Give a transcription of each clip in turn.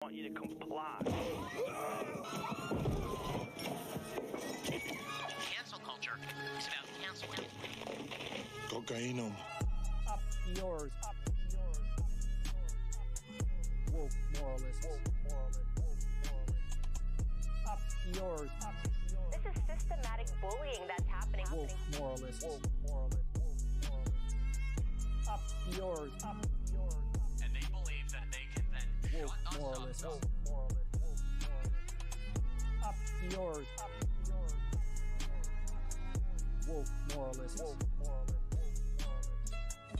want you to comply. Cancel culture is about canceling. Cocaine. Up yours. Woke moralists. Up yours. This is systematic bullying that's happening. Woke moralists. Up yours. And they believe that they can then Woke shut us moralists. up. Up yours. Woke moralists.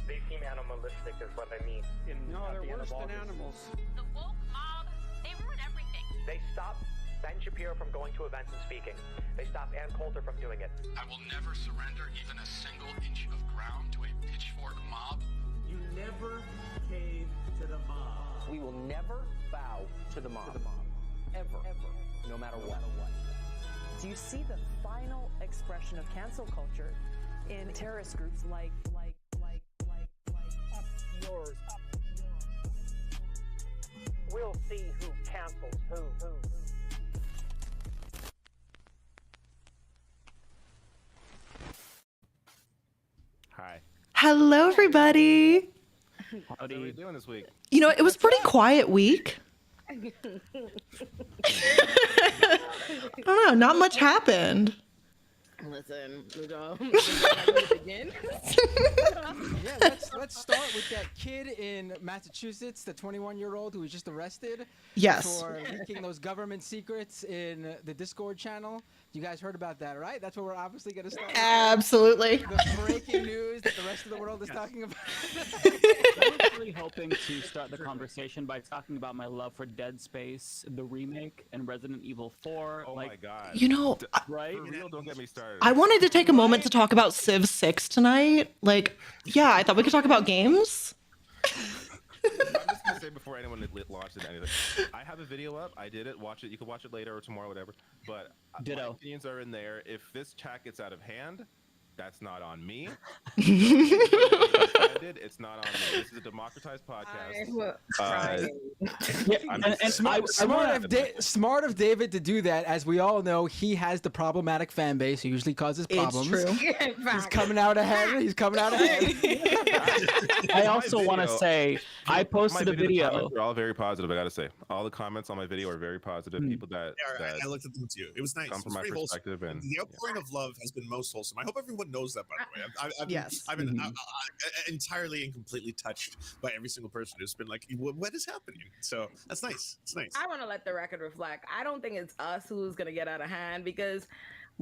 They seem animalistic is what I mean. No, they're worse than animals. The woke mob, they ruin everything. They stop Ben Shapiro from going to events and speaking. They stop Ann Coulter from doing it. I will never surrender even a single inch of ground to a pitchfork mob. You never cave to the mob. We will never bow to the mob. Ever. No matter what. Do you see the final expression of cancel culture in terrorist groups like Up yours. We'll see who cancels who. Hi. Hello, everybody. How are you doing this week? You know, it was a pretty quiet week. I don't know, not much happened. Listen, Yeah, let's start with that kid in Massachusetts, the 21-year-old who was just arrested Yes. for leaking those government secrets in the Discord channel. You guys heard about that, right? That's where we're obviously going to start. Absolutely. The breaking news that the rest of the world is talking about. I was really hoping to start the conversation by talking about my love for Dead Space, the remake, and Resident Evil 4. Oh my god. You know, right? For real, don't get me started. I wanted to take a moment to talk about Civ 6 tonight. Like, yeah, I thought we could talk about games. I'm just gonna say before anyone launches anything, I have a video up. I did it. Watch it. You can watch it later or tomorrow, whatever. But my opinions are in there. If this chat gets out of hand, that's not on me. It's not on me. This is a democratized podcast. Smart of David to do that. As we all know, he has the problematic fan base who usually causes problems. It's true. He's coming out ahead. I also want to say, I posted a video. They're all very positive, I gotta say. All the comments on my video are very positive. People that I looked at them too. It was nice. come from my perspective. And The outpouring of love has been most wholesome. I hope everyone knows that, by the way. I've been entirely and completely touched by every single person who's been like, what is happening? So that's nice. It's nice. I want to let the record reflect. I don't think it's us who's going to get out of hand because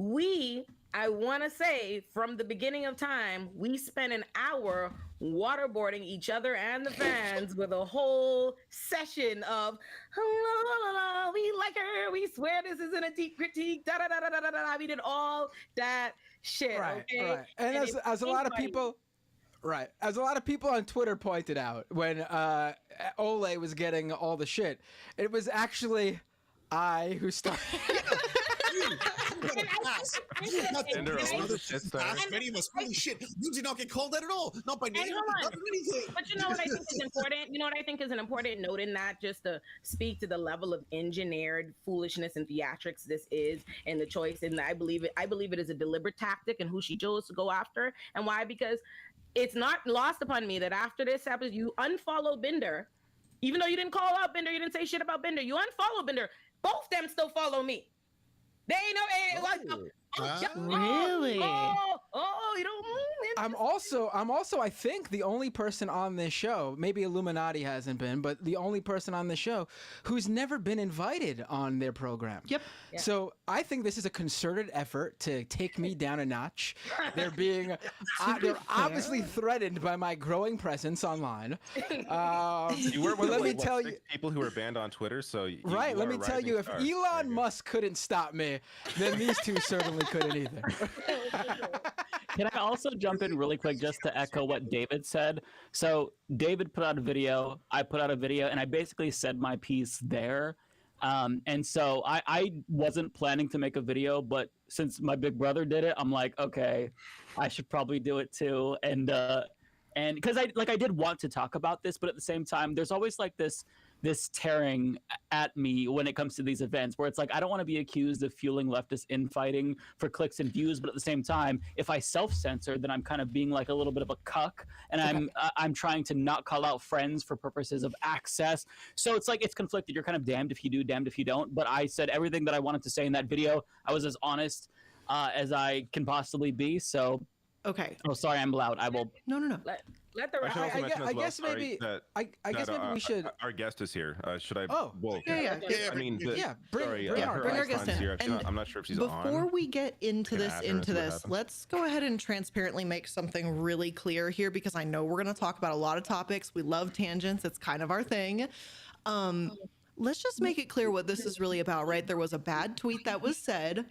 I want to say from the beginning of time, we spent an hour waterboarding each other and the fans with a whole session of, we like her, we swear this isn't a deep critique, we did all that shit, okay? And as a lot of people... Right. As a lot of people on Twitter pointed out, when Ole was getting all the shit, it was actually I who started. Many of us, holy shit, you did not get called out at all. Not by name, not anything. But you know what I think is important? You know what I think is an important note in that, just to speak to the level of engineered foolishness and theatrics this is, and the choice. And I believe it is a deliberate tactic and who she chose to go after. And why? Because it's not lost upon me that after this happens, you unfollow Binder. Even though you didn't call out Binder, you didn't say shit about Binder, you unfollow Binder. Both them still follow me. They ain't Really? You don't. I'm also, I think, the only person on this show, maybe Illuminati hasn't been, but the only person on the show who's never been invited on their program. Yep. Yeah. So I think this is a concerted effort to take me down a notch. They're they're obviously threatened by my growing presence online. You were one of the 6 people who were banned on Twitter, so right. Let me tell you, if Elon Musk couldn't stop me, then these two certainly couldn't either. Can I also jump in really quick just to echo what David said? So David put out a video, I put out a video, and I basically said my piece there. And so I wasn't planning to make a video, but since my big brother did it, I'm like, okay, I should probably do it too. And because I did want to talk about this, but at the same time, there's always like this this tearing at me when it comes to these events, where it's like, I don't want to be accused of fueling leftist infighting for clicks and views, but at the same time, if I self-censor, then I'm kind of being like a little bit of a cuck, and I'm trying to not call out friends for purposes of access. So it's like, it's conflicted. You're kind of damned if you do, damned if you don't. But I said everything that I wanted to say in that video. I was as honest as I can possibly be. So okay. Oh, sorry, I'm loud. I will. No. Let the I guess maybe we should. Our guest is here. Should I? Oh, well, yeah. I mean, bring our guest in. here. I'm not sure if she's on. Before we get into this, let's go ahead and transparently make something really clear here, because I know we're going to talk about a lot of topics. We love tangents. It's kind of our thing. Let's just make it clear what this is really about, right? There was a bad tweet that was said,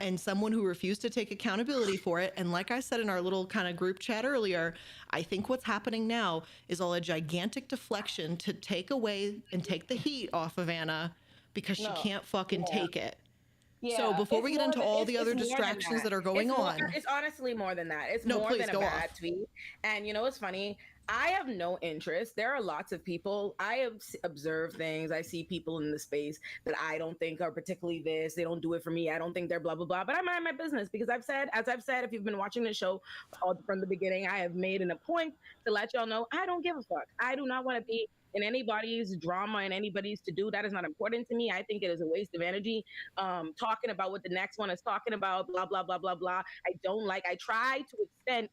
and someone who refused to take accountability for it. And like I said in our little kind of group chat earlier, I think what's happening now is all a gigantic deflection to take away and take the heat off of Anna, because she can't fucking take it. Yeah, so before we get into all the other distractions that are going on. It's honestly more than that. It's more than a bad tweet. And you know what's funny? I have no interest. There are lots of people. I have observed things. I see people in the space that I don't think are particularly this. They don't do it for me. I don't think they're blah, blah, blah. But I mind my business, because as I've said, if you've been watching the show from the beginning, I have made a point to let y'all know I don't give a fuck. I do not want to be in anybody's drama and anybody's to do. That is not important to me. I think it is a waste of energy. Talking about what the next one is talking about, blah, blah, blah, blah, blah. I try to extend,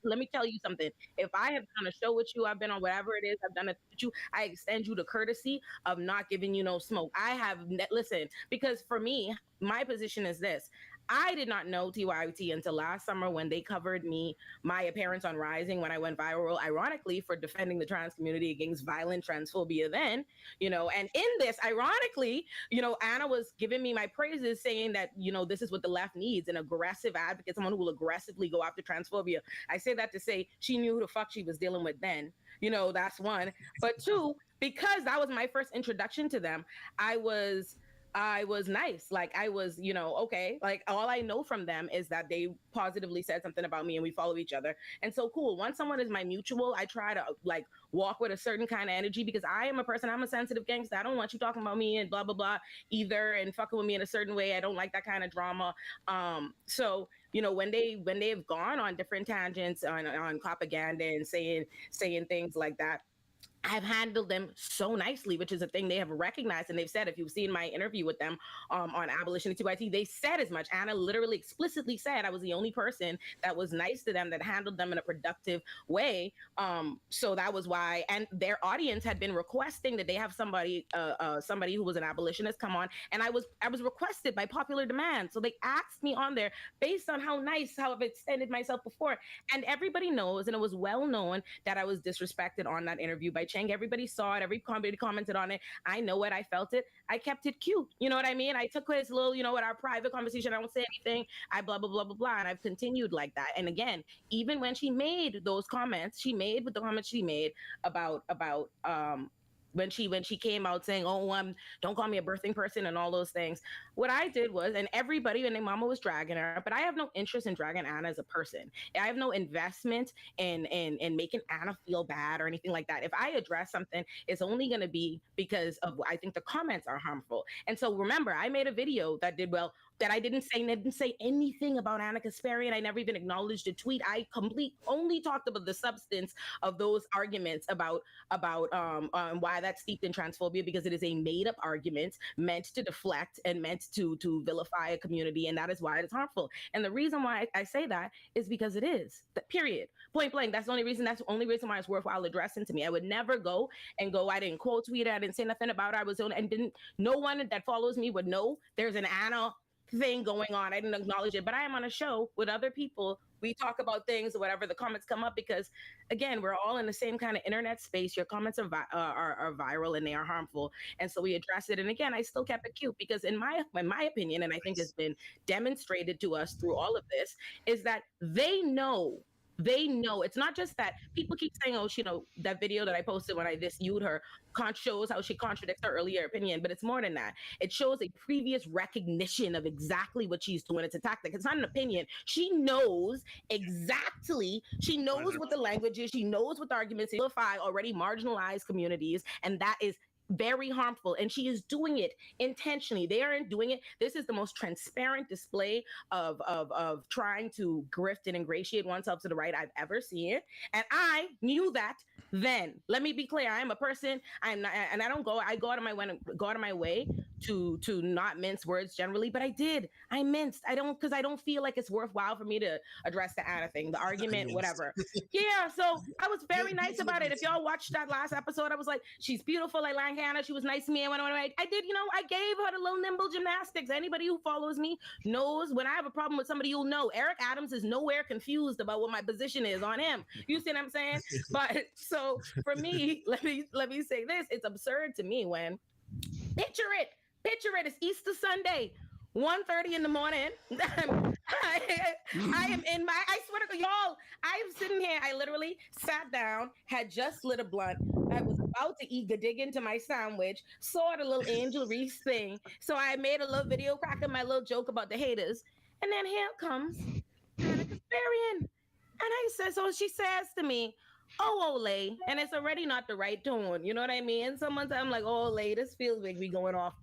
let me tell you something. If I have done a show with you, I've been on whatever it is, I've done it with you, I extend you the courtesy of not giving you no smoke. Listen, because for me, my position is this. I did not know TYT until last summer when they covered my appearance on Rising when I went viral, ironically, for defending the trans community against violent transphobia then, and in this, ironically, Anna was giving me my praises, saying that, this is what the left needs, an aggressive advocate, someone who will aggressively go after transphobia. I say that to say she knew who the fuck she was dealing with then. That's one. But two, because that was my first introduction to them, I was nice. Like I was, okay. Like all I know from them is that they positively said something about me and we follow each other. And so cool. Once someone is my mutual, I try to like walk with a certain kind of energy, because I am a person, I'm a sensitive gangster. I don't want you talking about me and blah, blah, blah either, and fucking with me in a certain way. I don't like that kind of drama. So, when they've gone on different tangents on propaganda and saying things like that, I've handled them so nicely, which is a thing they have recognized. And they've said, if you've seen my interview with them on Abolition TYT, they said as much. Anna literally explicitly said I was the only person that was nice to them, that handled them in a productive way. So that was why. And their audience had been requesting that they have somebody who was an abolitionist come on. And I was requested by popular demand. So they asked me on there based on how I've extended myself before. And everybody knows, and it was well known, that I was disrespected on that interview by Cheng. Everybody saw it. Everybody commented on it. I know it. I felt it. I kept it cute. You know what I mean? I took his little, in our private conversation, I don't say anything. I blah, blah, blah, blah, blah. And I've continued like that. And again, even when she made those comments, about when she came out saying, don't call me a birthing person and all those things. What I did was, and everybody and their mama was dragging her, but I have no interest in dragging Anna as a person. I have no investment in making Anna feel bad or anything like that. If I address something, it's only going to be because of, I think the comments are harmful. And so remember, I made a video that did well, that I didn't say anything about Anna Kasparian. I never even acknowledged a tweet. I only talked about the substance of those arguments about why that's steeped in transphobia, because it is a made-up argument meant to deflect and meant to vilify a community, and that is why it is harmful. And the reason why I say that is because it is. Period. Point blank. That's the only reason why it's worthwhile addressing to me. I would never go, I didn't quote tweet it, I didn't say nothing about it. No one that follows me would know there's an Anna thing going on. I didn't acknowledge it, but I am on a show with other people. We talk about things, whatever the comments come up, because again, we're all in the same kind of internet space. Your comments are viral and they are harmful, and so we address it. And again, I still kept it cute, because in my opinion, and I think it's been demonstrated to us through all of this, is that they know. It's not just that people keep saying, that video that I posted when I viewed her shows how she contradicts her earlier opinion, but it's more than that. It shows a previous recognition of exactly what she's doing. It's a tactic. It's not an opinion. She knows exactly. She knows what the language is. She knows what the arguments vilify already marginalized communities, and that is very harmful, and she is doing it intentionally. They aren't doing it. This is the most transparent display of trying to grift and ingratiate oneself to the right I've ever seen, and I knew that then. Let me be clear. I am a person. I'm not, and I go out of my way to not mince words generally, but I did. I minced. I don't feel like it's worthwhile for me to address the Anna thing, the argument, whatever. Yeah. So I was very nice about it. If y'all watched that last episode, I was like, she's beautiful. I like Hannah. She was nice to me. And when I did, I gave her the little nimble gymnastics. Anybody who follows me knows when I have a problem with somebody, you'll know. Eric Adams is nowhere confused about what my position is on him. You see what I'm saying? But so for me, let me say this. It's absurd to me when picture it. It's Easter Sunday, 1:30 in the morning. I am in my, I swear to God, y'all, I am sitting here. I literally sat down, had just lit a blunt. I was about to dig into my sandwich, saw the little Angel Reese thing. So I made a little video cracking my little joke about the haters. And then here comes Anna Kasparian. And I said, so she says to me, oh, Ole, and it's already not the right tone. You know what I mean? Sometimes I'm like, oh, Ole, this feels like we going off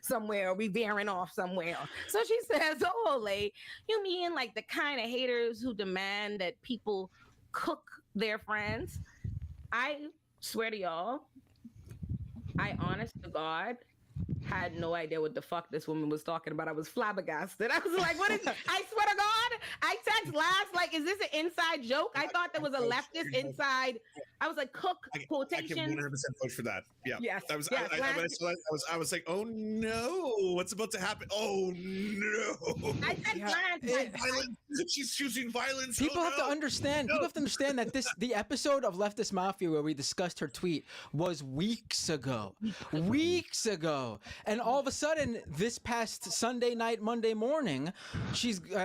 somewhere, we veering off somewhere. So she says, oh, Ole, you mean like the kind of haters who demand that people cook their friends? I swear to y'all, I honest to God had no idea what the fuck this woman was talking about. I was flabbergasted. I was like, what is it? I swear to God, I text last, like, is this an inside joke? I thought there was a leftist inside. I was like, cook quotation. I can 100% vote for that. Yeah. Yes. I was like, oh no, what's about to happen? Oh no. I said she's choosing violence. People have to understand. People have to understand that the episode of Leftist Mafia where we discussed her tweet was weeks ago. Weeks ago. And all of a sudden, this past Sunday night, Monday morning,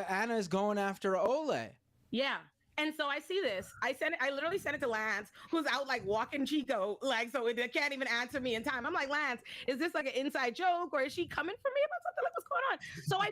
Anna is going after Ole. Yeah. And so I see this. I literally sent it to Lance, who's out like walking Chico, like, so it can't even answer me in time. I'm like, Lance, is this like an inside joke, or is she coming for me about something? Like, what's going on? So I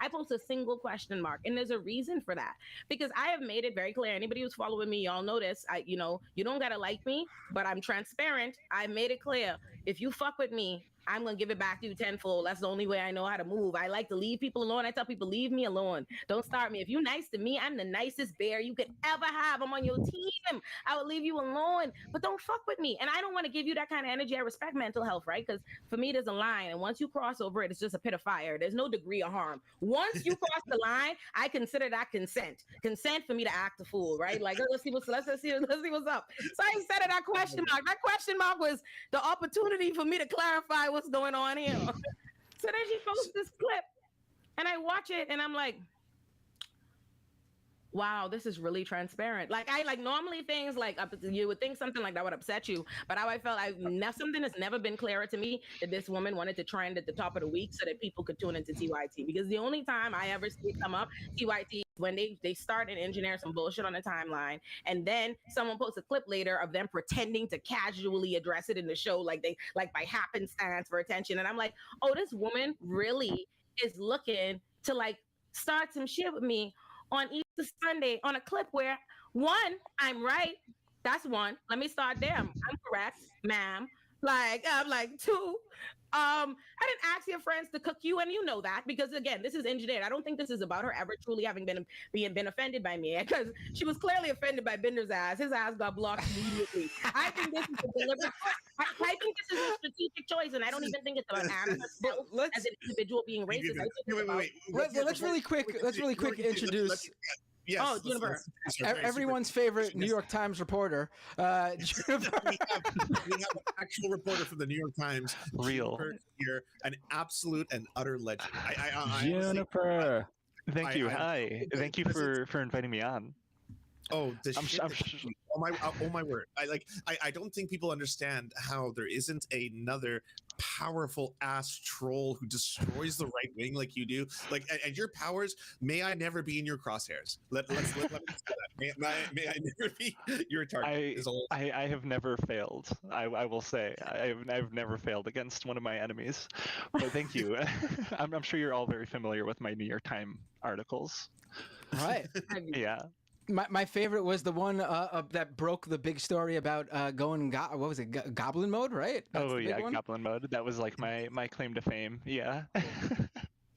post a single question mark, and there's a reason for that, because I have made it very clear. Anybody who's following me, y'all know this. You don't gotta like me, but I'm transparent. I made it clear. If you fuck with me, I'm going to give it back to you tenfold. That's the only way I know how to move. I like to leave people alone. I tell people, leave me alone. Don't start me. If you're nice to me, I'm the nicest bear you could ever have. I'm on your team. I will leave you alone, but don't fuck with me. And I don't want to give you that kind of energy. I respect mental health, right? Because for me, there's a line. And once you cross over it, it's just a pit of fire. There's no degree of harm. Once you cross the line, I consider that consent. Consent for me to act a fool, right? Like, let's see what's up. So I said that question mark. That question mark was the opportunity for me to clarify what's going on here. So then she posts this clip and I watch it and I'm like, wow, this is really transparent. Like, I normally things like you would think something like that would upset you, but how I felt, something has never been clearer to me, that this woman wanted to trend at the top of the week so that people could tune into TYT, because the only time I ever see it come up, TYT, when they start and engineer some bullshit on the timeline, and then someone posts a clip later of them pretending to casually address it in the show, like by happenstance for attention. And I'm like, oh, this woman really is looking to like start some shit with me on Easter Sunday on a clip where, one, I'm right. That's one. Let me start there. I'm correct, ma'am. I'm like, two, I didn't ask your friends to cook you, and you know that, because again, this is engineered. I don't think this is about her ever truly having been offended by me, because she was clearly offended by Binder's ass. His ass got blocked immediately. I think this is a deliberate. I think this is a strategic choice, and I don't even think it's about Anna as an individual being racist. Let's really quick introduce. Yes, oh, JUNIPER. Everyone's favorite New York Times reporter. JUNIPER. We have an actual reporter from the New York Times. Real. Here, an absolute and utter legend. JUNIPER. Thank you. Hi. Thank you for inviting me on. Oh, oh my word! I don't think people understand how there isn't another powerful ass troll who destroys the right wing like you do. Like, and your powers, may I never be in your crosshairs. Let me say that. May I never be your target. I have never failed. I will say I've never failed against one of my enemies. But thank you. I'm sure you're all very familiar with my New York Times articles. Right. Yeah. My favorite was the one that broke the big story about going what was it, goblin mode, right? That's goblin mode. That was like my claim to fame. Yeah.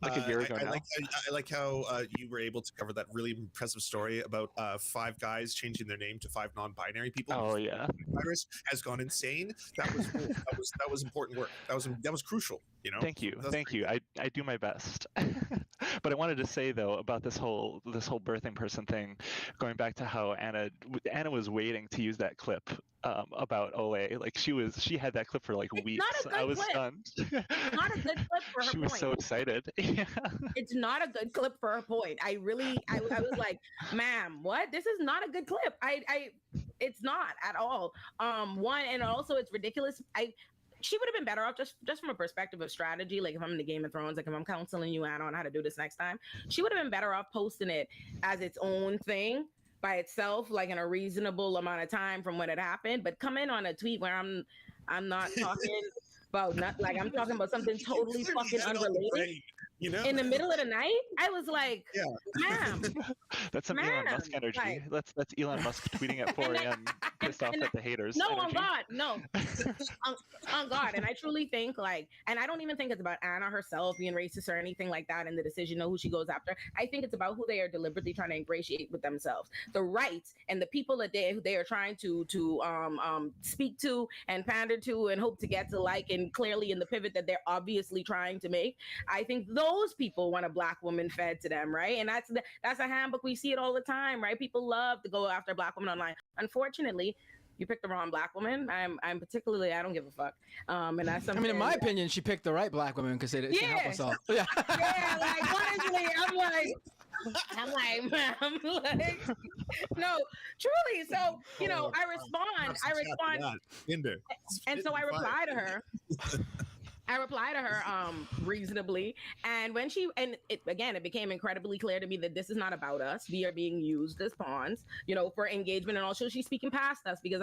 Like a year ago now. I like how you were able to cover that really impressive story about 5 guys changing their name to 5 non-binary people. Oh yeah, the virus has gone insane. That was cool. that was important work. That was crucial. You know. Thank you. I do my best. But I wanted to say though about this whole birthing person thing, going back to how Anna was waiting to use that clip about OA. Like she had that clip for like weeks. I was stunned. Not a good clip for her She was so excited. Yeah. It's not a good clip for her point. I was like, ma'am, what? This is not a good clip. It's not at all. One, and also it's ridiculous. She would have been better off just from a perspective of strategy. Like if I'm in the Game of Thrones, like if I'm counseling you, Anna, on how to do this next time, she would have been better off posting it as its own thing by itself, like in a reasonable amount of time from when it happened. But come in on a tweet where I'm not talking about I'm talking about something totally fucking unrelated. You know? In the middle of the night, I was like, ma'am. That's some Elon Musk energy. Like, that's Elon Musk tweeting at 4 a.m. pissed off at the haters. No, energy. on God, no. on God. And I truly think and I don't even think it's about Anna herself being racist or anything like that in the decision of who she goes after. I think it's about who they are deliberately trying to ingratiate with themselves. The rights and the people that they are trying to speak to and pander to and hope to get to and clearly in the pivot that they're obviously trying to make. I think those people want a Black woman fed to them, right? And that's a handbook. We see it all the time, right? People love to go after Black women online. Unfortunately, you picked the wrong Black woman. I'm particularly, I don't give a fuck. And that's something. I mean, in my opinion, she picked the right Black woman because it can help us all. Yeah. Yeah, like honestly, I'm like, ma'am, like, no, truly. So, I respond. And so I reply to her. Reasonably. And when it became incredibly clear to me that this is not about us. We are being used as pawns, for engagement. And also she's speaking past us because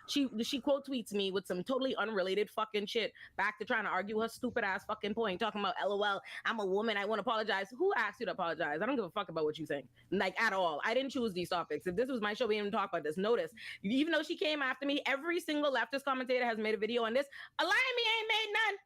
she quote tweets me with some totally unrelated fucking shit back to trying to argue her stupid ass fucking point, talking about LOL, I'm a woman, I want to apologize. Who asked you to apologize? I don't give a fuck about what you think, at all. I didn't choose these topics. If this was my show, we didn't talk about this. Notice, even though she came after me, every single leftist commentator has made a video on this. A lie me ain't made none.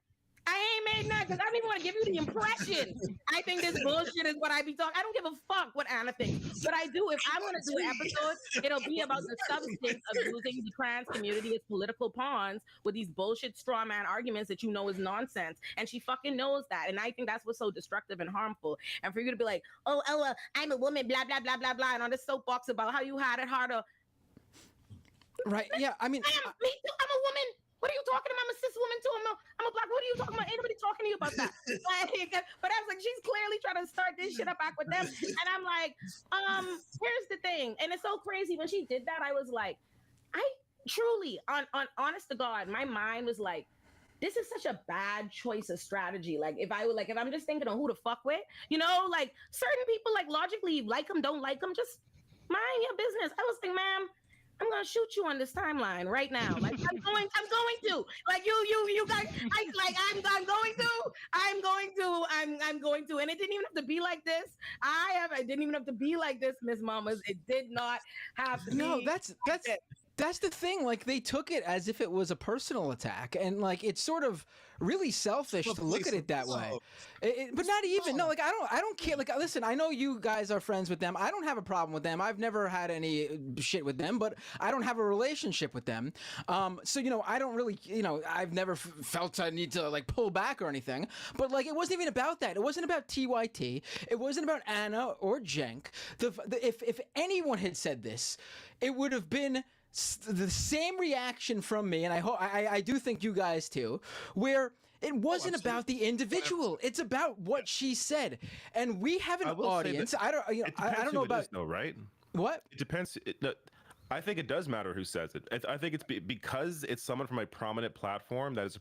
I ain't made none because I don't even want to give you the impression. I think this bullshit is what I be talking. I don't give a fuck what Anna thinks. But I do. If I want to do an episode, it'll be about the substance of using the trans community as political pawns with these bullshit straw man arguments that is nonsense. And she fucking knows that. And I think that's what's so destructive and harmful. And for you to be like, oh, Ella, I'm a woman, blah, blah, blah, blah, blah. And on this soapbox about how you had it harder. Right. Yeah. I mean, me too. I'm a woman. What are you talking about? I'm a cis woman too. I'm a Black. What are you talking about? Ain't nobody talking to you about that. But I was like, she's clearly trying to start this shit up back with them. And I'm like, here's the thing. And it's so crazy. When she did that, I was like, I truly, on honest to God, my mind was like, this is such a bad choice of strategy. If I'm just thinking of who to fuck with, certain people, logically, like them, don't like them, just mind your business. I was like, ma'am, I'm gonna shoot you on this timeline right now. I'm going to. You guys. I'm going to. And it didn't even have to be like this. It didn't even have to be like this, Miss Mamas. It did not have to. No, that's the thing. They took it as if it was a personal attack, and it's sort of really selfish to look at it that way. But not even. No, I don't care. Listen, I know you guys are friends with them. I don't have a problem with them. I've never had any shit with them, but I don't have a relationship with them. So I don't really. I've never felt I need to pull back or anything. But it wasn't even about that. It wasn't about TYT. It wasn't about Anna or Jenk. If anyone had said this, it would have been the same reaction from me, and I do think you guys too, where it wasn't about the individual. It's about what she said, and we have an audience. I don't know about though, right? What? It depends. I think it does matter who says it. I think it's because it's someone from a prominent platform that is a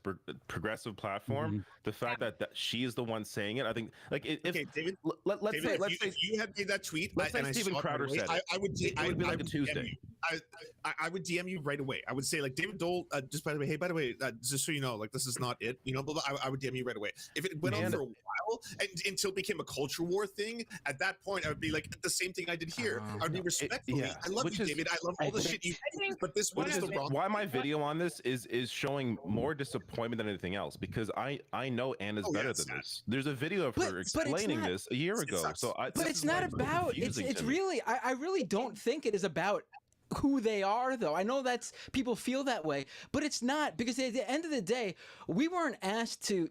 progressive platform. Mm-hmm. The fact that she is the one saying it, I think. Okay, David. Let's say if you had made that tweet, let's say Steven Crowder said it. I would. It would be like a Tuesday. I would DM you right away. I would say David Dole. Just by the way, just so you know, this is not it. But I would DM you right away. If it went on for a while, while, and until it became a culture war thing. At that point, I would be like the same thing I did here. I would be respectfully. I love you, David. I love all the shit you do, but this one is the wrong. Why my video on this is showing more disappointment than anything else, because I know Anna's better than this. There's a video of her explaining this a year ago. But it's not about. It's really. I really don't think it is about who they are, though. I know that's people feel that way, but it's not, because at the end of the day, we weren't asked to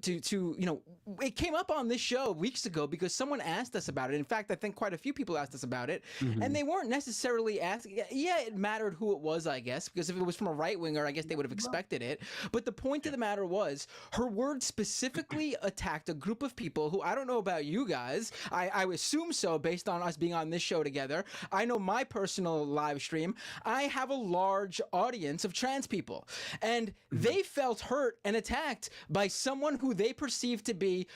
it came up on this show weeks ago because someone asked us about it. In fact, I think quite a few people asked us about it, and they weren't necessarily asking. Yeah, it mattered who it was, I guess, because if it was from a right winger, I guess they would have expected it. But the point of the matter was, her words specifically attacked a group of people who, I don't know about you guys, I assume so based on us being on this show together. I know my personal live stream, I have a large audience of trans people, and they felt hurt and attacked by someone who they perceived to be,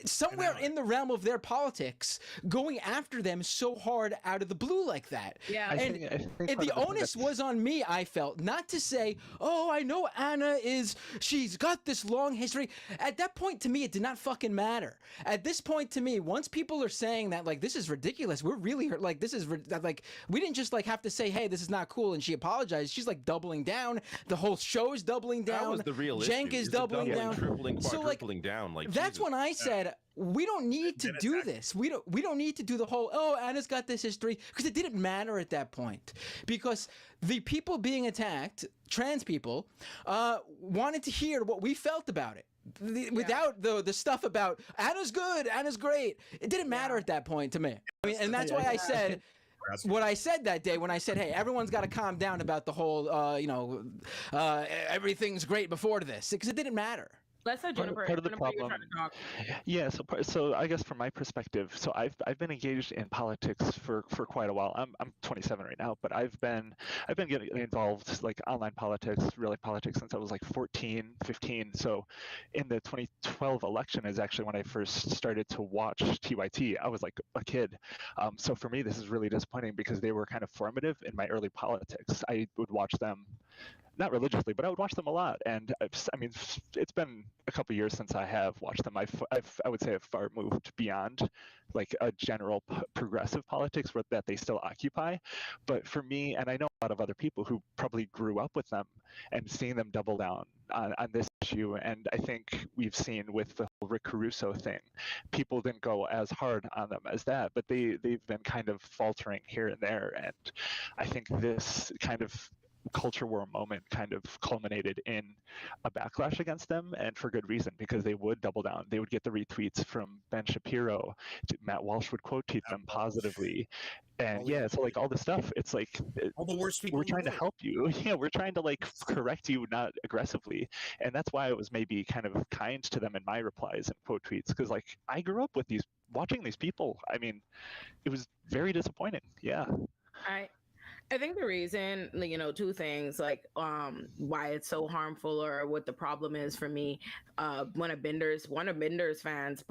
somewhere in the realm of their politics, going after them so hard out of the blue like that. Yeah. And the onus was on me, I felt, not to say, oh, I know Anna she's got this long history. At that point, to me, it did not fucking matter. At this point, to me, once people are saying that, like, this is ridiculous, we're really hurt, like, this is, like, we didn't just, like, have to say, hey, this is not cool, and she apologized. She's, like, doubling down. The whole show is doubling down. That was the real Jenk issue. is doubling down. Tripling, so, like, down. Like, that's when I said, we don't need to do this. We don't need to do the whole, oh, Anna's got this history, because it didn't matter at that point. Because the people being attacked, trans people, wanted to hear what we felt about it. Without the stuff about Anna's good, Anna's great. It didn't matter at that point to me. I mean, and that's why I said what I said that day when I said, hey, everyone's got to calm down about the whole, everything's great before this, because it didn't matter. Let's say Juniper. Part of the problem. Yeah, so I guess from my perspective, so I've been engaged in politics for quite a while. I'm 27 right now, but I've been getting involved, like, online politics, really politics, since I was like 14, 15. So in the 2012 election is actually when I first started to watch TYT. I was like a kid. So for me, this is really disappointing because they were kind of formative in my early politics. I would watch them, not religiously, but I would watch them a lot. And I mean, it's been a couple years since I have watched them. I would say I've far moved beyond like a general progressive politics that they still occupy. But for me, and I know a lot of other people who probably grew up with them and seeing them double down on this issue, and I think we've seen with the whole Rick Caruso thing, people didn't go as hard on them as that, but they've been kind of faltering here and there. And I think this kind of culture war moment kind of culminated in a backlash against them, and for good reason, because they would double down. They would get the retweets from Ben Shapiro. Matt Walsh would quote tweet them positively. And so like all this stuff, it's like all the worst people. We're trying to help you. Yeah, we're trying to like correct you, not aggressively. And that's why I was maybe kind of kind to them in my replies and quote tweets, because like I grew up with watching these people. I mean, it was very disappointing. Yeah. I think the reason, two things, like why it's so harmful or what the problem is for me. One of Binder's fans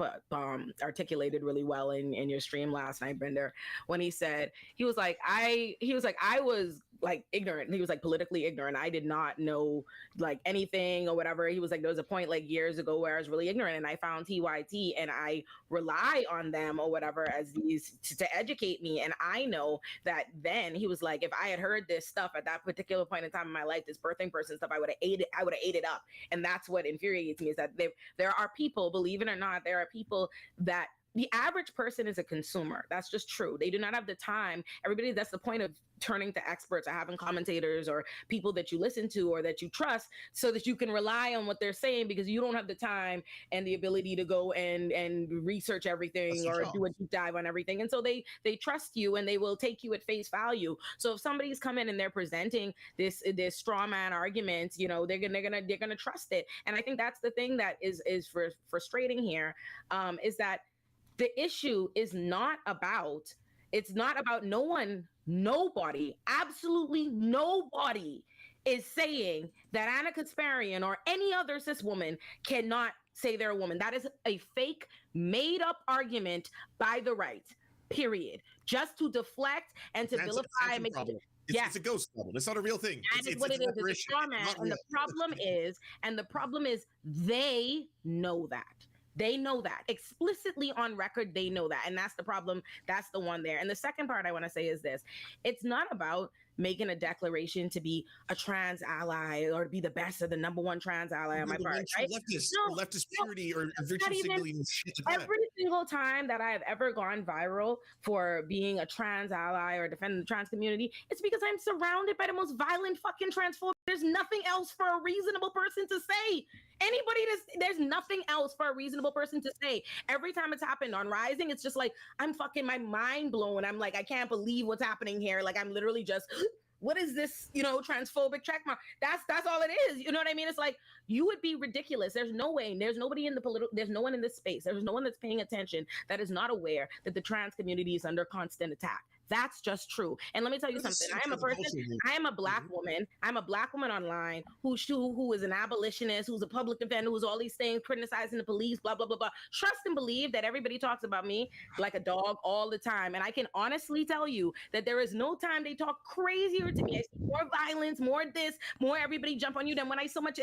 articulated really well in your stream last night, Binder, when he said I was like ignorant. He was like politically ignorant. I did not know like anything or whatever. He was like, there was a point like years ago where I was really ignorant, and I found TYT and I rely on them or whatever as these to educate me. And I know that then he was like, if I had heard this stuff at that particular point in time in my life, this birthing person stuff, I would have ate it up. And that's what infuriates me, is that there are people, believe it or not, there are people that the average person is a consumer. That's just true. They do not have the time. Everybody, that's the point of turning to experts or having commentators or people that you listen to or that you trust, so that you can rely on what they're saying, because you don't have the time and the ability to go and research everything or do a deep dive on everything. And so they trust you and they will take you at face value. So if somebody's come in and they're presenting this straw man argument, they're gonna trust it. And I think that's the thing that is frustrating here, is that the issue is not about, nobody, absolutely nobody is saying that Anna Kasparian or any other cis woman cannot say they're a woman. That is a fake, made up argument by the right, period. Just to deflect and to vilify and make it. It's a ghost problem. It's not a real thing. That is what it is. It's a straw man. And the problem is they know that. They know that explicitly on record. They know that. And that's the problem. That's the one there. And the second part I want to say is this. It's not about making a declaration to be a trans ally or to be the best or the number one trans ally on my part, right? Leftist purity or virtue signaling and shit like that. Every single time that I have ever gone viral for being a trans ally or defending the trans community, it's because I'm surrounded by the most violent fucking transphobia. There's nothing else for a reasonable person to say. There's nothing else for a reasonable person to say. Every time it's happened on Rising, it's just like, I'm fucking my mind blown. I'm like, I can't believe what's happening here. Like, I'm literally just, what is this, transphobic check mark? That's all it is. You know what I mean? It's like, you would be ridiculous. There's no way. There's nobody in there's no one in this space. There's no one that's paying attention that is not aware that the trans community is under constant attack. That's just true. And let me tell you something. I am a black woman. I'm a black woman online who is an abolitionist, who's a public defender, who's all these things, criticizing the police, blah, blah, blah, blah. Trust and believe that everybody talks about me like a dog all the time. And I can honestly tell you that there is no time they talk crazier to me. I see more violence, more this, more everybody jump on you than when I so much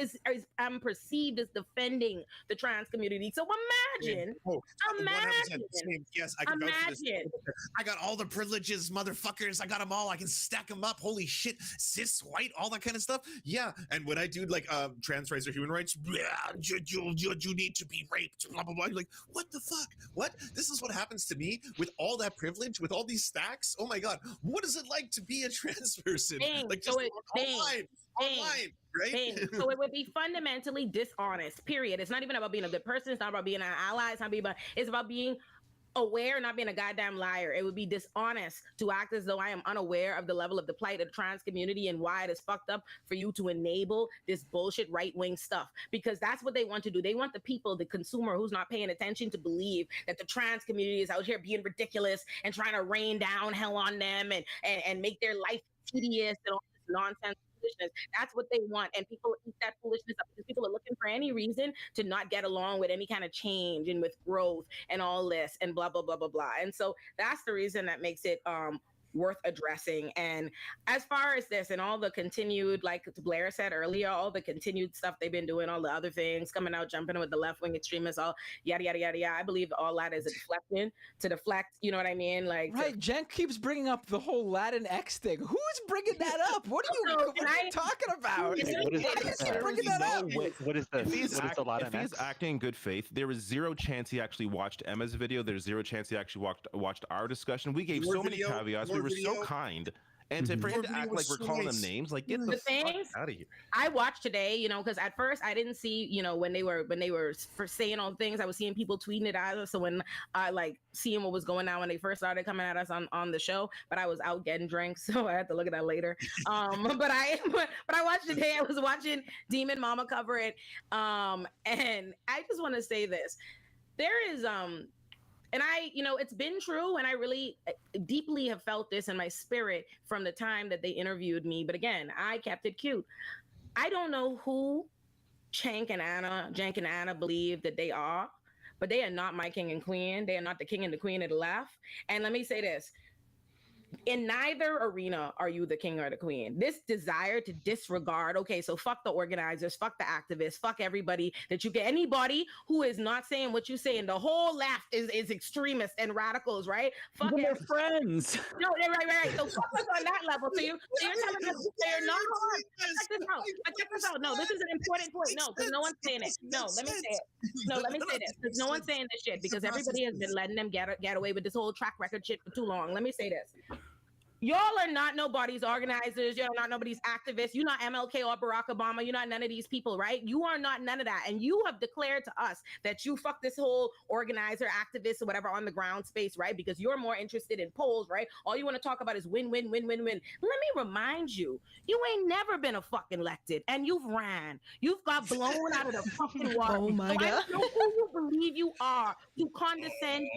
I'm perceived as defending the trans community. So imagine. Yes, I can vouch for this. I got all the privileges, motherfuckers. I got them all. I can stack them up. Holy shit, cis, white, all that kind of stuff. Yeah, and when I do like trans rights or human rights, you need to be raped. Blah blah blah. You're like, what the fuck? What? This is what happens to me with all that privilege, with all these stacks. Oh my god, what is it like to be a trans person? Like just online, right? So it would be fundamentally dishonest. Period. It's not even about being a good person. It's not about being an ally. It's about being aware, not being a goddamn liar. It would be dishonest to act as though I am unaware of the level of the plight of the trans community and why it is fucked up for you to enable this bullshit right-wing stuff, because that's what they want to do. They want the people, the consumer who's not paying attention, to believe that the trans community is out here being ridiculous and trying to rain down hell on them and make their life tedious and all this nonsense. That's what they want, and people eat that foolishness up because people are looking for any reason to not get along with any kind of change and with growth and all this and blah blah blah blah blah. And so that's the reason that makes it worth addressing. And as far as this and all the continued, like Blair said earlier, all the continued stuff they've been doing, all the other things coming out, jumping with the left-wing extremists, all yada yada yada yada. I believe all that is a deflection to deflect. You know what I mean? Like, right. Jen keeps bringing up the whole Latin X thing. Who's bringing that up? What are you talking about? What is this? If he's acting in good faith, there was zero chance he actually watched Emma's video. There's zero chance he actually watched our discussion. We gave so many caveats. We were so kind. And for him to act like we're calling them names, like get the fuck out of here. I watched today, because at first I didn't see, when they were for saying all things, I was seeing people tweeting it at us. So when I seeing what was going on when they first started coming at us on the show, but I was out getting drinks, so I had to look at that later. But I watched today. I was watching Demon Mama cover it, and I just want to say this: there is and it's been true, and I really deeply have felt this in my spirit from the time that they interviewed me. But again, I kept it cute. I don't know who Jank and Anna believe that they are, but they are not my king and queen. They are not the king and the queen of the left. And let me say this. In neither arena are you the king or the queen. This desire to disregard, okay, so fuck the organizers, fuck the activists, fuck everybody that you get. Anybody who is not saying what you say, and the whole left is extremists and radicals, right? Fuck their friends. No, they're right. So fuck us on that level. So you're telling us they're not hard. Check this out. No, this is an important point. No, because no one's saying it. No, let me say it. No, let me say this. Because no one's saying this shit, because everybody has been letting them get away with this whole track record shit for too long. Let me say this. Y'all are not nobody's organizers. You're not nobody's activists. You're not MLK or Barack Obama. You're not none of these people, right? You are not none of that. And you have declared to us that you fuck this whole organizer, activist, or whatever on the ground space, right? Because you're more interested in polls, right? All you want to talk about is win, win, win, win, win. Let me remind you, you ain't never been a fucking elected, and you've ran. You've got blown out of the fucking water. Oh my God. I don't know who you believe you are to condescend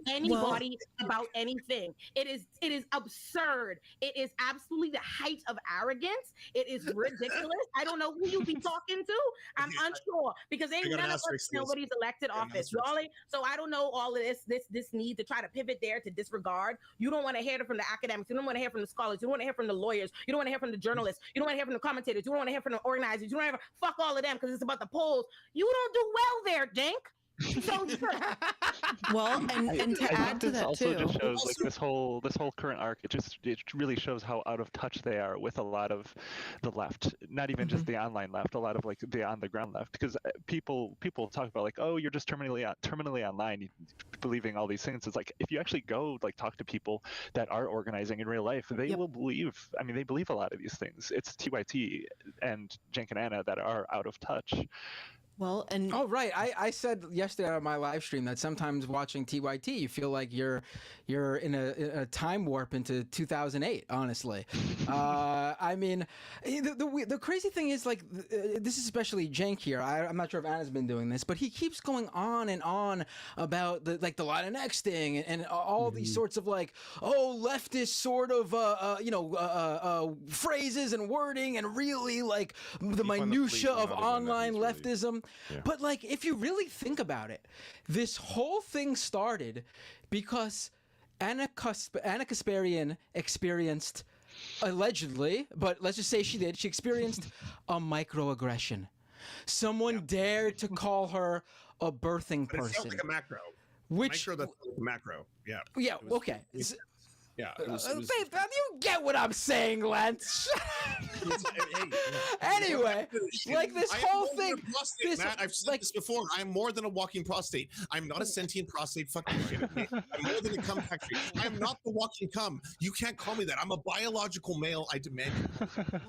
anybody about anything. It is absurd. It is absolutely the height of arrogance. It is ridiculous. I don't know who you be talking to. I'm unsure, because ain't none of us nobody's elected office. So I don't know all of this need to try to pivot there to disregard. You don't want to hear it from the academics. You don't want to hear from the scholars. You don't want to hear from the lawyers. You don't want to hear from the journalists. You don't want to hear from the commentators. You don't want to hear from the organizers. You don't want to fuck all of them because it's about the polls. You don't do well there, Dink. So true. Well, and to add to this that also too, just shows like this whole current arc. It really shows how out of touch they are with a lot of the left. Not even just the online left, a lot of like the on the ground left. Because people talk about like, oh, you're just terminally online, believing all these things. It's like if you actually go like talk to people that are organizing in real life, they will believe. I mean, they believe a lot of these things. It's TYT and Jenk and Anna that are out of touch. Well, and oh right, I said yesterday on my live stream that sometimes watching TYT, you feel like you're in a time warp into 2008. Honestly, I mean, the crazy thing is like this is especially Jank here. I'm not sure if Anna's been doing this, but he keeps going on and on about the Latinx thing and all these sorts of like leftist sort of phrases and wording and really like the minutia of online leftism. Yeah. But like, if you really think about it, this whole thing started because Anna Kasparian experienced, allegedly, but let's just say she did, she experienced a microaggression. Someone dared to call her a birthing person. It felt like a macro. Which macro. Yeah. Yeah. Okay. Yeah. Babe, you get what I'm saying, Lance. Anyway, like this whole thing. Matt, I've said this before. I'm more than a walking prostate. I'm not a sentient prostate. Fucking shit. Okay? I'm more than a cum factory. I'm not the walking cum. You can't call me that. I'm a biological male. I demand.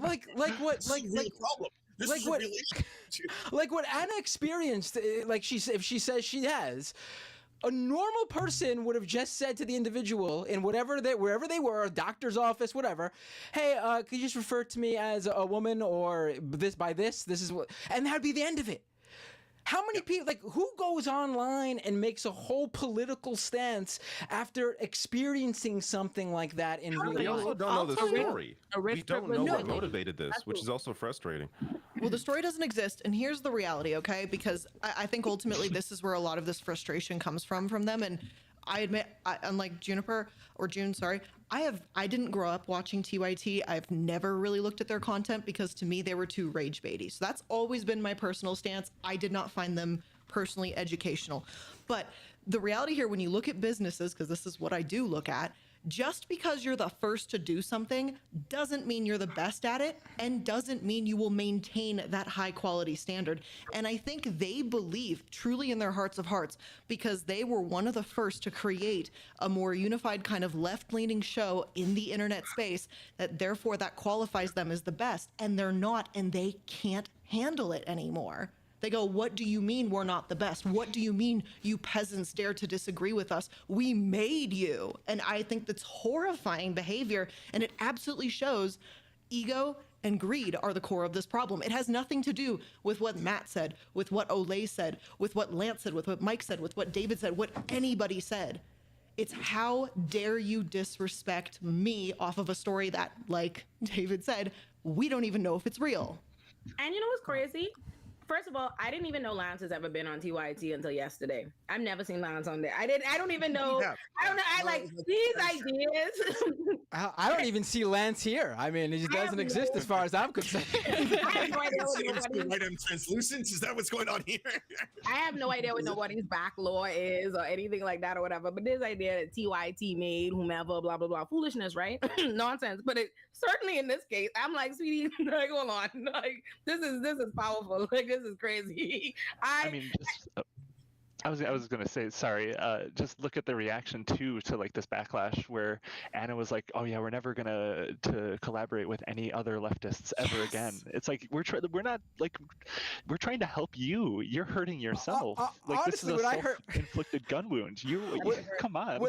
Like problem. This is what? a real issue. Like what Anna experienced. Like if she says she has. A normal person would have just said to the individual in wherever they were, a doctor's office, whatever, hey, could you just refer to me as a woman or this is what, and that'd be the end of it. How many people, like, who goes online and makes a whole political stance after experiencing something like that in real life? We also don't know the story. We don't know what motivated this, which is also frustrating. Well, the story doesn't exist, and here's the reality, okay? Because I think ultimately this is where a lot of this frustration comes from them, and I admit, unlike Juniper, or June, sorry, I didn't grow up watching TYT. I've never really looked at their content because to me they were too rage baity. So that's always been my personal stance. I did not find them personally educational. But the reality here, when you look at businesses, because this is what I do look at, just because you're the first to do something doesn't mean you're the best at it and doesn't mean you will maintain that high quality standard. And I think they believe truly in their hearts of hearts, because they were one of the first to create a more unified kind of left-leaning show in the internet space, that therefore that qualifies them as the best, and they're not, and they can't handle it anymore. They go, what do you mean we're not the best? What do you mean you peasants dare to disagree with us? We made you. And I think that's horrifying behavior. And it absolutely shows ego and greed are the core of this problem. It has nothing to do with what Matt said, with what Olay said, with what Lance said, with what Mike said, with what David said, what anybody said. It's how dare you disrespect me off of a story that, like David said, we don't even know if it's real. And you know what's crazy? First of all, I didn't even know Lance has ever been on TYT until yesterday. I've never seen Lance on there. I don't even know. Yeah. I don't know. I like these ideas. I don't even see Lance here. I mean, he just doesn't exist as far as I'm concerned. I have no idea what I'm translucent. Is that what's going on here? I have no idea what nobody's back law is or anything like that or whatever. But this idea that TYT made whomever, blah, blah, blah, foolishness, right? Nonsense. But it certainly in this case, I'm like, sweetie, like, hold on. Like, this is powerful. Like, this is crazy. I mean, just I was gonna say, sorry, just look at the reaction to like this backlash where Anna was like, oh yeah, we're never gonna to collaborate with any other leftists ever again. It's like we're trying to help you. You're hurting yourself. Like honestly, this is a self-inflicted gun wound. Come on.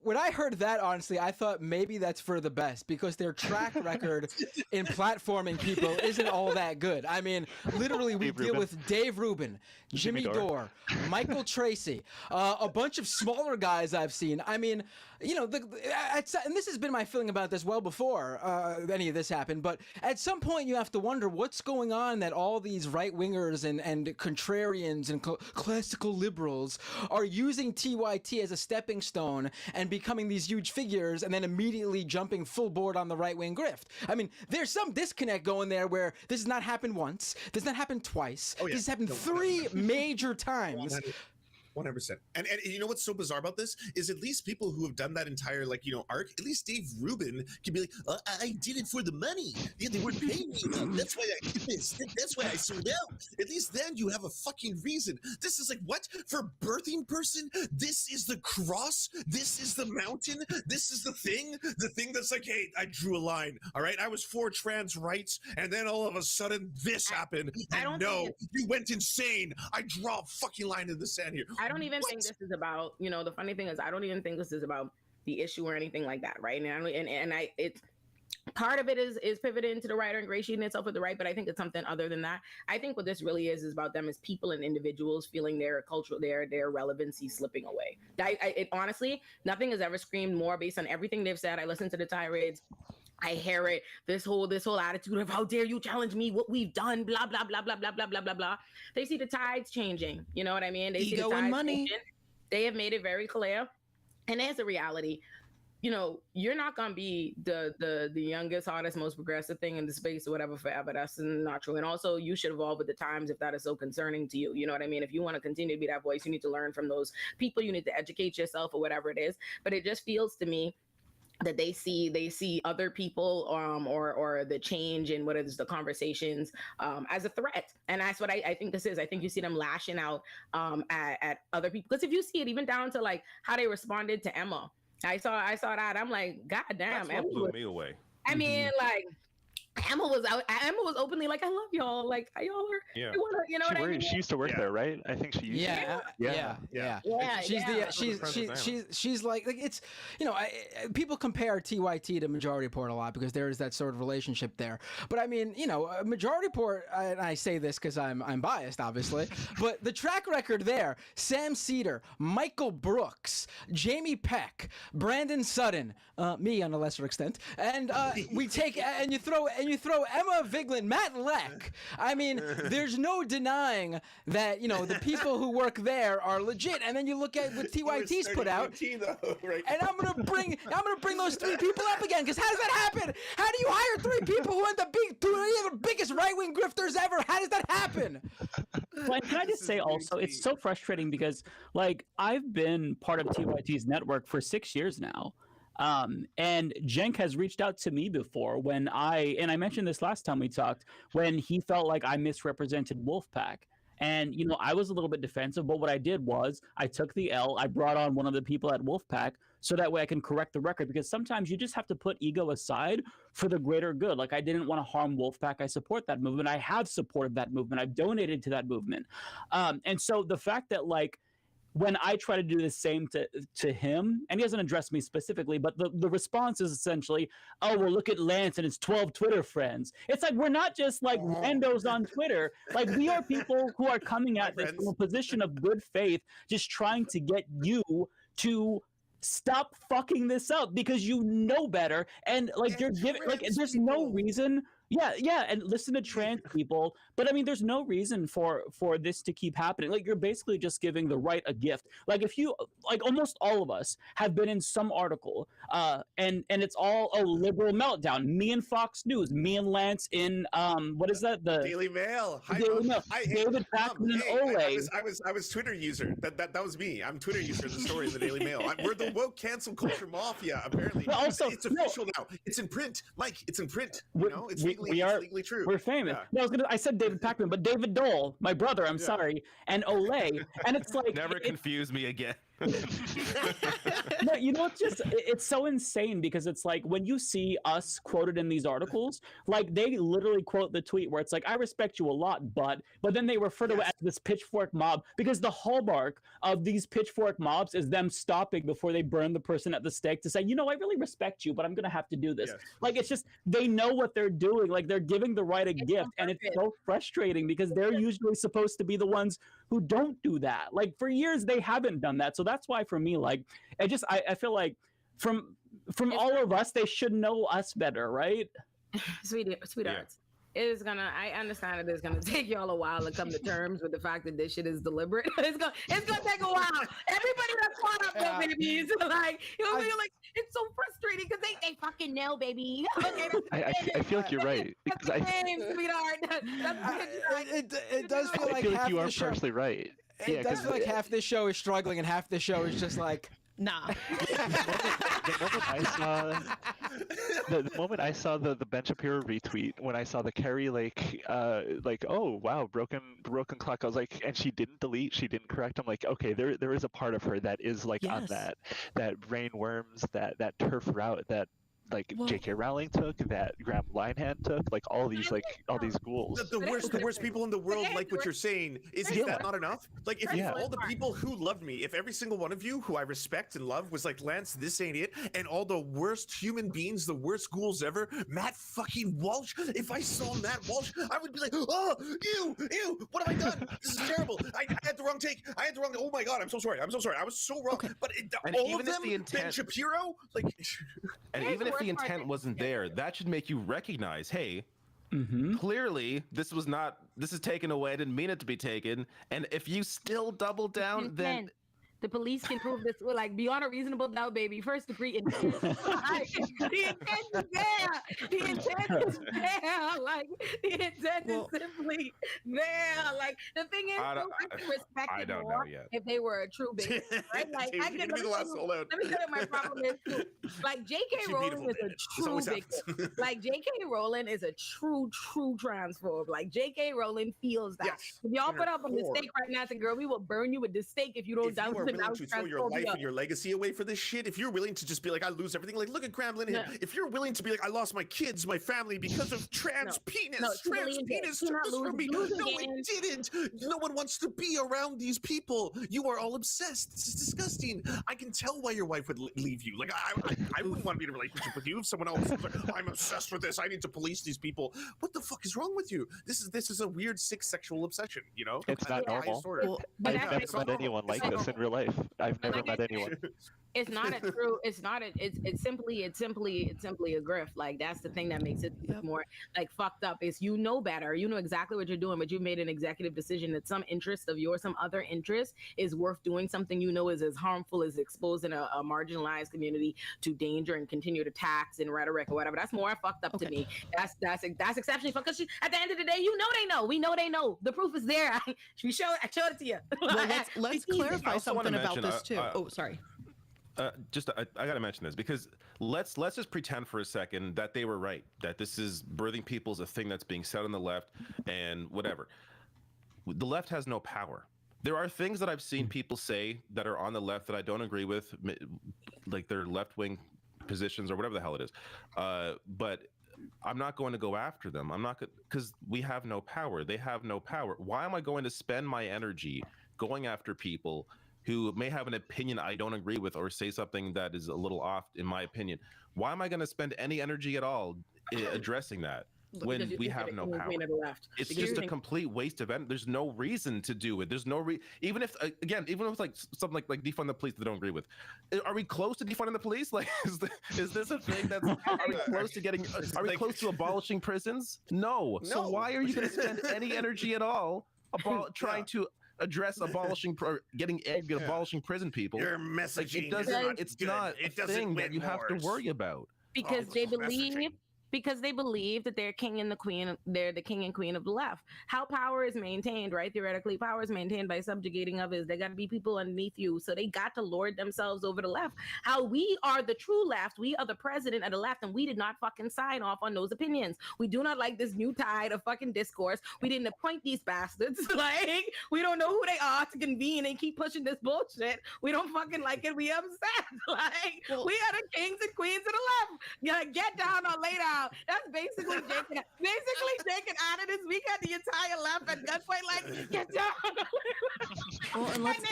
When I heard that, honestly, I thought maybe that's for the best, because their track record in platforming people isn't all that good. I mean, literally, we deal with Dave Rubin, Jimmy Dore, Michael Tracy, a bunch of smaller guys I've seen. I mean, you know, and this has been my feeling about this well before any of this happened, but at some point you have to wonder what's going on that all these right-wingers and contrarians and classical liberals are using TYT as a stepping stone and becoming these huge figures and then immediately jumping full board on the right-wing grift. I mean, there's some disconnect going there where this has not happened once, this has not happened twice, this has happened 3 major times. 100%. And you know what's so bizarre about this is at least people who have done that entire arc, at least Dave Rubin can be like, I did it for the money. Yeah, they weren't paying me enough. That's why I did this. That's why I sold out. At least then you have a fucking reason. This is like, what? For birthing person, this is the cross. This is the mountain. This is the thing that's like, hey, I drew a line. All right, I was for trans rights, and then all of a sudden this happened. And no, you went insane. I draw a fucking line in the sand here. I don't even think this is about, the funny thing is, I don't even think this is about the issue or anything like that, right? It's part of it is pivoting to the right or ingratiating itself with the right, but I think it's something other than that. I think what this really is about them as people and individuals feeling their cultural, their relevancy slipping away. It honestly, nothing has ever screamed more based on everything they've said. I listen to the tirades. I hear it. This whole attitude of how dare you challenge me, what we've done, blah blah blah blah blah blah blah blah blah. They see the tides changing. You know what I mean? They see the tides and money. Changing. They have made it very clear, and there's a reality. You're not gonna be the youngest, hottest, most progressive thing in the space or whatever forever. That's not true. And also, you should evolve with the times if that is so concerning to you. You know what I mean? If you want to continue to be that voice, you need to learn from those people. You need to educate yourself or whatever it is. But it just feels to me that they see other people or the change in what is the conversations as a threat. And that's what I think this is. I think you see them lashing out at other people. Because if you see it even down to like how they responded to Emma. I saw that. I'm like, God damn, Emma blew me away. I mean, like Emma was openly like, I love y'all. Like, y'all are, yeah. You know what I mean? She used to work there, right? I think she used to. She's like it's, people compare TYT to Majority Report a lot because there is that sort of relationship there. But I mean, Majority Report, and I say this because I'm biased, obviously, but the track record there: Sam Cedar, Michael Brooks, Jamie Peck, Brandon Sutton, me on a lesser extent, and we take and you throw Emma Vigeland, Matt Leck. I mean, there's no denying that, the people who work there are legit. And then you look at what TYT's put out, and I'm gonna bring those three people up again, because how does that happen? How do you hire three people who end up being two of the biggest right-wing grifters ever? How does that happen? Well, and can I just say also, it's so frustrating because, like, I've been part of TYT's network for 6 years now. And Cenk has reached out to me before when I mentioned this last time we talked, when he felt like I misrepresented Wolfpack. And, I was a little bit defensive, but what I did was I took the L. I brought on one of the people at Wolfpack so that way I can correct the record, because sometimes you just have to put ego aside for the greater good. Like, I didn't want to harm Wolfpack. I support that movement. I have supported that movement. I've donated to that movement. And so the fact that, like, when I try to do the same to him, and he doesn't address me specifically, but the response is essentially, oh, well, look at Lance and his 12 Twitter friends. It's like, we're not just like randos on Twitter. Like, we are people who are coming at this from a position of good faith, just trying to get you to stop fucking this up because you know better. And like, you're giving, like, there's no reason. Yeah, and listen to trans people, but I mean, there's no reason for this to keep happening. Like, you're basically just giving the right a gift. Like, if you, like, almost all of us have been in some article, and it's all a liberal meltdown. Me and Fox News, me and Lance in what is that? The Daily Mail. Daily Mail. David Pakman and Ole. I was Twitter user. That was me. I'm Twitter user of the story in the Daily Mail. We're the woke cancel culture mafia. Apparently, but also, it's official now. It's in print, Mike. It's in print. It's legally true. We're famous. Yeah. No, I said David Pakman, but David Dole, my brother, I'm sorry, and Ole, and it's like, never confuse me again. No, it's so insane, because it's like, when you see us quoted in these articles, like, they literally quote the tweet where it's like, I respect you a lot, but then they refer to it as this pitchfork mob, because the hallmark of these pitchfork mobs is them stopping before they burn the person at the stake to say, I really respect you, but I'm gonna have to do this. Yes. Like, it's just, they know what they're doing. Like, they're giving the right a gift, and it's so frustrating because they're usually supposed to be the ones who don't do that. Like, for years they haven't done that. So that's why, for me, like, I feel like from all of us, they should know us better, right? Sweethearts. Yeah. I understand that it's gonna take y'all a while to come to terms with the fact that this shit is deliberate. It's gonna take a while. Everybody that's caught up though, baby, is like, like, it's so frustrating because they fucking know, baby. I feel like you're right. That's the name, sweetheart. It does feel I like feel half like you are the show. partially right. It does feel like half this show is struggling and half this show is just like, nah. The moment I saw the Ben Shapiro retweet, when I saw the Carrie Lake, like, oh wow, broken clock, I was like, and she didn't delete, she didn't correct. I'm like, okay, there is a part of her that is like on that brain worms, that turf route that like J.K. Rowling took, that Graham Linehan took, like all these ghouls. The worst people in the world like what you're saying. Isn't that not enough? Like if all the people who loved me, if every single one of you who I respect and love was like, Lance, this ain't it, and all the worst human beings, the worst ghouls ever, Matt fucking Walsh, if I saw Matt Walsh, I would be like, oh, ew, what have I done? This is terrible. I had the wrong take. Oh my God, I'm so sorry. I was so wrong. But all of them, Ben Shapiro, like, and even if the intent wasn't there, that should make you recognize, hey, clearly this is taken away. I didn't mean it to be taken. And if you still double down, then the police can prove this, like, beyond a reasonable doubt, baby. First degree intent. The intent is there. The intent is there. Like, the intent is simply there. Like, the thing is, I respect it more if they were a true baby, right? Like, Dude, let me tell you what my problem is too. Like, J.K. Rowling is a true victim. Like, J.K. Rowling is a true transphobe. Like, J.K. Rowling feels that. Yes, if y'all put up on the stake right now, and girl, we will burn you with the stake if you don't doubt willing to throw your life and your legacy away for this shit, if you're willing to just be like, I lose everything, like, look at Graham Linehan. If you're willing to be like, I lost my kids, my family because of trans penis took this from me. No, it didn't. No one wants to be around these people. You are all obsessed. This is disgusting. I can tell why your wife would leave you. Like, I wouldn't want to be in a relationship with you if someone else was like, I'm obsessed with this. I need to police these people. What the fuck is wrong with you? This is a weird, sick sexual obsession, you know? It's not normal. I've never met anyone like this in real life. I've never met anyone. It's not a true. It's simply a grift. Like, that's the thing that makes it more like fucked up. Is you know better. You know exactly what you're doing, but you made an executive decision that some interest of yours, some other interest, is worth doing something you know is as harmful as exposing a marginalized community to danger and continued attacks and rhetoric or whatever. That's more fucked up to me. That's exceptionally fucked. Because at the end of the day, you know they know. We know they know. The proof is there. I showed it to you. Well, let's clarify something about this too. Oh, sorry. I gotta mention this because let's just pretend for a second that they were right, that this is birthing people is a thing that's being said on the left and whatever. The left has no power. There are things that I've seen people say that are on the left that I don't agree with, like their left-wing positions or whatever the hell it is. But I'm not going to go after them. I'm not because we have no power. They have no power. Why am I going to spend my energy going after people who may have an opinion I don't agree with or say something that is a little off in my opinion? Why am I going to spend any energy at all addressing that when we have no power? It's just a complete waste of energy. There's no reason to do it. There's no even if it's like something like defund the police that I don't agree with. Are we close to defunding the police? Like, is this a thing that's are we close to getting? Are we close to abolishing prisons? No. So why are you going to spend any energy at all about trying to address abolishing abolishing prison people? Your messaging, it's not a thing that you have to worry about because they believe that they're king and the queen. They're the king and queen of the left. How power is maintained, right? Theoretically, power is maintained by subjugating others. They got to be people underneath you, so they got to lord themselves over the left. How we are the true left. We are the president of the left, and we did not fucking sign off on those opinions. We do not like this new tide of fucking discourse. We didn't appoint these bastards. Like, we don't know who they are to convene and keep pushing this bullshit. We don't fucking like it. We upset. Like, we are the kings and queens of the left. Get down or lay down. That's basically Jake and Anna this week had the entire left at gunpoint, like, get down.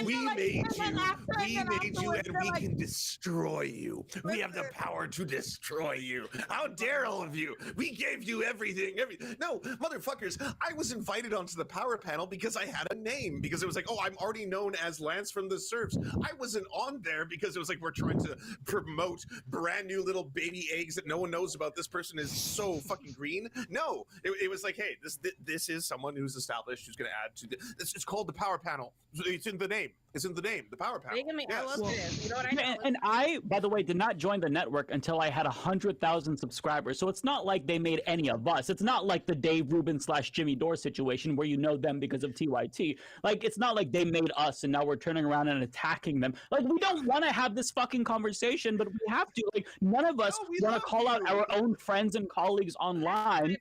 We made you and we can destroy you. We have the power to destroy you. How dare all of you? We gave you everything. No, motherfuckers, I was invited onto the power panel because I had a name, because it was like, oh, I'm already known as Lance from the Serfs. I wasn't on there because it was like, we're trying to promote brand new little baby eggs that no one knows about. This person is so fucking green. No, it was like, hey, this is someone who's established, who's going to add to this. It's called the power panel. It's in the name. It's in the name. The power pack. I will say this. You know what I know? And I, by the way, did not join the network until I had 100,000 subscribers. So it's not like they made any of us. It's not like the Dave Rubin / Jimmy Dore situation where you know them because of TYT. Like, it's not like they made us and now we're turning around and attacking them. Like, we don't want to have this fucking conversation, but we have to. Like, none of us want to call out our own friends and colleagues online.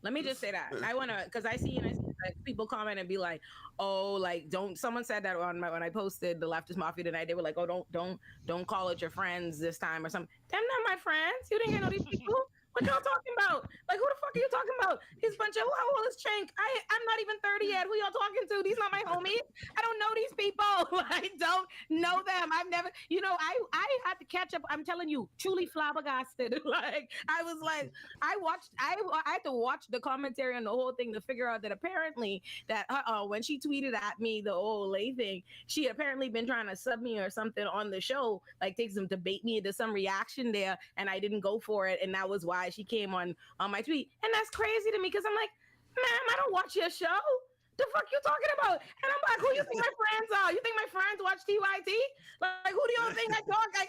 Let me just say that I want to, because I see like, people comment and be like, oh, like don't. Someone said that when I posted the Leftist Mafia tonight. They were like, oh, don't call it your friends this time or something. Them not my friends. You didn't get know these people. What y'all talking about? Like, who the fuck are you talking about? These bunch of, how old is Chank? I'm not even 30 yet. Who y'all talking to? These not my homies. I don't know these people. I don't know them. I've never, I had to catch up. I'm telling you, truly flabbergasted. Like, I was like, I had to watch the commentary on the whole thing to figure out that apparently that when she tweeted at me the old lay thing, she had apparently been trying to sub me or something on the show, like take some debate me into some reaction there, and I didn't go for it, and that was why she came on my tweet. And that's crazy to me because I'm like, ma'am, I don't watch your show. The fuck you talking about? And I'm like, who you think my friends are? You think my friends watch TYT? Like, who do y'all think I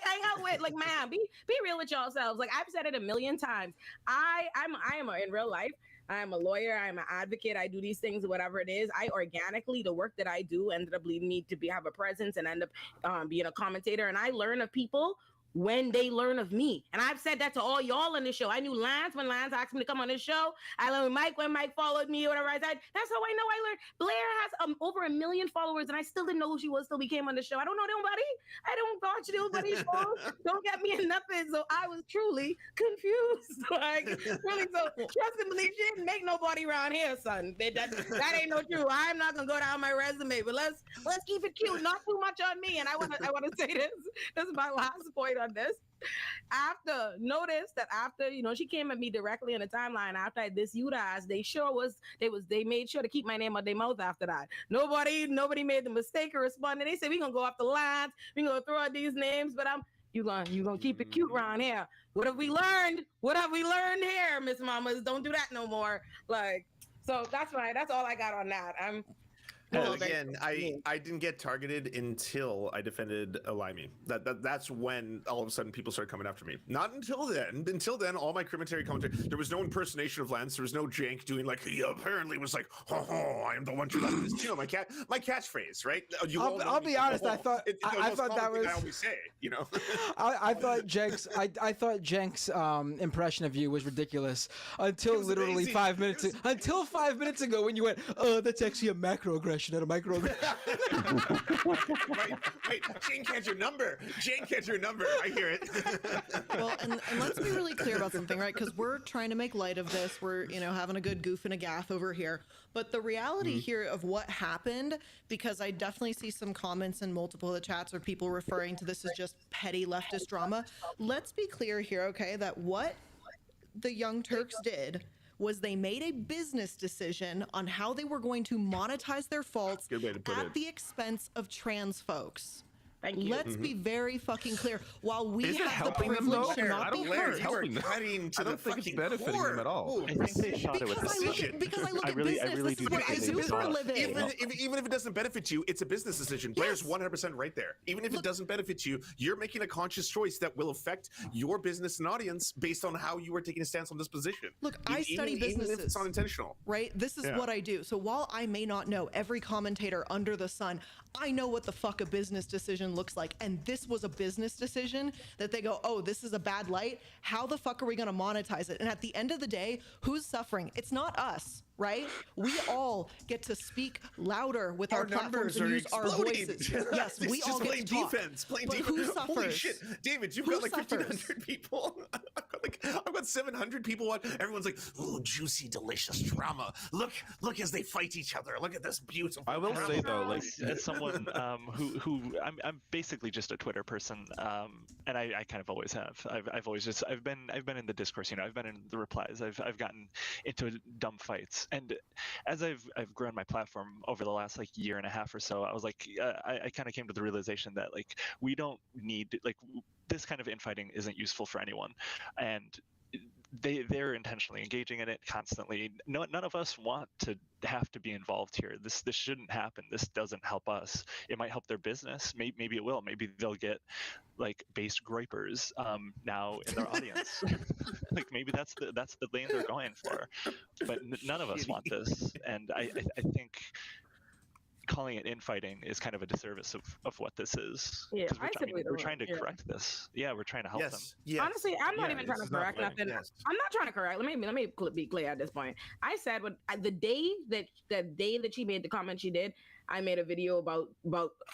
hang out with? Like, ma'am, be real with yourselves. Like, I've said it a million times. I am in real life, I'm a lawyer, I'm an advocate, I do these things, whatever it is. I organically, the work that I do ended up leading me to have a presence and end up being a commentator. And I learn of people when they learn of me. And I've said that to all y'all on the show. I knew Lance when Lance asked me to come on this show. I learned Mike when Mike followed me or whatever I said. That's how I know I learned. Blair has over 1 million followers and I still didn't know who she was till we came on the show. I don't know nobody. I don't watch nobody's shows. Don't get me in nothing. So I was truly confused. Like, really, so trust and believe she didn't make nobody around here, son. That ain't no true. I'm not gonna go down my resume, but let's keep it cute. Not too much on me. And I wanna say this. This is my last point on this. Notice that after she came at me directly in the timeline after I diss you guys, they made sure to keep my name out their mouth after that. Nobody made the mistake of responding. They said we gonna go off the lines, we gonna throw out these names, but you gonna keep it cute around here. What have we learned? What have we learned here, Miss Mamas? Don't do that no more. Like, so that's right. That's all I got on that. Well, again, I didn't get targeted until I defended Limey. That's when all of a sudden people started coming after me. Not until then. Until then, all my commentary, there was no impersonation of Lance. There was no jank doing like he apparently was like, I am the one true Leftist. My catchphrase, right? I'll be honest. I thought that was. I always say, I thought Jenk's impression of you was ridiculous until literally amazing. 5 minutes. Until 5 minutes ago, when you went, "Oh, that's actually a macroaggression." At a microaggression. Wait, Jane can't your number. Jane can't your number. I hear it. Well, and let's be really clear about something, right? Because we're trying to make light of this. We're, having a good goof and a gaff over here. But the reality here of what happened, because I definitely see some comments in multiple of the chats or people referring to this as just petty leftist drama. Let's be clear here, okay, that what the Young Turks did was they made a business decision on how they were going to monetize their faults at the expense of trans folks. Thank you. Let's be very fucking clear. While we have the them, privilege to not be hurt, I don't think it's benefiting them at all. I think they shot it with decision. Because I look at business. This is what I do for a living. Even if it doesn't benefit you, it's a business decision. Blair's 100% right there. Even if it doesn't benefit you, you're making a conscious choice that will affect your business and audience based on how you are taking a stance on this position. Look, I study businesses. Even if it's unintentional. Right? This is what I do. So while I may not know every commentator under the sun, I know what the fuck a business decision looks like. And this was a business decision that they go, oh, this is a bad light. How the fuck are we going to monetize it? And at the end of the day, who's suffering? It's not us, right? We all get to speak louder with our platforms and use our voices. Yes, we all get to talk. Defense, plain but defense. who suffers? Holy shit, David, you've got like 1,500 people. I've got 700 people watch. Everyone's like, "Ooh, juicy, delicious drama. Look as they fight each other. Look at this beautiful." I will say though, like as someone who I'm basically just a Twitter person, and I kind of always have. I've been in the discourse. I've been in the replies. I've gotten into dumb fights, and as I've grown my platform over the last like year and a half or so, I was like, I kind of came to the realization that like we don't need like this kind of infighting isn't useful for anyone, and they're intentionally engaging in it constantly. None of us want to have to be involved here. This shouldn't happen. This doesn't help us. It might help their business. Maybe it will. Maybe they'll get like base groypers now in their audience. Like maybe that's the lane they're going for. But none of us want this, and I think calling it infighting is kind of a disservice of what this is. Yeah, we're trying to correct this. Yeah, we're trying to help them. Yes. Honestly, I'm not even trying to correct nothing. Yes. I'm not trying to correct. Let me be clear at this point. I said the day that she made the comment she did, I made a video about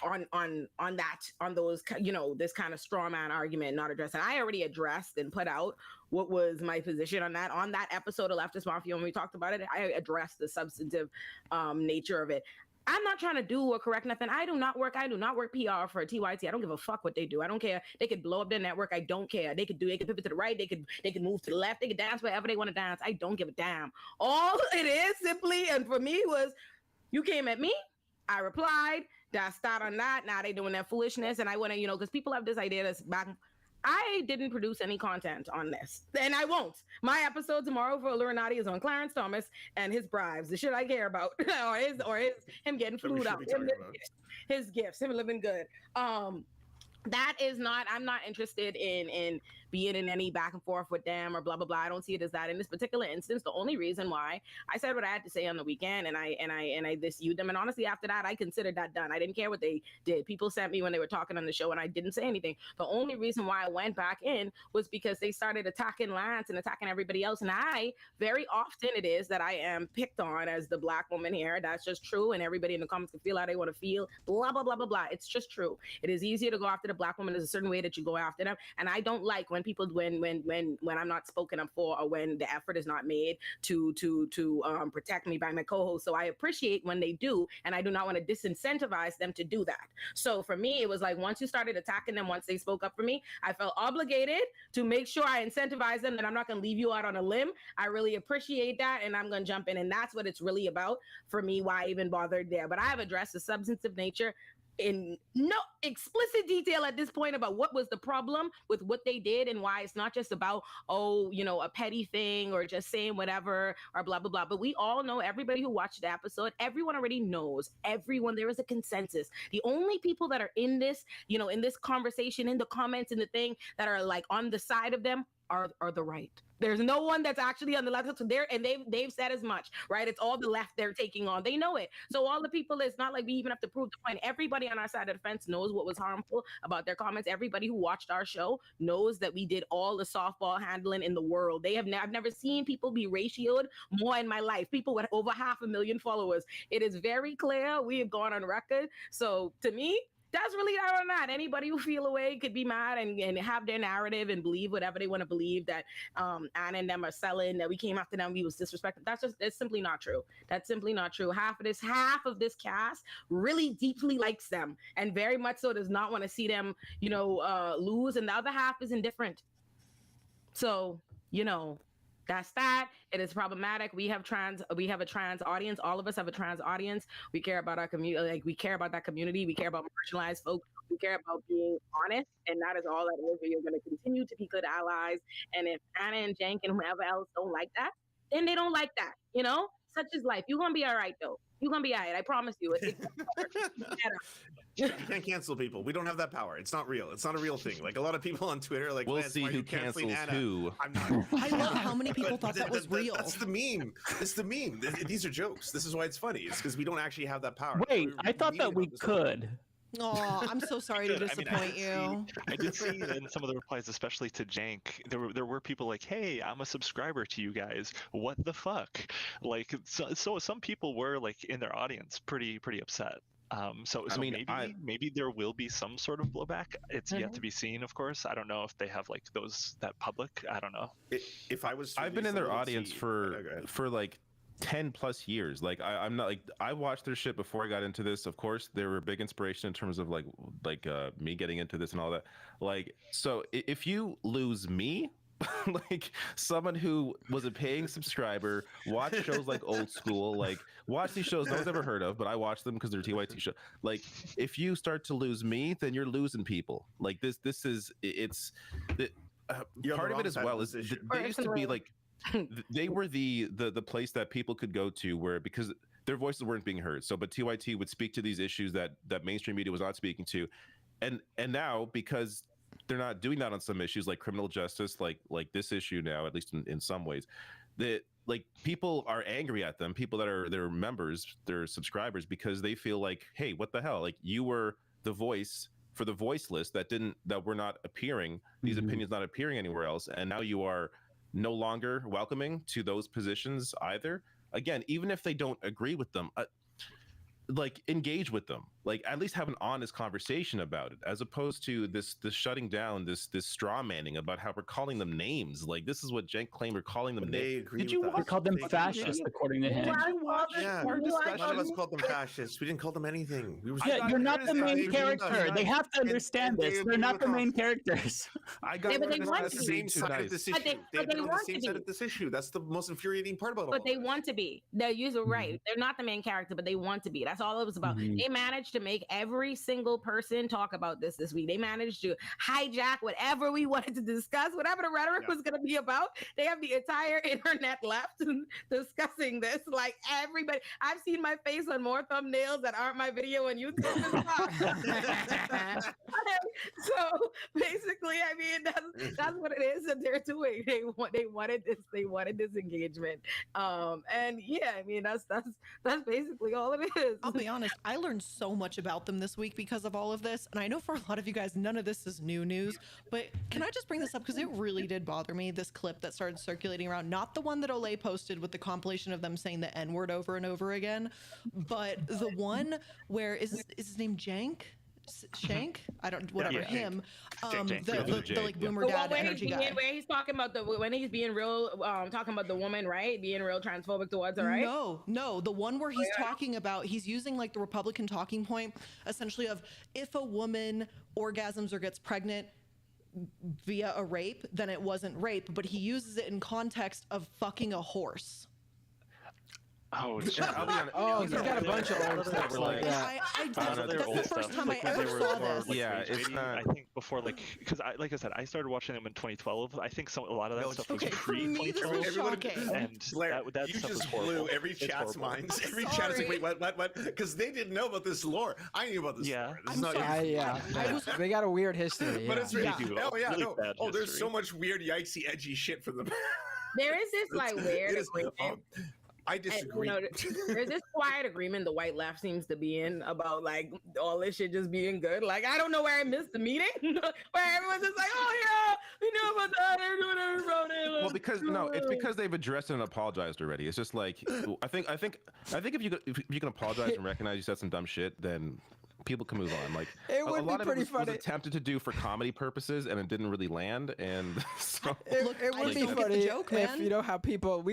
on those, you know, this kind of straw man argument not addressing. I already addressed and put out what was my position on that episode of Leftist Mafia. When we talked about it, I addressed the substantive nature of it. I'm not trying to do or correct nothing. I do not work PR for TYT. I don't give a fuck what they do. I don't care. They could blow up their network. I don't care. They could pivot to the right. They could move to the left. They could dance wherever they want to dance. I don't give a damn. All it is simply, and for me, was you came at me. I replied. That's that on that. Now they doing that foolishness. And I want to, because people have this idea that's back. I didn't produce any content on this, and I won't. My episode tomorrow for Illuminati is on Clarence Thomas and his bribes, the shit I care about, or him getting flued out, his gifts, him living good. That is not. I'm not interested in being in any back and forth with them or blah blah blah. I don't see it as that in this particular instance. The only reason why I said what I had to say on the weekend, and I dissued them, and honestly after that I considered that done. I didn't care what they did. People sent me when they were talking on the show, and I didn't say anything. The only reason why I went back in was because they started attacking Lance and attacking everybody else, and I very often it is that I am picked on as the black woman here. That's just true, and everybody in the comments can feel how they want to feel. Blah blah blah blah blah. It's just true. It is easier to go after the black woman. There's a certain way that you go after them, and I don't like when people when I'm not spoken up for, or when the effort is not made to protect me by my co-host. So I appreciate when they do, and I do not want to disincentivize them to do that. So for me, it was like once you started attacking them, once they spoke up for me, I felt obligated to make sure I incentivize them that I'm not going to leave you out on a limb. I really appreciate that, and I'm going to jump in, and that's what it's really about for me, why I even bothered there. But I have addressed the substantive nature in no explicit detail at this point about what was the problem with what they did and why it's not just about, a petty thing or just saying whatever or blah, blah, blah. But we all know, everybody who watched the episode, everyone already knows, there is a consensus. The only people that are in this, in this conversation, in the comments, in the thing that are like on the side of them are the right. There's no one that's actually on the left. So they've said as much, right? It's all the left they're taking on. They know it. So all the people, it's not like we even have to prove the point. Everybody on our side of the fence knows what was harmful about their comments. Everybody who watched our show knows that we did all the softball handling in the world. I've never seen people be ratioed more in my life. People with over 500,000 followers. It is very clear. We have gone on record. So to me, that's really how I'm at. Anybody who feel away could be mad and have their narrative and believe whatever they want to believe, that Anna and them are selling, that we came after them, we was disrespected. It's simply not true. That's simply not true. Half of this cast really deeply likes them and very much so does not want to see them, lose. And the other half is indifferent. So, that's that. It is problematic. We have a trans audience. All of us have a trans audience. We care about our community. Like, we care about that community. We care about marginalized folks. We care about being honest. And that is all that is. We are going to continue to be good allies. And if Anna and Jenk and whoever else don't like that, then they don't like that. Such is life. You're going to be all right, though. You're going to be all right. I promise you. You can't cancel people. We don't have that power. It's not real. It's not a real thing. Like, a lot of people on Twitter are like, we'll see who cancels who. I'm not. I love how many people thought that was real. That's the meme. It's the meme. These are jokes. This is why it's funny. It's because we don't actually have that power. Wait, I thought that we could. Oh, I'm so sorry to disappoint you. I did see in some of the replies, especially to Jank, there were people like, "Hey, I'm a subscriber to you guys. What the fuck?" Like, so some people were like in their audience pretty upset. So maybe there will be some sort of blowback. It's yet to be seen, of course. I don't know if they have like that public. I don't know. If I was, I've been in their audience for like 10 plus years. Like I'm not like, I watched their shit before I got into this. Of course, they were a big inspiration in terms of like me getting into this and all that. Like, so if you lose me, like someone who was a paying subscriber, watch shows like Old School, like watch these shows no one's ever heard of, but I watch them because they're TYT show. Like, if you start to lose me, then you're losing people. Like part of it as well is they used to be like they were the place that people could go to where because their voices weren't being heard. So but TYT would speak to these issues that mainstream media was not speaking to, and now because they're not doing that on some issues like criminal justice, like this issue now, at least in some ways, that like people are angry at them, people that are their members, their subscribers, because they feel like, hey, what the hell? Like you were the voice for the voiceless that were not appearing, these opinions not appearing anywhere else, and now you are no longer welcoming to those positions either. Again, even if they don't agree with them, like engage with them, like at least have an honest conversation about it, as opposed to this shutting down, this straw manning about how we're calling them names. Like this is what Cenk claimed, we're calling them names. Did you watch? We called them fascists, according to him. Yeah, none of us called them fascists. We didn't call them anything. You're not the main character. They have to understand this. They're not the main characters. I got the same side of this issue. They've been on the same side of this issue. That's the most infuriating part about it. But they want to be. They're usually right. They're not the main character, but they want to be. That's all it was about. They managed to make every single person talk about this week. They managed to hijack whatever we wanted to discuss, whatever the rhetoric was going to be about. They have the entire internet left discussing this. Like everybody, I've seen my face on more thumbnails that aren't my video on YouTube as well. So basically, I mean, that's what it is that they're doing. They wanted this engagement. And yeah, I mean, that's basically all it is. I'll be honest, I learned so much about them this week because of all of this. And I know for a lot of you guys, none of this is new news, but can I just bring this up? Because it really did bother me, this clip that started circulating around, not the one that Olay posted with the compilation of them saying the N-word over and over again, but the one where, is his name Cenk? Shank? I don't, whatever, him. The like boomer dad energy guy. Where he's talking about when he's being real, talking about the woman, right? Being real transphobic towards her, right? No, the one where he's talking about, he's using like the Republican talking point, essentially of if a woman orgasms or gets pregnant via a rape, then it wasn't rape, but he uses it in context of fucking a horse. Oh, he's got a bunch of old stuff like that. That's the first time I ever saw this. Yeah, it's not. I think before, because like I said, I started watching them in 2012 I think a lot of that stuff was pre-2012, and that you stuff was just horrible. blew every chat's minds. Every chat is like, wait, what? Because they didn't know about this lore. I knew about this. Yeah, lore. They got a weird history. But it's really, no. There's so much weird, yikesy, edgy shit from them. There is this like weird agreement. I disagree. And, there's this quiet agreement the white left seems to be in about like all this shit just being good. Like I don't know where I missed the meeting where everyone's just like, oh yeah, we knew about that. They're doing everything wrong. Well, it's because they've addressed it and apologized already. It's just like I think if you can apologize and recognize you said some dumb shit, then people can move on. Like it would a lot be of pretty it was funny. attempted to do for comedy purposes, and it didn't really land. And so it would be funny if you know how people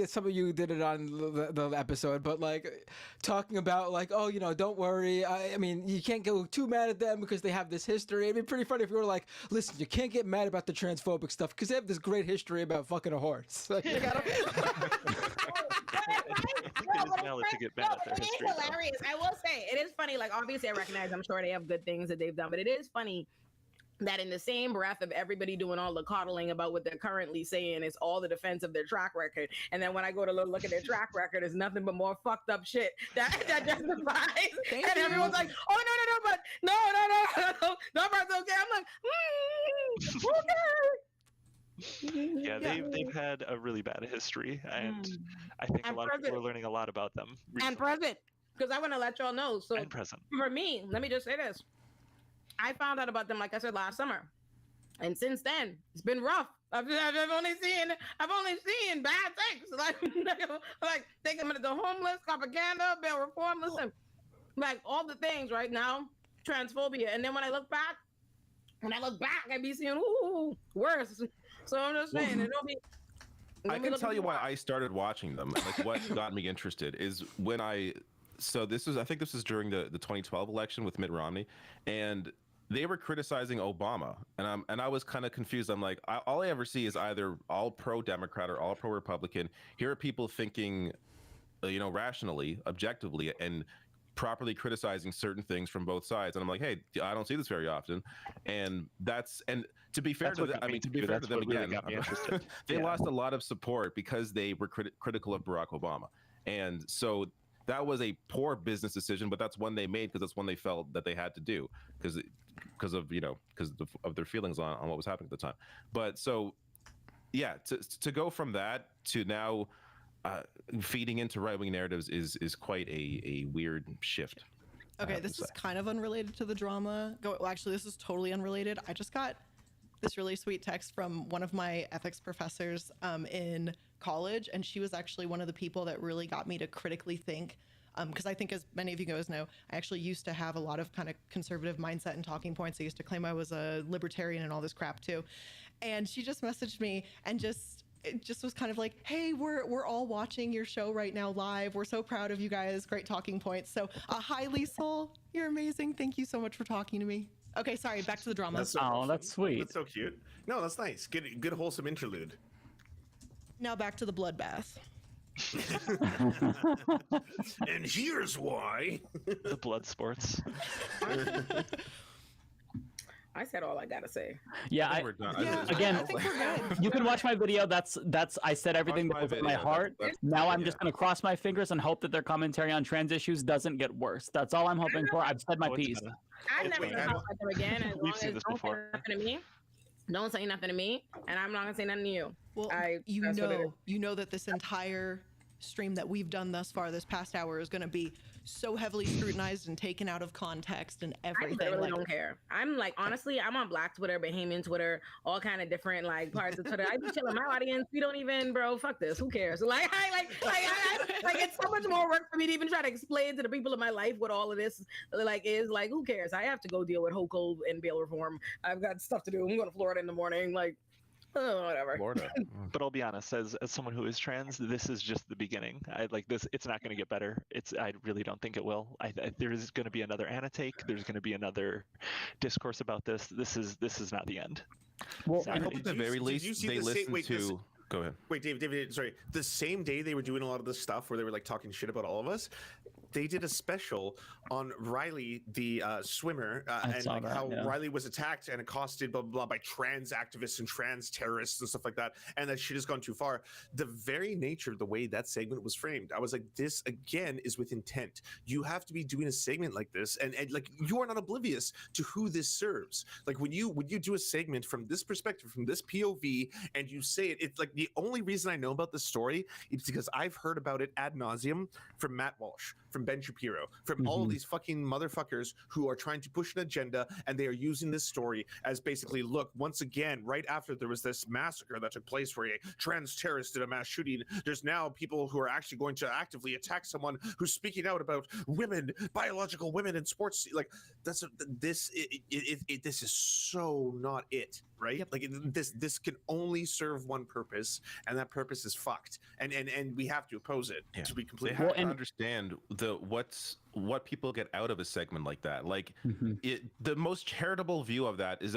some of you did it on the episode, but like talking about like, oh, don't worry. I mean, you can't go too mad at them because they have this history. It'd be pretty funny if you were like, listen, you can't get mad about the transphobic stuff because they have this great history about fucking a horse. Like, you gotta. It is valid to get mad at their history. It's hilarious. I will say it is funny. Like obviously, I recognize. I'm sure they have good things that they've done, but it is funny that in the same breath of everybody doing all the coddling about what they're currently saying is all the defense of their track record, and then when I go to look at their track record, it's nothing but more fucked up shit that justifies. And everyone's like, oh no, but no, that's okay. I'm like, okay. Yeah, they've had a really bad history, and I think a lot of people are learning a lot about them recently. And present, because I want to let y'all know. So and present. For me, let me just say this: I found out about them, like I said, last summer, and since then it's been rough. I've only seen bad things, like thinking of the homeless, propaganda, bail reform. Listen, like all the things right now, transphobia, and then when I look back, I be seeing worse. So I'm just saying, it'll be. I can tell you why I started watching them. Like what got me interested is when I think this was during the 2012 election with Mitt Romney, and they were criticizing Obama, and I was kind of confused. I'm like, all I ever see is either all pro-Democrat or all pro-Republican. Here are people thinking, rationally, objectively, and properly criticizing certain things from both sides, and I'm like, hey, I don't see this very often, and to be fair to them, again, they lost a lot of support because they were critical of Barack Obama, and so that was a poor business decision, but that's one they made because that's one they felt that they had to do because of their feelings on what was happening at the time. But so yeah, to go from that to now feeding into right-wing narratives is quite a weird shift. Okay, this is kind of unrelated to the drama. Well, actually, this is totally unrelated. I just got this really sweet text from one of my ethics professors in college, and she was actually one of the people that really got me to critically think. Because I think, as many of you guys know, I actually used to have a lot of kind of conservative mindset and talking points. I used to claim I was a libertarian and all this crap too. And she just messaged me and it just was kind of like, hey, we're all watching your show right now live. We're so proud of you guys. Great talking points. So hi, Liesel. You're amazing. Thank you so much for talking to me. Okay, sorry, back to the drama. That's so awesome. That's sweet. That's so cute. No, that's nice. Good wholesome interlude. Now back to the bloodbath. And here's why. The blood sports. I said all I gotta say. Yeah, we're done. Again, I think we're good. you can watch my video. That's I said everything that was in my heart. Now I'm just gonna cross my fingers and hope that their commentary on trans issues doesn't get worse. That's all I'm hoping for. I've said my piece. I never talk about them again. As long as don't say nothing to me. Don't say nothing to me, and I'm not gonna say nothing to you. Well, you know that this entire stream that we've done thus far, this past hour, is going to be so heavily scrutinized and taken out of context and everything. I literally don't care. I'm like, honestly, I'm on Black Twitter, Bahamian Twitter, all kind of different like parts of Twitter. I be chilling. My audience, we don't even, bro. Fuck this. Who cares? Like, it's so much more work for me to even try to explain to the people in my life what all of this is. Like, who cares? I have to go deal with HOCO and bail reform. I've got stuff to do. I'm going to Florida in the morning. Like, whatever. Florida. But I'll be honest, as someone who is trans, this is just the beginning. I like this. It's not going to get better. I really don't think it will. There is going to be another Anna take. There's going to be another discourse about this. This is not the end. Well, I hope at the very least they listen to. Go ahead. Wait, David, sorry. The same day they were doing a lot of this stuff where they were like talking shit about all of us, they did a special on Riley, the swimmer, and like how Riley was attacked and accosted, blah, blah, blah, by trans activists and trans terrorists and stuff like that. And that shit has gone too far. The very nature of the way that segment was framed, I was like, this again is with intent. You have to be doing a segment like this. And like, you are not oblivious to who this serves. Like when you do a segment from this perspective, from this POV, and you say it, it's like the only reason I know about this story is because I've heard about it ad nauseum from Matt Walsh, from Ben Shapiro, from all of these fucking motherfuckers who are trying to push an agenda, and they are using this story as basically, look, once again, right after there was this massacre that took place where a trans terrorist did a mass shooting, there's now people who are actually going to actively attack someone who's speaking out about women, biological women in sports. Like this is so not it, right? Yep. Like this can only serve one purpose, and that purpose is fucked, and we have to oppose it to be completely. They have to understand what people get out of a segment like that. Like the most charitable view of that is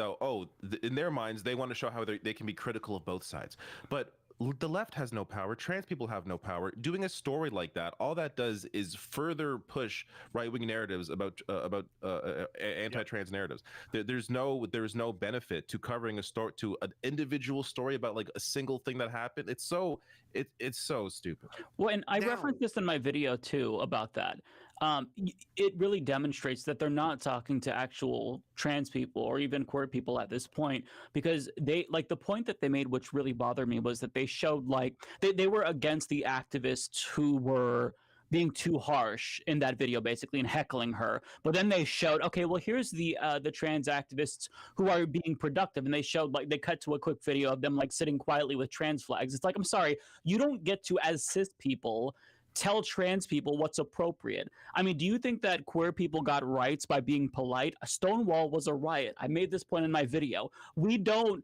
in their minds they want to show how they can be critical of both sides, but the left has no power. Trans people have no power. Doing a story like that, all that does is further push right-wing narratives about anti-trans narratives. There's no benefit to covering a story, to an individual story about like a single thing that happened. It's so stupid. Well, and I referenced this in my video too about that. It really demonstrates that they're not talking to actual trans people or even queer people at this point, because they, like, the point that they made, which really bothered me, was that they showed like they were against the activists who were being too harsh in that video, basically, and heckling her. But then they showed, okay, well, here's the trans activists who are being productive, and they showed, like, they cut to a quick video of them like sitting quietly with trans flags. It's like, I'm sorry, you don't get to, as cis people, tell trans people what's appropriate. I mean, do you think that queer people got rights by being polite? A Stonewall was a riot. I made this point in my video. We don't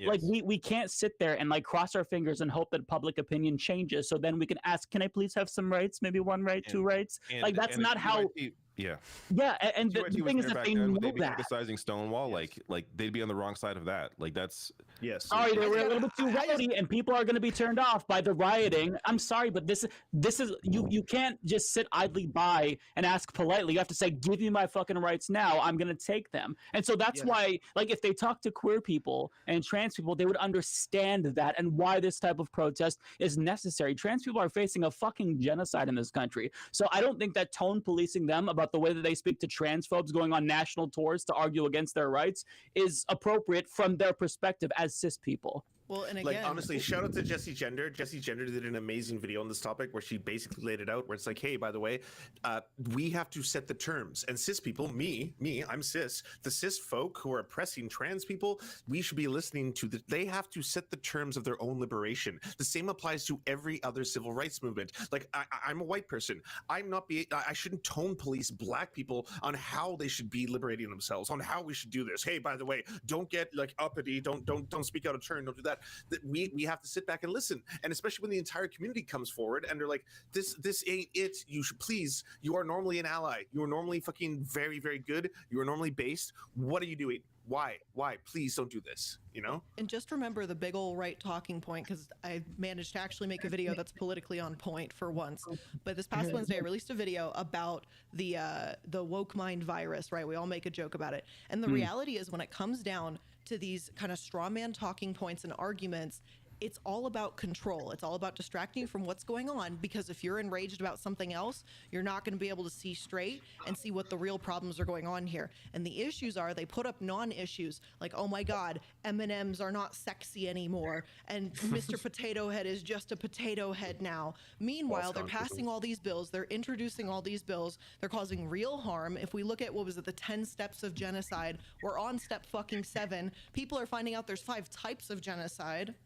Like we can't sit there and like cross our fingers and hope that public opinion changes. So then we can ask, can I please have some rights? Maybe one right, two rights. Like that's not how. Yeah. And the thing is that they know they'd be that. criticizing Stonewall, like they'd be on the wrong side of that. Like that's Sorry, they were a little bit too rowdy, and people are going to be turned off by the rioting. I'm sorry, but this is you can't just sit idly by and ask politely. You have to say, "Give me my fucking rights now. I'm going to take them." And so that's why, like, if they talk to queer people and trans people, they would understand that and why this type of protest is necessary. Trans people are facing a fucking genocide in this country, so I don't think that tone policing them about the way that they speak to transphobes going on national tours to argue against their rights is appropriate from their perspective as cis people. Well, and again, like honestly, shout out to Jessie Gender. Jessie Gender did an amazing video on this topic where she basically laid it out. Where it's like, hey, by the way, we have to set the terms. And cis people, me, I'm cis. The cis folk who are oppressing trans people, we should be listening to. They have to set the terms of their own liberation. The same applies to every other civil rights movement. Like I'm a white person. I shouldn't tone police black people on how they should be liberating themselves, on how we should do this. Hey, by the way, don't get like uppity. Don't speak out of turn. Don't do that. That we have to sit back and listen, and especially when the entire community comes forward and they're like, this ain't it. You should please. You are normally an ally. You are normally fucking very, very good. You are normally based. What are you doing? Why? Please don't do this. You know. And just remember the big old right talking point, because I managed to actually make a video that's politically on point for once. But this past Wednesday, I released a video about the woke mind virus. Right? We all make a joke about it, and the reality is when it comes down to these kind of straw man talking points and arguments, it's all about control. It's all about distracting you from what's going on, because if you're enraged about something else, you're not going to be able to see straight and see what the real problems are going on here. And the issues are, they put up non-issues like, oh my God, M&Ms are not sexy anymore, and Mr. Potato Head is just a potato head now. Meanwhile, they're passing all these bills, they're introducing all these bills, they're causing real harm. If we look at, what was it, the 10 steps of genocide, we're on step fucking 7. People are finding out there's 5 types of genocide.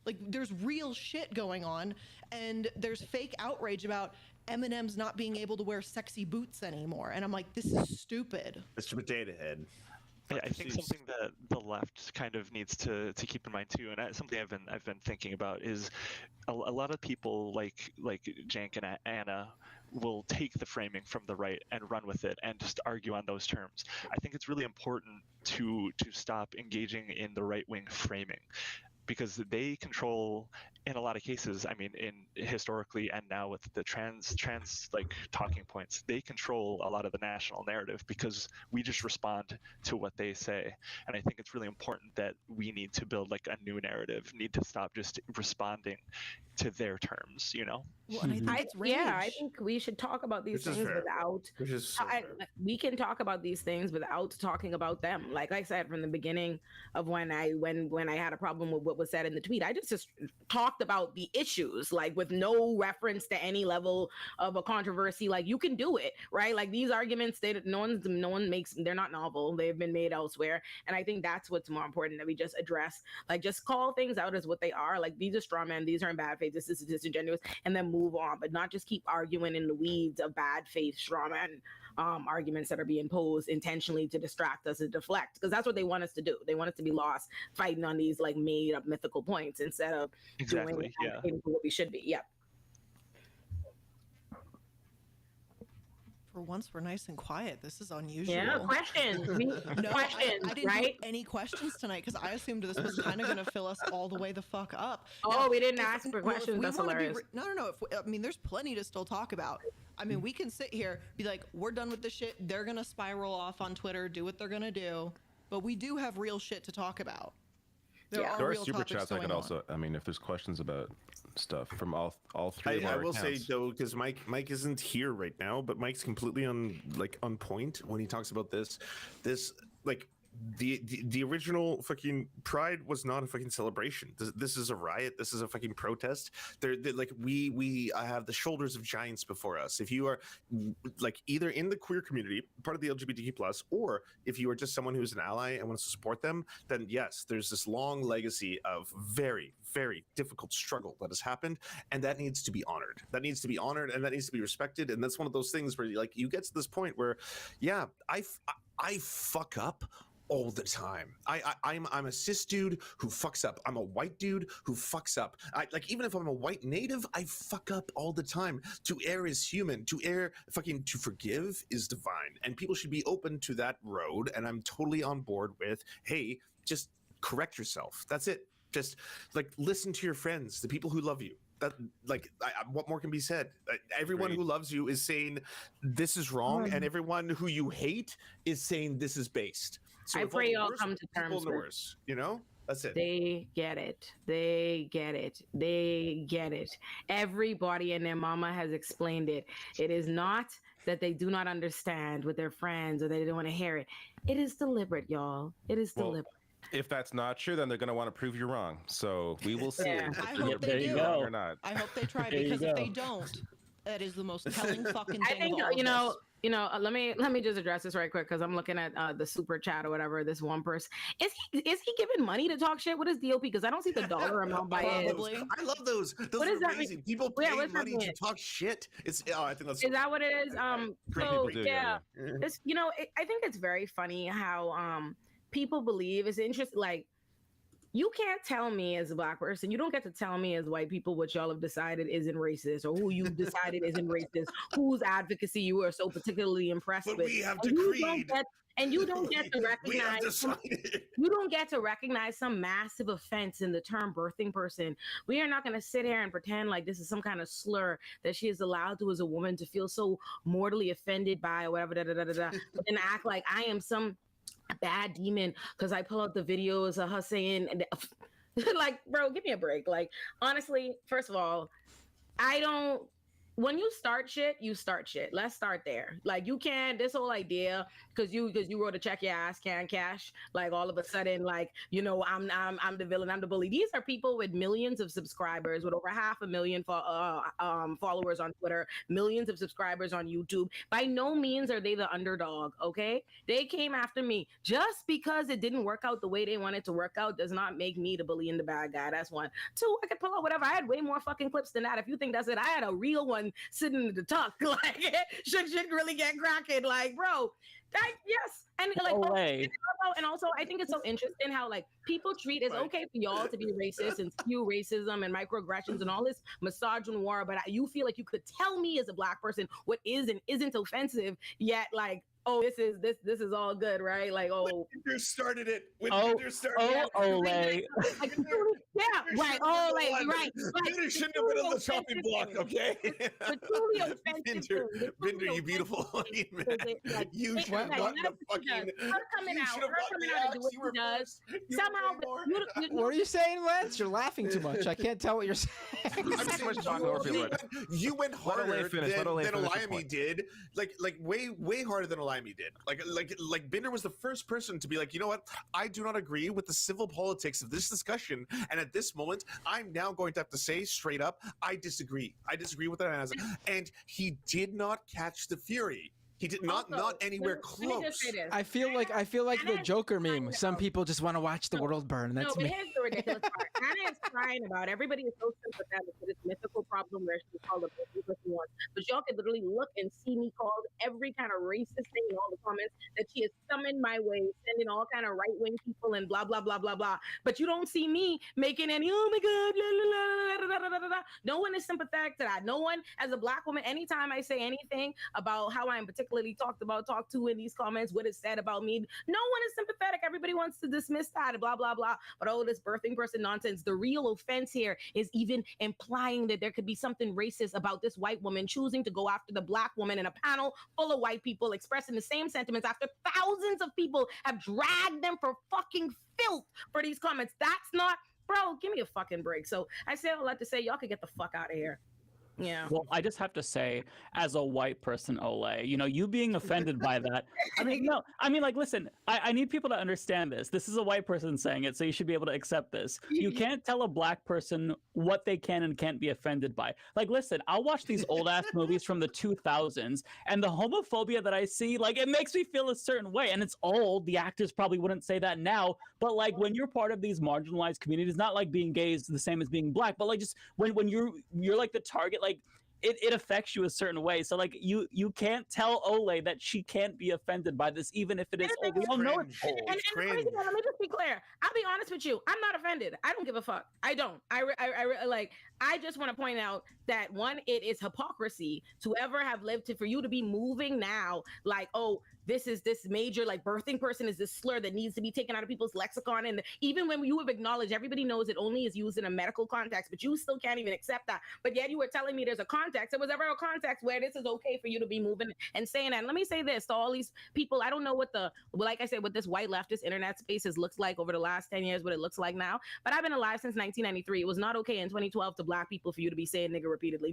Like, there's real shit going on, and there's fake outrage about M&M's not being able to wear sexy boots anymore. And I'm like, this is stupid. Mr. Potato Head. I think something that the left kind of needs to keep in mind too, and something I've been thinking about is a lot of people like Jank and Anna will take the framing from the right and run with it and just argue on those terms. I think it's really important to stop engaging in the right-wing framing, because they control, in a lot of cases, I mean, in historically and now with the trans like talking points, they control a lot of the national narrative because we just respond to what they say. And I think it's really important that we need to build like a new narrative, need to stop just responding to their terms, you know? Well, and I think we should talk about these things without. We can talk about these things without talking about them. Like I said from the beginning of when I had a problem with what was said in the tweet, I just talked about the issues, like with no reference to any level of a controversy. Like you can do it, right? Like these arguments, no one makes. They're not novel. They've been made elsewhere, and I think that's what's more important, that we just address, like just call things out as what they are. Like these are straw men. These are in bad faith. This is disingenuous, and then move on, but not just keep arguing in the weeds of bad faith straw man arguments that are being posed intentionally to distract us and deflect, because that's what they want us to do. They want us to be lost fighting on these like made up mythical points instead of doing what we should be. Yep. For once, we're nice and quiet. This is unusual. Yeah, questions. I didn't do any questions tonight because I assumed this was kind of going to fill us all the way the fuck up. Oh, we didn't ask for questions. That's hilarious. No. I mean, there's plenty to still talk about. I mean, we can sit here, be like, we're done with this shit. They're going to spiral off on Twitter, do what they're going to do. But we do have real shit to talk about. There are super chats. I could also, I mean, if there's questions about stuff from all three of our I will accounts. say though, because Mike isn't here right now, but Mike's completely on point when he talks about this like the original fucking Pride was not a fucking celebration. This is a riot. This is a fucking protest. They're like we have the shoulders of giants before us. If you are like either in the queer community, part of the LGBTQ plus, or if you are just someone who's an ally and wants to support them, then yes, there's this long legacy of very, very difficult struggle that has happened, and that needs to be honored. That needs to be honored, and that needs to be respected. And that's one of those things where you get to this point where, yeah, I fuck up all the time. I'm a cis dude who fucks up. I'm a white dude who fucks up. Even if I'm a white native, I fuck up all the time. To err is human. To forgive is divine. And people should be open to that road. And I'm totally on board with, hey, just correct yourself. That's it. Just listen to your friends, the people who love you. What more can be said? Everyone who loves you is saying this is wrong, and everyone who you hate is saying this is based. So I pray y'all come to terms with worse, that's it. They get it. They get it. They get it. Everybody and their mama has explained it. It is not that they do not understand with their friends or they don't want to hear it. It is deliberate, y'all. It is deliberate. If that's not true, then they're going to want to prove you wrong. So we will see. I hope they do. Or not. I hope they try, because if they don't, that is the most telling fucking thing. I think let me just address this right quick, because I'm looking at the super chat or whatever. This one person is he giving money to talk shit? What is DOP? Because I don't see the dollar amount by it. I love those. Those are amazing. People pay money to talk shit. I think that's. Is that what it is? So yeah, this I think it's very funny how people believe it's interesting. Like, you can't tell me as a Black person, you don't get to tell me as white people what y'all have decided isn't racist, or who you decided isn't racist, whose advocacy you are so particularly impressed with. We have decreed. And you don't get to recognize you don't get to recognize some massive offense in the term birthing person. We are not going to sit here and pretend like this is some kind of slur that she is allowed to as a woman to feel so mortally offended by, or whatever, but then act like I am some bad demon because I pull out the videos of her saying, like, bro, give me a break. Like, honestly, first of all, when you start shit, you start shit. Let's start there. Like, you can't, this whole idea, because you wrote a check your ass can't cash, like all of a sudden, like, I'm the villain, I'm the bully. These are people with millions of subscribers, with over 500,000 followers on Twitter, millions of subscribers on YouTube. By no means are they the underdog, okay? They came after me. Just because it didn't work out the way they wanted to work out does not make me the bully and the bad guy. That's one. Two, I could pull out whatever. I had way more fucking clips than that. If you think that's it, I had a real one sitting in the tuck. Like, should really get cracking. Like, bro, yes. And like, and also I think it's so interesting how like people treat it's okay for y'all to be racist and spew racism and microaggressions and all this misogynoir, but you feel like you could tell me as a Black person what is and isn't offensive, yet like, oh, this is all good, right? Like, oh, Binder started it. Ole. Yeah, right. Ole, right. Binder shouldn't have been on the chopping block, okay? Binder, you beautiful lady, man. You should have gotten the fucking. Her coming out to do what she does. Somehow, what are you saying, Lance? You're laughing too much. I can't tell what you're saying. You went harder than Olayemi did. Like way harder than Olayemi did. Like Binder was the first person to be like, you know what? I do not agree with the civil politics of this discussion, and at this moment, I'm now going to have to say straight up, I disagree. I disagree with that, and he did not catch the fury. He did not anywhere close. I feel like the Joker meme. Some people just want to watch the world burn. That's me. Here's the ridiculous part. Anna is crying about everybody is so sympathetic to this mythical problem where she's called a person once. But y'all can literally look and see me called every kind of racist thing in all the comments that she has summoned my way, sending all kind of right-wing people and blah blah blah blah blah. But you don't see me making any oh my god, blah, blah, blah, blah, blah. No one is sympathetic to that. No one, as a Black woman, anytime I say anything about how I'm particularly talked to in these comments, what is said about me, no one is sympathetic. Everybody wants to dismiss that, blah blah blah. But oh, this birthing person nonsense. The real offense here is even implying that there could be something racist about this white woman choosing to go after the Black woman in a panel full of white people expressing the same sentiments after thousands of people have dragged them for fucking filth for these comments. That's not, bro, give me a fucking break. So I say all that to say y'all can get the fuck out of here. Yeah. Well, I just have to say, as a white person, Ole, you being offended by that. Listen, I need people to understand this. This is a white person saying it, so you should be able to accept this. You can't tell a Black person what they can and can't be offended by. Like, listen, I'll watch these old ass movies from the 2000s, and the homophobia that I see, like, it makes me feel a certain way. And it's old. The actors probably wouldn't say that now. But like, when you're part of these marginalized communities, not like being gay is the same as being Black, but like just when you're like the target, like it affects you a certain way. So like you can't tell Ole that she can't be offended by this, even if it is. Oh, we all know it's old. And the crazy thing, let me just be clear. I'll be honest with you. I'm not offended. I don't give a fuck. I don't. I just want to point out that one, it is hypocrisy to ever have lived for you to be moving now like, oh, this is this major like birthing person is this slur that needs to be taken out of people's lexicon. And even when you have acknowledged, everybody knows it only is used in a medical context, but you still can't even accept that. But yet you were telling me there's a context. There was ever a context where this is okay for you to be moving and saying that. And let me say this to all these people. I don't know like I said, what this white leftist internet spaces looks like over the last 10 years, what it looks like now. But I've been alive since 1993. It was not okay in 2012 to Black people for you to be saying nigger repeatedly.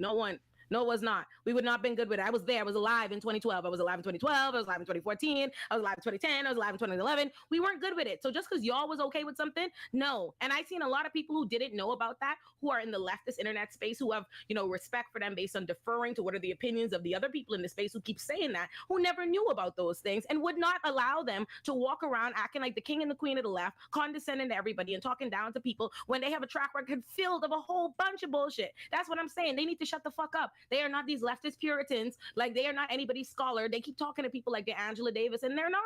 No, it was not. We would not have been good with it. I was there. I was alive in 2012. I was alive in 2012. I was alive in 2014. I was alive in 2010. I was alive in 2011. We weren't good with it. So just because y'all was okay with something, no. And I've seen a lot of people who didn't know about that, who are in the leftist internet space, who have, respect for them based on deferring to what are the opinions of the other people in the space who keep saying that, who never knew about those things and would not allow them to walk around acting like the king and the queen of the left, condescending to everybody and talking down to people when they have a track record filled of a whole bunch of bullshit. That's what I'm saying. They need to shut the fuck up. They are not these leftist Puritans. Like, they are not anybody's scholar. They keep talking to people like they're Angela Davis, and they're not.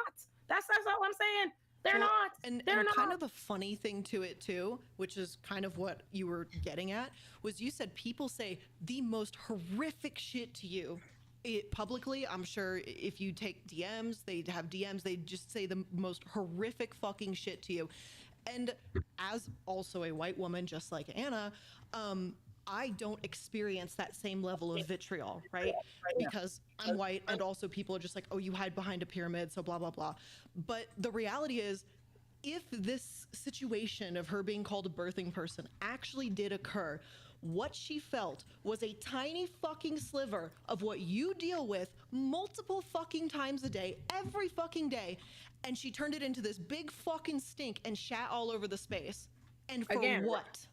That's all I'm saying. They're not. And not. Kind of the funny thing to it too, which is kind of what you were getting at, was you said people say the most horrific shit to you. Publicly, I'm sure if you take DMs, they have DMs, they just say the most horrific fucking shit to you. And as also a white woman, just like Anna, I don't experience that same level of vitriol, right? Because I'm white, and also people are just like, oh, you hide behind a pyramid, so blah, blah, blah. But the reality is, if this situation of her being called a birthing person actually did occur, what she felt was a tiny fucking sliver of what you deal with multiple fucking times a day, every fucking day, and she turned it into this big fucking stink and shat all over the space. And for what?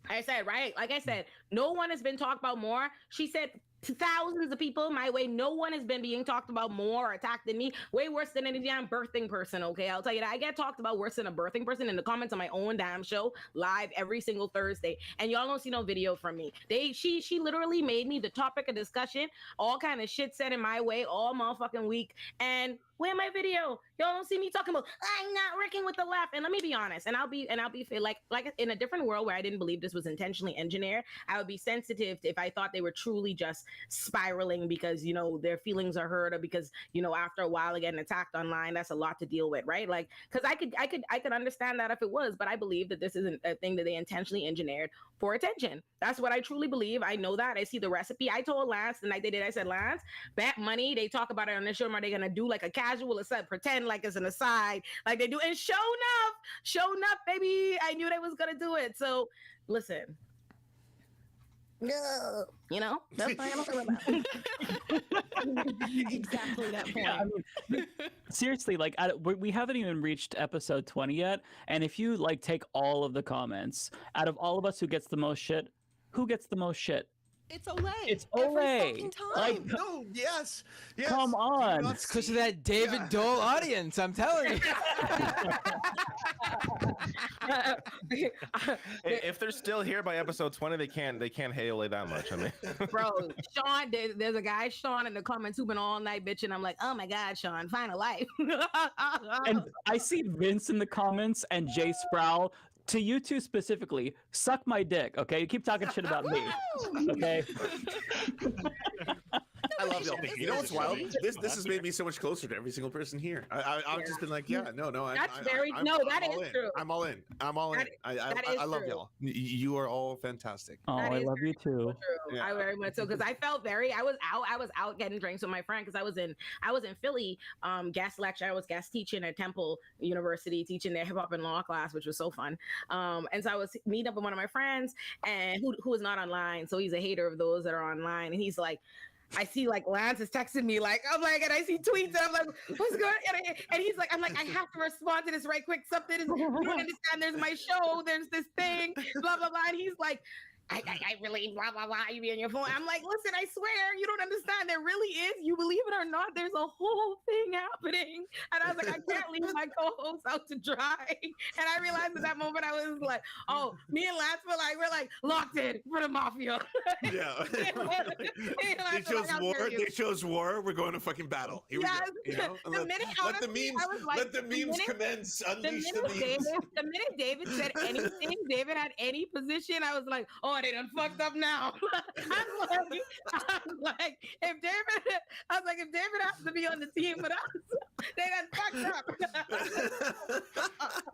I said, right? Like I said, no one has been talked about more. She said to thousands of people my way, no one has been being talked about more or attacked than me. Way worse than any damn birthing person, okay? I'll tell you that. I get talked about worse than a birthing person in the comments on my own damn show, live every single Thursday. And y'all don't see no video from me. She literally made me the topic of discussion, all kind of shit said in my way all motherfucking week. And where my video? Y'all don't see me talking about I'm not working with the left. And let me be honest, and I'll be fair, like in a different world where I didn't believe this was intentionally engineered, I would be sensitive if I thought they were truly just spiraling because their feelings are hurt, or because after a while they're getting attacked online. That's a lot to deal with, right? Like, because I could understand that if it was, but I believe that this isn't a thing that they intentionally engineered for attention. That's what I truly believe. I know that. I see the recipe. I told Lance the night they did. I said, Lance, bet money they talk about it on the show. Are they gonna do like a casual aside, pretend like it's an aside, like they do? And show enough, baby. I knew they was gonna do it. So listen. No, that's why I'm talking about. Exactly that point. Yeah, I mean, seriously, like we haven't even reached episode 20 yet, and if you like take all of the comments, out of all of us, who gets the most shit? Who gets the most shit? It's Ole. It's Ole. Every fucking time. Like, no, yes. Come on. It's because of that David Dole audience, I'm telling you. If they're still here by episode 20, they can't hail it that much. I mean, bro, Sean, there's a guy, Sean, in the comments who's been all night bitching. I'm like, oh my God, Sean, find a life. And I see Vince in the comments and Jay Sproul. To you two specifically, suck my dick, okay? You keep talking shit about me, okay? I love y'all. You know what's wild? This has made me so much closer to every single person here. I've just been like, that is true. I'm all in. I love y'all. You are all fantastic. Oh, I love you too. Yeah. I very much so, because I felt I was out getting drinks with my friend, because I was in Philly, guest lecture. I was guest teaching at Temple University, teaching their hip hop and law class, which was so fun. And so I was meeting up with one of my friends, and who is not online, so he's a hater of those that are online, and he's like, I see like Lance is texting me, like, I'm like, and I see tweets, and I'm like, what's good? And he's like, I'm like, I have to respond to this right quick. Something is, you don't understand. There's my show. There's this thing, blah, blah, blah. And he's like, I really blah blah blah. You be on your phone. I'm like, listen, I swear you don't understand. There really is. You believe it or not, there's a whole thing happening. And I was like, I can't leave my co-host out to dry. And I realized at that moment I was like, oh, me and Lance we're like locked in for the mafia. Yeah. They chose war. They chose war. We're going to fucking battle. Here we go. You know? Let the memes commence. Unleash the memes. The minute David said anything, David had any position, I was like, oh, they done fucked up now. I'm like, if David has to be on the team with us, they done fucked up.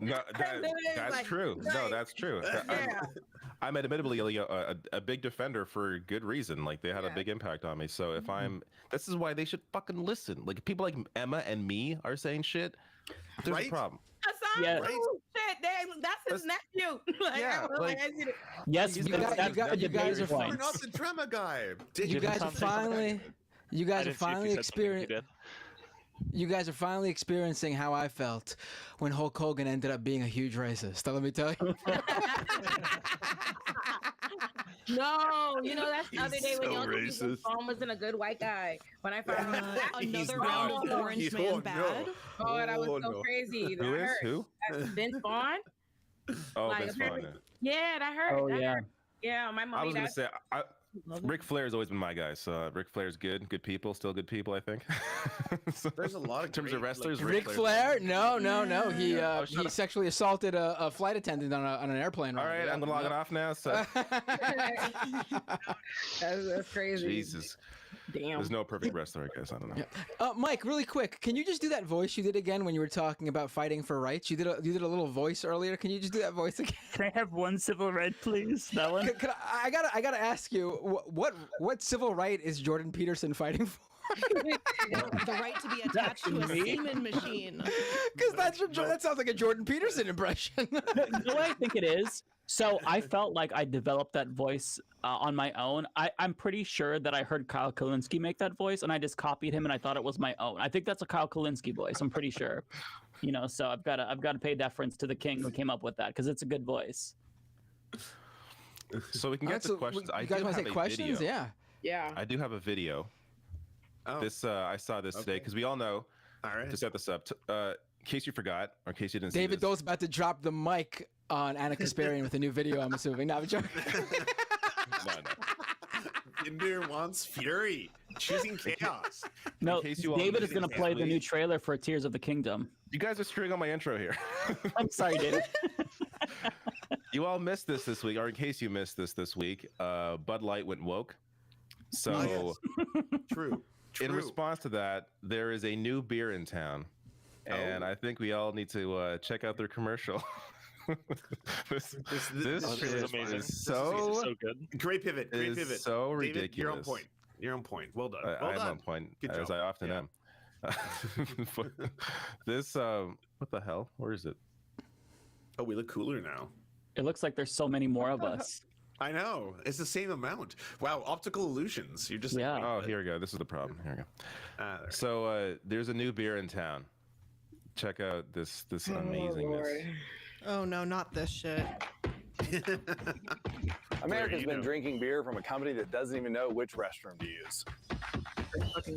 No, that's like, true. Right. No, that's true. Yeah. I'm admittedly a big defender for good reason. Like they had a big impact on me. So if this is why they should fucking listen. Like people like Emma and me are saying shit. There's a problem. Hassan, shit, that's his nephew. Yes, you guys are We're not the drama guy. You guys are finally experiencing how I felt when Hulk Hogan ended up being a huge racist. Let me tell you. No, that's the other day when y'all said Vaughn wasn't a good white guy. When I found out another round of Orange Man bad. Oh, that was so crazy. Who is who? Vince Vaughn. Oh, Vince Vaughn. Yeah, that hurt. Oh, yeah. Yeah, my mom. I was gonna say, Ric Flair's always been my guy. So Ric Flair's good people, still good people, I think. So, there's a lot of in terms of wrestlers. Ric Flair? No. He sexually assaulted a flight attendant on an airplane. All right, I'm logging off now. So that's crazy. Jesus. Damn. There's no perfect wrestler, I guess. I don't know. Yeah. Mike, really quick, can you just do that voice you did again when you were talking about fighting for rights? You did a little voice earlier. Can you just do that voice again? Can I have one civil right, please? That one. I gotta ask you, what civil right is Jordan Peterson fighting for? The right to be attached to a semen machine. Because that sounds like a Jordan Peterson impression. You know what I think it is? So I felt like I developed that voice on my own. I'm pretty sure that I heard Kyle Kalinske make that voice, and I just copied him, and I thought it was my own. I think that's a Kyle Kalinske voice. I'm pretty sure. So I've got to pay deference to the king who came up with that because it's a good voice. So we can get to questions. You guys want to say questions? Video. Yeah. I do have a video. Oh. This I saw this today because we all know. All right. To set this up, in case you forgot or in case you didn't see David Dole's about to drop the mic on Anna Kasparian with a new video, I'm assuming. No, I'm joking. No. Tinder wants fury, choosing chaos. No, David is going to play the new trailer for Tears of the Kingdom. You guys are screwing on my intro here. I'm sorry, David. You all missed this week, or in case you missed this week, Bud Light went woke. So True. In response to that, there is a new beer in town, and I think we all need to check out their commercial. this is amazing. So good. Great pivot. So ridiculous. David, you're on point. Well done. I'm on point, as I often am. This what the hell? Where is it? Oh, we look cooler now. It looks like there's so many more of us. I know. It's the same amount. Wow, optical illusions. You're just Oh, here we go. This is the problem. Here we go. So there's a new beer in town. Check out this amazingness. Oh no, not this shit. America's been drinking beer from a company that doesn't even know which restroom to use.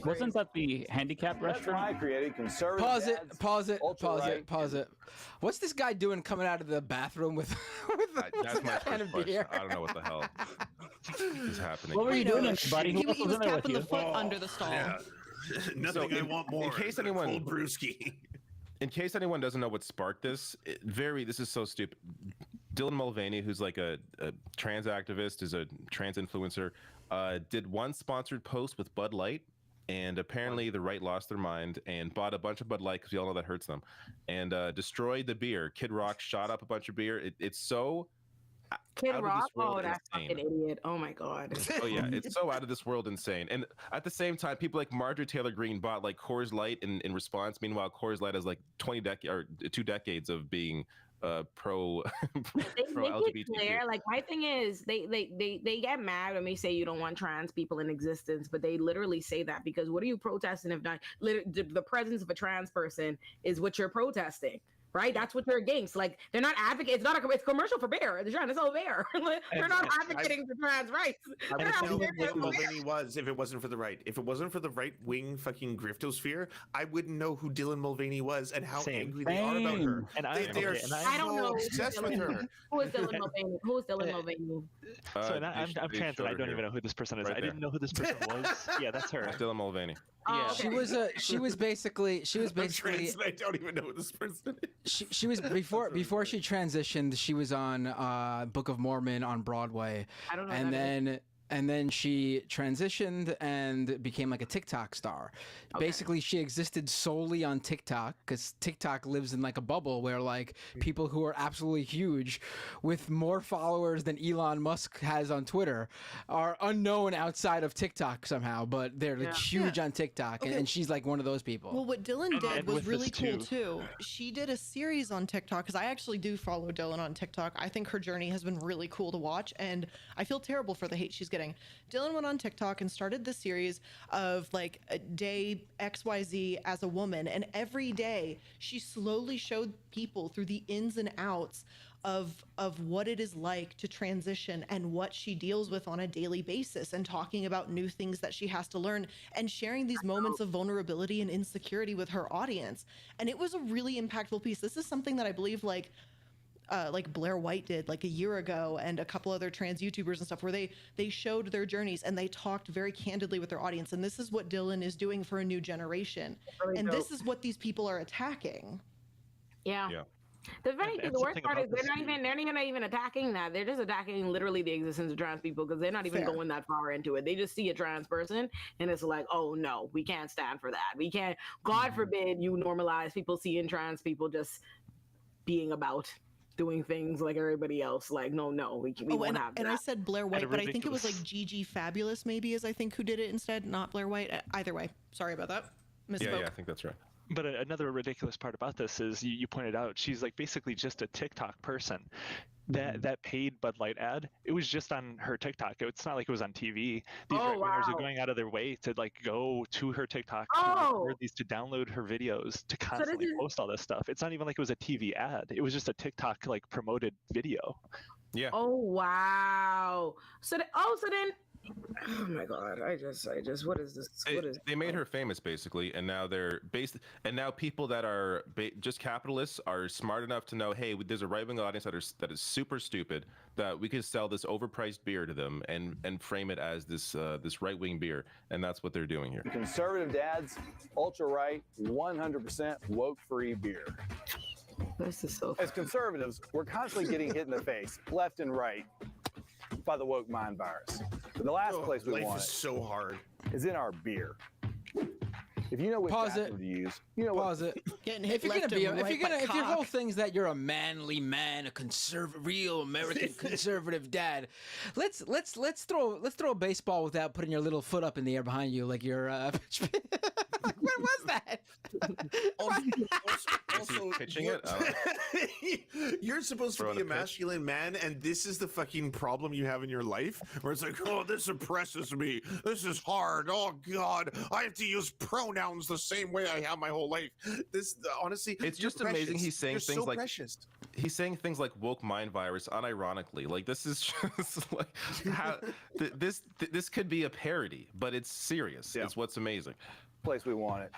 Wasn't that the handicapped restroom? I created conservative. Pause it. What's this guy doing coming out of the bathroom with that's my can of first beer? question. I don't know what the hell is happening. What were you doing, buddy? He was tapping the foot under the stall. Yeah. Nothing I want more. In case than anyone, a cold brewski. In case anyone doesn't know what sparked this, this is so stupid. Dylan Mulvaney, who's like a trans activist, is a trans influencer, did one sponsored post with Bud Light, and apparently the right lost their mind and bought a bunch of Bud Light because we all know that hurts them, and destroyed the beer. Kid Rock shot up a bunch of beer. It's so Kid Rock? Oh, that fucking idiot. Oh my God. Oh yeah, it's so out of this world insane. And at the same time, people like Marjorie Taylor Greene bought like Coors Light in response. Meanwhile, Coors Light has like 2 decades of being pro LGBT. Clear. Like my thing is they get mad when we say you don't want trans people in existence, but they literally say that because what are you protesting if not the presence of a trans person is what you're protesting. right? That's what they're against. Like, they're not advocating. It's commercial for beer. They're trying to sell beer. They're not advocating for trans rights. I would know what Dylan Mulvaney was if it wasn't for the right. If it wasn't for the right-wing fucking griftosphere, I wouldn't know who Dylan Mulvaney was and how angry they are about her. And they are I don't know obsessed with her. Who is Dylan Mulvaney? Who is Dylan Mulvaney? So I'm trans and I don't even know who this person is. I didn't know who this person was. Yeah, that's her. Dylan Mulvaney. Oh, Yeah. okay. She was basically I'm trans and I don't even know who this person is. she was before she transitioned. She was on Book of Mormon on Broadway, I don't know. And then she transitioned and became like a TikTok star. Okay. Basically, she existed solely on TikTok because TikTok lives in like a bubble where like people who are absolutely huge with more followers than Elon Musk has on Twitter are unknown outside of TikTok somehow, but they're like huge on TikTok. Okay. And she's like one of those people. Well, what Dylan did was really cool too. She did a series on TikTok because I actually do follow Dylan on TikTok. I think her journey has been really cool to watch, and I feel terrible for the hate she's getting. Dylan went on TikTok and started this series of like a day XYZ as a woman, and every day she slowly showed people through the ins and outs of what it is like to transition and what she deals with on a daily basis, and talking about new things that she has to learn and sharing these moments of vulnerability and insecurity with her audience. And it was a really impactful piece. This is something that I believe like Blair White did like a year ago, and a couple other trans YouTubers and stuff, where they showed their journeys and they talked very candidly with their audience. And this is what Dylan is doing for a new generation. And this is what these people are attacking. Yeah. The funny thing, the worst part is they're not even attacking that. They're just attacking literally the existence of trans people, because they're not even going that far into it. They just see a trans person and it's like, oh no, we can't stand for that. We can't, God forbid you normalize people seeing trans people just being about doing things like everybody else. Like, no, we won't have that. And I said Blair White, but I think it was like Gigi Fabulous maybe is I think who did it instead, not Blair White. Either way, sorry about that. Misspoke. Yeah, I think that's right. But another ridiculous part about this is you pointed out she's like basically just a TikTok person. That paid Bud Light ad, it was just on her TikTok. It's not like it was on TV. These right-wingers are going out of their way to like go to her TikTok to download her videos to constantly post all this stuff. It's not even like it was a TV ad. It was just a TikTok like promoted video. Yeah. Oh wow. So then oh my god, I just what is this? They made her famous basically, and now now people that are just capitalists are smart enough to know, hey, there's a right-wing audience that is super stupid, that we could sell this overpriced beer to them and frame it as this right-wing beer, and that's what they're doing here. Conservative dads, ultra right, 100% woke-free beer. This is so. As conservatives, we're constantly getting hit in the face, left and right, by the woke mind virus. But the last place we want is so hard is in our beer. If you know which bathroom to use, you know Pause it. If your whole thing's that you're a manly man, a real American conservative dad, let's throw a baseball without putting your little foot up in the air behind you like you're. What was that? Also, pitching it. You're supposed to be a masculine man, and this is the fucking problem you have in your life, where it's like, oh, this oppresses me. This is hard. Oh God, I have to use pronouns the same way I have my whole life. This, honestly, it's just amazing. He's saying you're things so like precious. He's saying things like woke mind virus unironically. Like, this is just like how this could be a parody, but it's serious. It's what's amazing. Place we want it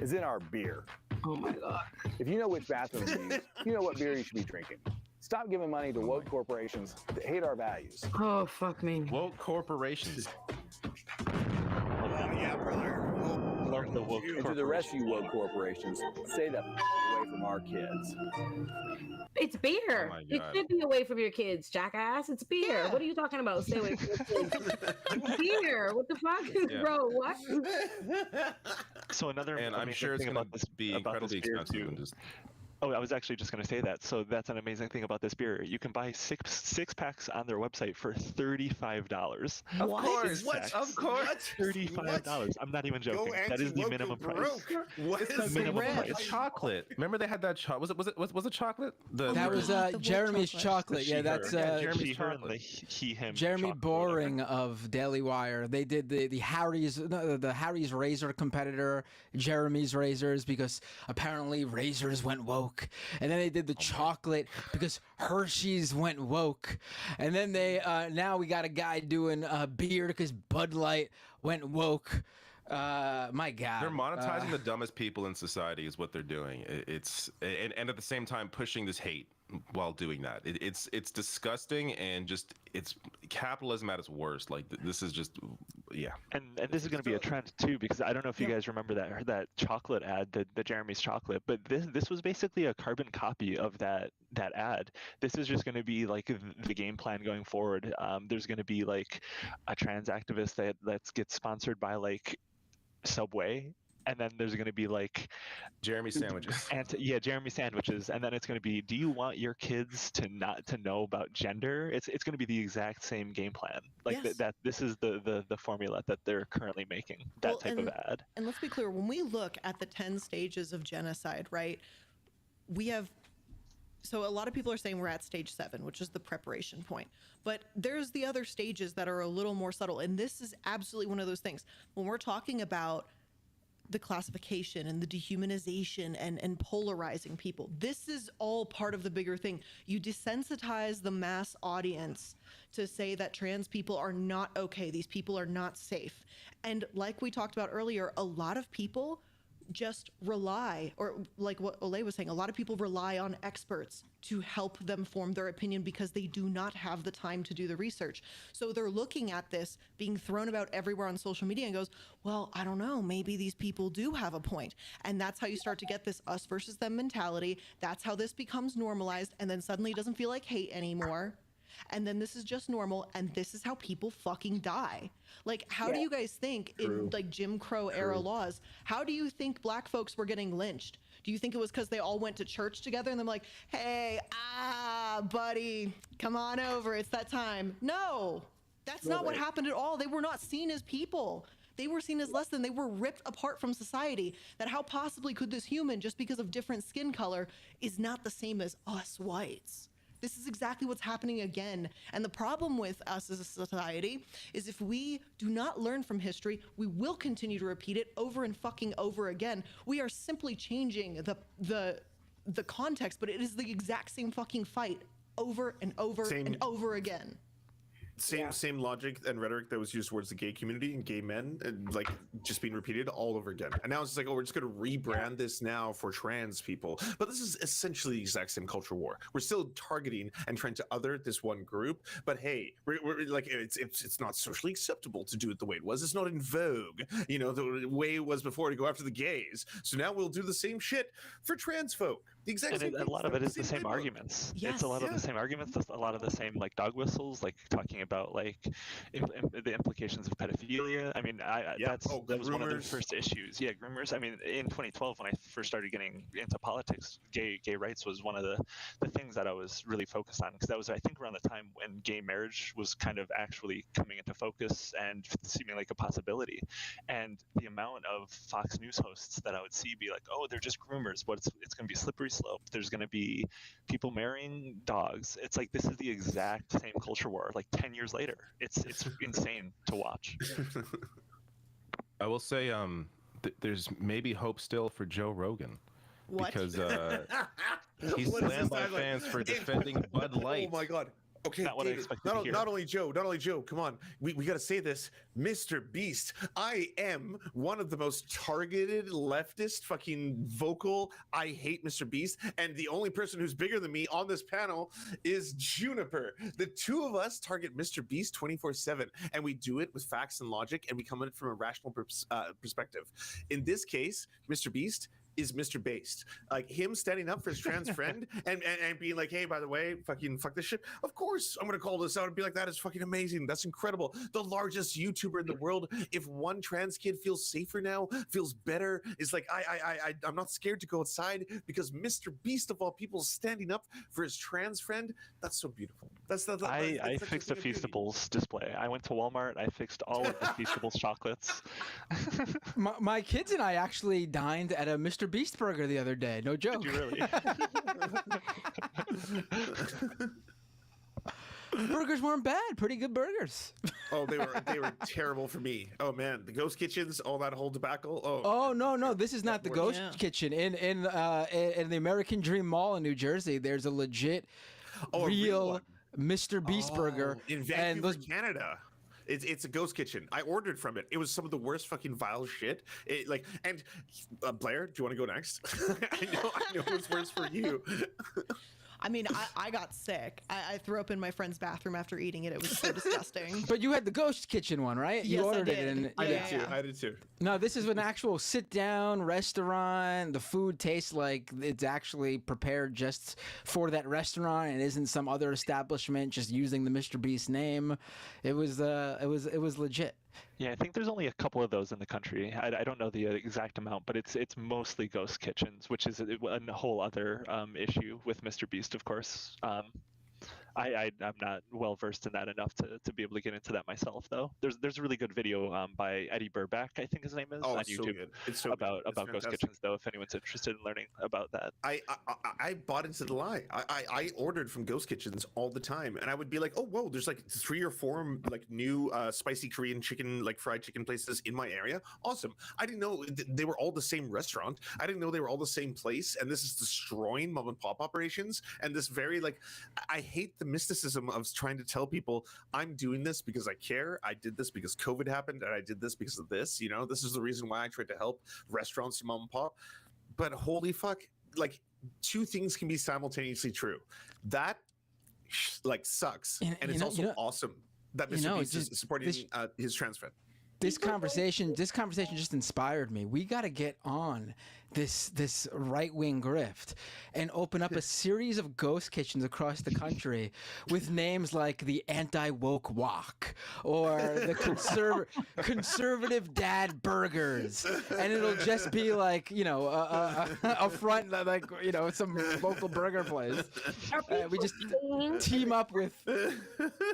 is in our beer. Oh my god. If you know which bathroom to use, you know what beer you should be drinking. Stop giving money to woke corporations that hate our values. Oh, fuck me. Woke corporations. Yeah, brother. Love the woke and to the rest of you woke corporations, stay the away from our kids. It's beer. Oh it should be away from your kids, jackass. It's beer. Yeah. What are you talking about? Stay away from your kids. It's beer. What the fuck? Bro, what? So another and I'm sure it's going to be incredibly expensive. Oh, I was actually just going to say that. So that's an amazing thing about this beer. You can buy six packs on their website for $35. Of course. What? Of course. $35. I'm not even joking. That is the minimum price. What is the minimum price? Chocolate. Remember they had that chocolate. Was it chocolate? That was Jeremy's chocolate. Yeah, that's Jeremy's chocolate. Jeremy Boring of Daily Wire. They did the Harry's razor competitor, Jeremy's razors, because apparently razors went woke. woke, and then they did the chocolate because Hershey's went woke, and then they now we got a guy doing beer because Bud Light went woke. My God, they're monetizing the dumbest people in society is what they're doing. It's and at the same time pushing this hate while doing that. It's disgusting, and just it's capitalism at its worst. Like this is just And this is going to be a trend too, because I don't know if you guys remember that chocolate ad, the Jeremy's chocolate, but this was basically a carbon copy of that ad. This is just going to be like the game plan going forward. There's going to be like a trans activist that gets sponsored by like Subway, and then there's going to be like Jeremy sandwiches. Jeremy sandwiches, and then it's going to be, do you want your kids to not to know about gender? It's going to be the exact same game plan. Like that this is the formula that they're currently making, that type of ad. And let's be clear, when we look at the 10 stages of genocide, right? We have so a lot of people are saying we're at stage 7, which is the preparation point. But there's the other stages that are a little more subtle. And this is absolutely one of those things. When we're talking about the classification and the dehumanization and polarizing people, this is all part of the bigger thing. You desensitize the mass audience to say that trans people are not okay. These people are not safe. And like we talked about earlier, a lot of people just rely, or like what Ole was saying, a lot of people rely on experts to help them form their opinion because they do not have the time to do the research. So they're looking at this being thrown about everywhere on social media and goes, well, I don't know, maybe these people do have a point. And that's how you start to get this us versus them mentality. That's how this becomes normalized, and then suddenly it doesn't feel like hate anymore. And then this is just normal, and this is how people fucking die. Like, how do you guys think in like Jim Crow era laws, how do you think black folks were getting lynched? Do you think it was because they all went to church together and they're like, hey, buddy, come on over, it's that time? No, that's not what happened at all. They were not seen as people. They were seen as less than. They were ripped apart from society. That how possibly could this human, just because of different skin color, is not the same as us whites? This is exactly what's happening again. And the problem with us as a society is if we do not learn from history, we will continue to repeat it over and fucking over again. We are simply changing the context, but it is the exact same fucking fight over and over and over again. Same logic and rhetoric that was used towards the gay community and gay men, and like just being repeated all over again. And now it's just like, oh, we're just going to rebrand this now for trans people. But this is essentially the exact same culture war. We're still targeting and trying to other this one group. But hey, we're like, it's not socially acceptable to do it the way it was. It's not in vogue, you know, the way it was before to go after the gays. So now we'll do the same shit for trans folk. The exact same. A lot of it is the same arguments. It's a lot of the same arguments. A lot of the same like dog whistles, like talking about like the implications of pedophilia. I mean, that was one of the first issues. Yeah, groomers. I mean, in 2012, when I first started getting into politics, gay rights was one of the things that I was really focused on, because that was, I think, around the time when gay marriage was kind of actually coming into focus and seeming like a possibility. And the amount of Fox News hosts that I would see be like, oh, they're just groomers, but it's going to be a slippery slope. There's going to be people marrying dogs. It's like, this is the exact same culture war, like 10 years later. It's insane to watch. I will say, there's maybe hope still for Joe Rogan. What? Because he's slammed by fans for defending Bud Light. Oh my God. Okay, not what David, I expected to hear. Not only Joe, come on. We got to say this. Mr. Beast, I am one of the most targeted leftist fucking vocal. I hate Mr. Beast. And the only person who's bigger than me on this panel is Juniper. The two of us target Mr. Beast 24/7. And we do it with facts and logic. And we come at it from a rational perspective. In this case, Mr. Beast is Mr. Based. Like him standing up for his trans friend and being like, hey, by the way, fucking fuck this shit. Of course, I'm gonna call this out and be like, that is fucking amazing. That's incredible. The largest YouTuber in the world. If one trans kid feels safer now, feels better, is like, I'm not scared to go outside because Mr. Beast of all people is standing up for his trans friend. That's so beautiful. I fixed a Feastables display. I went to Walmart. I fixed all of the Feastables chocolates. My kids and I actually dined at a Mr. Beast burger the other day. No joke. Did you really? Burgers weren't bad. Pretty good burgers. Oh, they were terrible for me. Oh man, the ghost kitchens, all that whole debacle. Oh no, this is not the ghost kitchen. In the American Dream Mall in New Jersey, there's a legit, real Mr. Beast burger in Vancouver, Canada. It's a ghost kitchen. I ordered from it. It was some of the worst fucking vile shit. Blair, do you want to go next? I know it was worse for you. I mean, I got sick. I threw up in my friend's bathroom after eating it. It was so disgusting. But you had the ghost kitchen one, right? You ordered it. And I did too. No, this is an actual sit-down restaurant. The food tastes like it's actually prepared just for that restaurant and isn't some other establishment just using the Mr. Beast name. It was legit. Yeah, I think there's only a couple of those in the country. I don't know the exact amount, but it's mostly ghost kitchens, which is a whole other issue with Mr. Beast, of course. I'm not well versed in that enough to be able to get into that myself, though. There's a really good video by Eddie Burback, I think his name is, on YouTube, about ghost kitchens, though. If anyone's interested in learning about that, I bought into the lie. I ordered from ghost kitchens all the time, and I would be like, oh whoa, there's like 3 or 4 like new spicy Korean chicken, like fried chicken places in my area. Awesome. I didn't know they were all the same restaurant. I didn't know they were all the same place, and this is destroying mom and pop operations. And this very I hate the mysticism of trying to tell people I'm doing this because I care. I did this because COVID happened, and I did this because of this. You know, this is the reason why I tried to help restaurants, mom and pop. But holy fuck, 2 things can be simultaneously true. That sucks, and it's also awesome that Mr. Beast is supporting his trans fan. This conversation just inspired me. We got to get on this right-wing grift and open up a series of ghost kitchens across the country with names like the Anti-Woke Wok or the Conservative Dad Burgers, and it'll just be a front some local burger place. We just team up with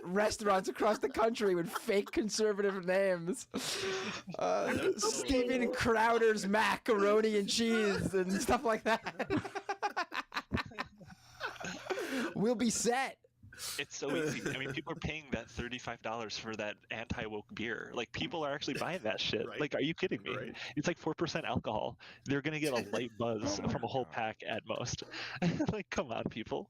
restaurants across the country with fake conservative names. Steven Crowder's macaroni and cheese and stuff like that. We'll be set. It's so easy. I mean, people are paying that $35 for that anti-woke beer. People are actually buying that shit. Right. Are you kidding me? Right. It's 4% alcohol. They're gonna get a light buzz from a whole pack at most. Come on, people.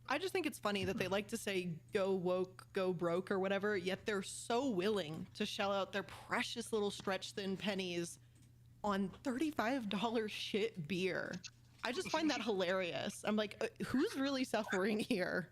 I just think it's funny that they like to say go woke, go broke or whatever, yet they're so willing to shell out their precious little stretch thin pennies on $35 shit beer. I just find that hilarious. I'm like, who's really suffering here?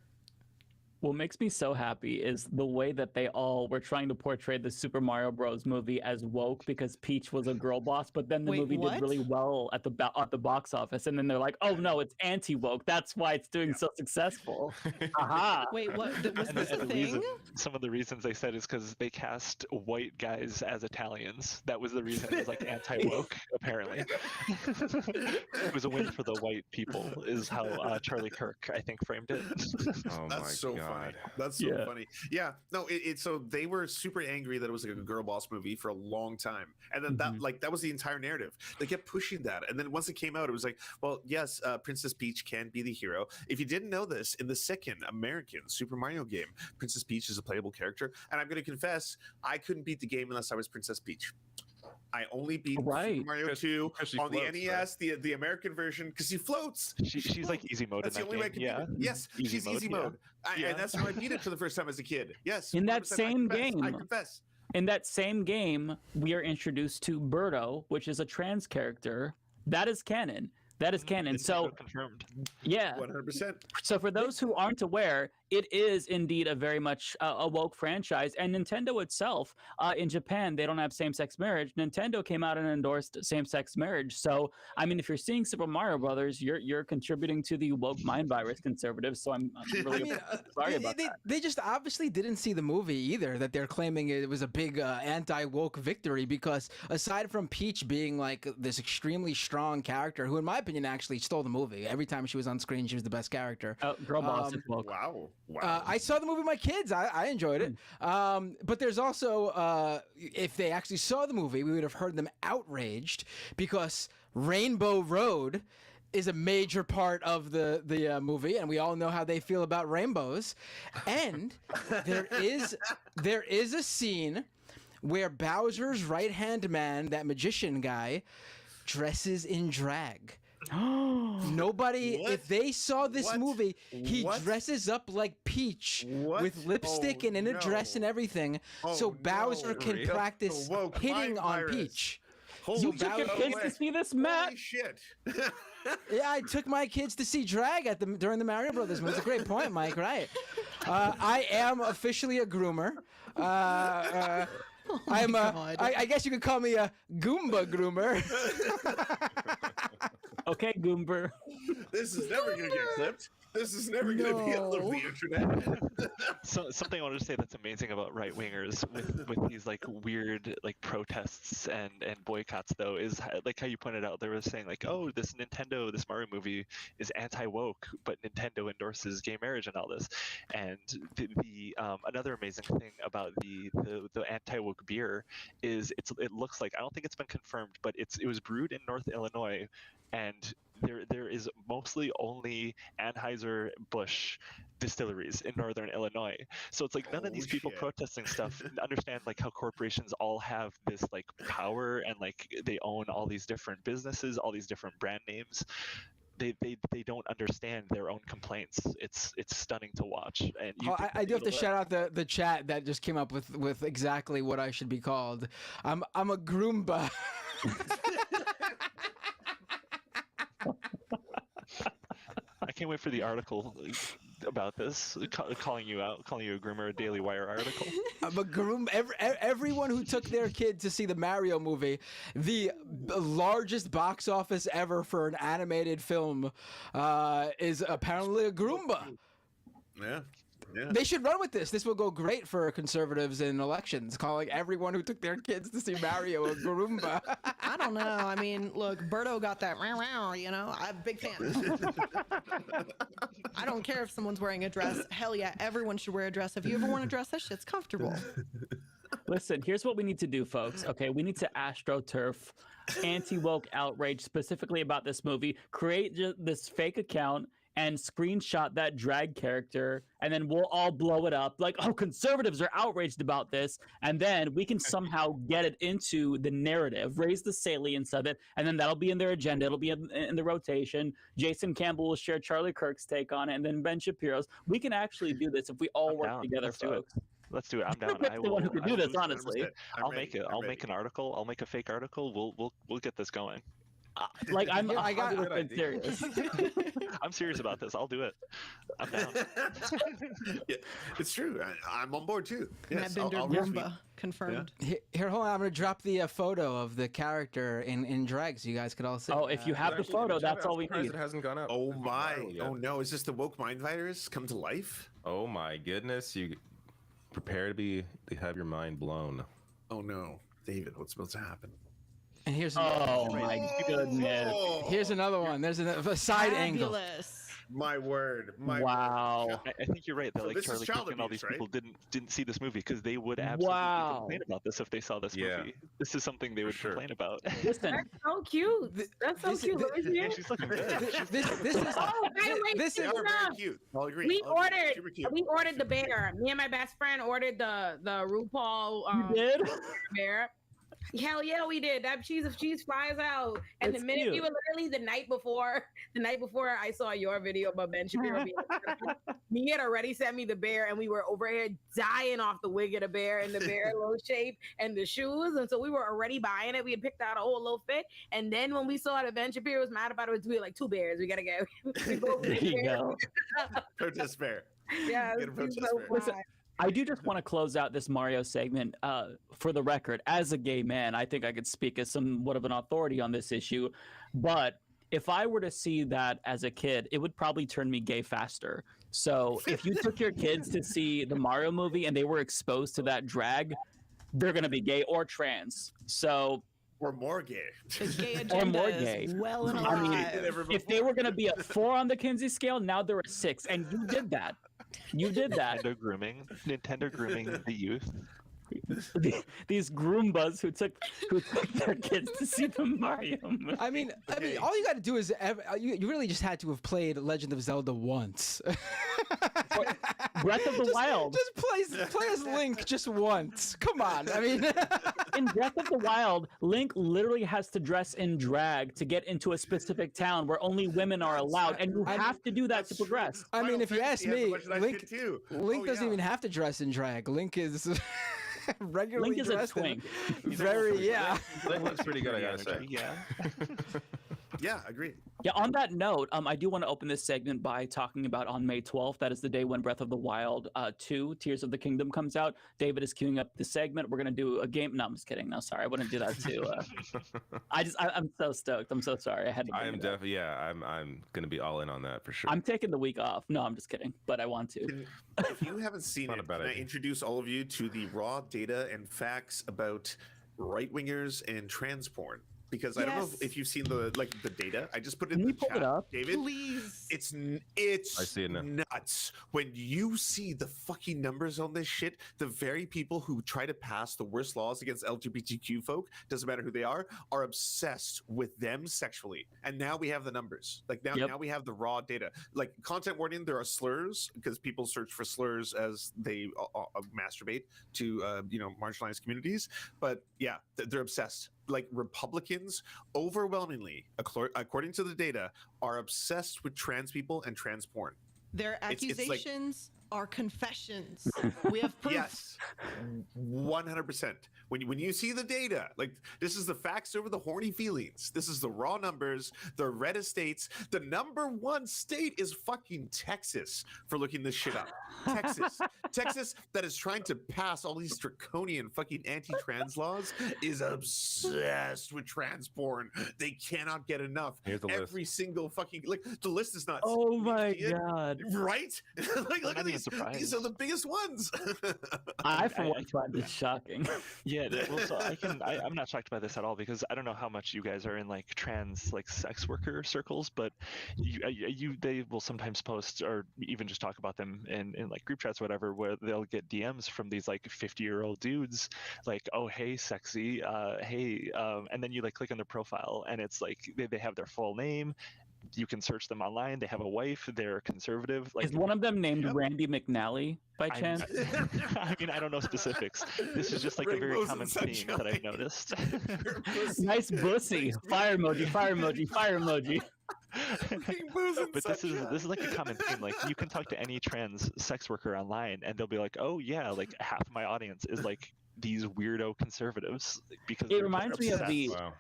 What makes me so happy is the way that they all were trying to portray the Super Mario Bros. Movie as woke because Peach was a girl boss, but then the movie did really well at the box office, and then they're like, oh no, it's anti-woke. That's why it's doing so successful. Aha. Wait, what? Was this a thing? Some of the reasons they said is because they cast white guys as Italians. That was the reason it was anti-woke, apparently. It was a win for the white people, is how Charlie Kirk, I think, framed it. Oh That's my so God. funny. That's so funny. Yeah. No, so they were super angry that it was a girl boss movie for a long time. And then that was the entire narrative. They kept pushing that. And then once it came out, it was well, yes, Princess Peach can be the hero. If you didn't know this, in the second American Super Mario game, Princess Peach is a playable character. And I'm going to confess, I couldn't beat the game unless I was Princess Peach. I only beat Super Mario 2 on the NES, right? the American version, because she floats. She's easy mode. That's in the only way I can beat it. Yes, she's easy mode. And that's how I beat it for the first time as a kid. Yes. In that same game. I confess. In that same game, we are introduced to Birdo, which is a trans character. That is canon. That is canon. So confirmed. Yeah. 100%. So for those who aren't aware, it is indeed a very much a woke franchise, and Nintendo itself, in Japan, they don't have same-sex marriage. Nintendo came out and endorsed same-sex marriage. So, I mean, if you're seeing Super Mario Brothers, you're contributing to the woke mind virus, conservatives. So I'm really sorry about that. They just obviously didn't see the movie either, that they're claiming it was a big anti-woke victory, because aside from Peach being this extremely strong character, who in my opinion actually stole the movie. Every time she was on screen, she was the best character. Girl boss is woke. Wow. I saw the movie with my kids. I enjoyed it. But there's also, if they actually saw the movie, we would have heard them outraged because Rainbow Road is a major part of the movie, and we all know how they feel about rainbows. And there is a scene where Bowser's right-hand man, that magician guy, dresses in drag. Nobody, if they saw this movie, he dresses up like Peach with lipstick and in a dress and everything, so Bowser can practice hitting on Peach. You took your kids to see this, Matt? Holy shit. Yeah, I took my kids to see drag during the Mario Brothers movie. It's a great point, Mike, right? I am officially a groomer. I guess you could call me a Goomba groomer. Okay, Goomber. This is never going to get clipped. This is never going to be all over the internet. So something I wanted to say that's amazing about right wingers with these like weird like protests and boycotts though is like how you pointed out, they were saying like, oh, this Mario movie is anti-woke, but Nintendo endorses gay marriage and all this. And the another amazing thing about the anti-woke beer is it looks like, I don't think it's been confirmed, but it was brewed in North Illinois, and there is mostly only Anheuser-Busch distilleries in Northern Illinois. So it's like none of these people protesting stuff understand like how corporations all have this like power and like they own all these different businesses, all these different brand names. They don't understand their own complaints. It's stunning to watch. And I do have to shout out the chat that just came up with exactly what I should be called. I'm a Groomba. I can't wait for the article about this, calling you a groomer, a Daily Wire article. I'm a groom. Everyone who took their kid to see the Mario movie, the largest box office ever for an animated film, is apparently a Groomba. Yeah. Yeah. They should run with this. This will go great for conservatives in elections, calling everyone who took their kids to see Mario a Groomba. I don't know. I mean, look, Berto got that, you know, I'm a big fan. I don't care if someone's wearing a dress. Hell yeah, everyone should wear a dress. If you ever worn a dress, that shit's comfortable. Listen, here's what we need to do, folks. Okay, we need to astroturf anti-woke outrage specifically about this movie, create this fake account, and screenshot that drag character, and then we'll all blow it up like, oh, conservatives are outraged about this, and then we can somehow get it into the narrative, raise the salience of it, and then that'll be in their agenda. It'll be in the rotation. Jason Campbell will share Charlie Kirk's take on it, and then Ben Shapiro's. We can actually do this if we all work together, folks. Let's do it. I'm down. I'm the one who can do this, honestly. I'll make an article. I'll make a fake article. We'll get this going. Like I'm 100% serious. I'm serious about this. I'll do it. I'm down. Yeah, it's true. I'm on board too. Yes, Matt Bender confirmed. Yeah. Here, hold on. I'm gonna drop the photo of the character in drag, so you guys could all see. Oh, if you have the photo, that's all we need. It hasn't gone up. Oh my! Oh no! Is this the woke mind virus come to life? Oh my goodness! You prepare to have your mind blown. Oh no, David! What's about to happen? And here's my goodness. Here's another one. There's a side angle. My word. Wow. I think you're right. That like Charlie Kirk and all these people didn't see this movie because they would absolutely complain about this if they saw this movie. This is something they would complain about. Listen, that's so cute. That's so cute. She's looking good. This is. Oh, by the way, this is very cute. I'll agree. We ordered the bear. Me and my best friend ordered the RuPaul. You did? Bear. Hell yeah, we did. That cheese flies out. And That's the minute cute. we were literally the night before I saw your video about Ben Shapiro being me had already sent me the bear, and we were over here dying off the wig of the bear and the bear little shape and the shoes. And so we were already buying it. We had picked out a whole little fit. And then when we saw that Ben Shapiro was mad about it, we were like, 2 bears. We gotta go. There you go. Protest bear. Yeah. Get a protest bear. Listen, I do just want to close out this Mario segment. For the record, as a gay man, I think I could speak as somewhat of an authority on this issue. But if I were to see that as a kid, it would probably turn me gay faster. So if you took your kids to see the Mario movie and they were exposed to that drag, they're going to be gay or trans. So... Or more gay. The gay agenda is well and alive. I mean, if they were going to be a 4 on the Kinsey scale, now they're a 6. And you did that. You did that. Nintendo grooming the youth. these Groombas who took their kids to see the Mario movie. I mean, all you got to do is you really just had to have played Legend of Zelda once. Breath of the Wild. Just play as Link just once. Come on. I mean, in Breath of the Wild, Link literally has to dress in drag to get into a specific town where only women are allowed, and you have to do that to progress. I mean, if you ask me, Link doesn't even have to dress in drag. Link is regularly Link is dressed. A twink. Link looks pretty good, I gotta say. Yeah. Yeah, agreed. Yeah, on that note, I do want to open this segment by talking about on May 12th. That is the day when Breath of the Wild 2, Tears of the Kingdom comes out. David is queuing up the segment. We're going to do a game. No, I'm just kidding. No, sorry. I wouldn't do that too. I'm so stoked. I'm so sorry. I had to. I am definitely, I'm going to be all in on that for sure. I'm taking the week off. No, I'm just kidding, but I want to. If you haven't seen it, can I introduce all of you to the raw data and facts about right-wingers and trans porn? Because I don't know if you've seen the data. I just put it in the chat, David. Please. It's I see it now. nuts when you see the fucking numbers on this shit. The very people who try to pass the worst laws against LGBTQ folk, doesn't matter who they are obsessed with them sexually. And now we have the numbers. Now we have the raw data. Like, content warning, there are slurs because people search for slurs as they masturbate to marginalized communities. But yeah, they're obsessed. Like, Republicans overwhelmingly, according to the data, are obsessed with trans people and trans porn. Their accusations are confessions. We have proof. Yes, 100%. When you see the data, like, this is the facts over the horny feelings. This is the raw numbers, the red states. The number one state is fucking Texas for looking this shit up. Texas that is trying to pass all these draconian fucking anti-trans laws is obsessed with trans porn. They cannot get enough. Here's the Every single fucking, like, the list is nuts. Oh my god! Right? Like, look at these. These are the biggest ones. I for one find this shocking. Yeah, well, so I'm not shocked by this at all, because I don't know how much you guys are in like trans sex worker circles, but they will sometimes post or even just talk about them in like group chats or whatever, where they'll get DMs from these like 50-year-old dudes like, oh hey sexy, hey, and then you like click on their profile and it's like they have their full name. You can search them online. They have a wife. They're conservative. Like, is one of them named Randy McNally by chance? I mean, I don't know specifics. This is just like a very common theme that I've noticed. Nice bussy. Fire emoji. Fire emoji. Fire emoji. But this is like a common theme. Like, you can talk to any trans sex worker online, and they'll be like, "Oh yeah, like half of my audience is like these weirdo conservatives," because it reminds me of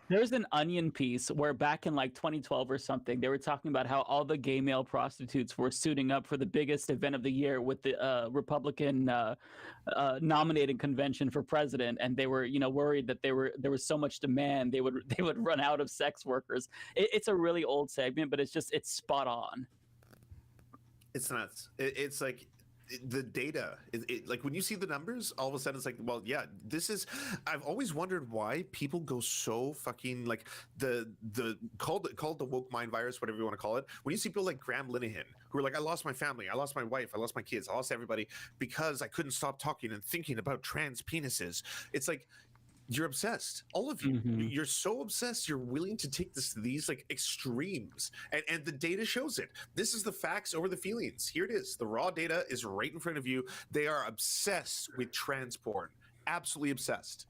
there's an Onion piece where back in like 2012 or something, they were talking about how all the gay male prostitutes were suiting up for the biggest event of the year with the Republican nominating convention for president, and they were worried that there was so much demand they would run out of sex workers. It's a really old segment, but it's spot on. It's nuts. It's like the data, like when you see the numbers, all of a sudden it's like, well, yeah, this is. I've always wondered why people go so fucking like the called the woke mind virus, whatever you want to call it. When you see people like Graham Linehan who are like, I lost my family, I lost my wife, I lost my kids, I lost everybody because I couldn't stop talking and thinking about trans penises. It's like, you're obsessed, all of you. Mm-hmm. You're so obsessed, you're willing to take these like extremes, and the data shows it. This is the facts over the feelings. Here it is. The raw data is right in front of you. They are obsessed with trans porn, absolutely obsessed.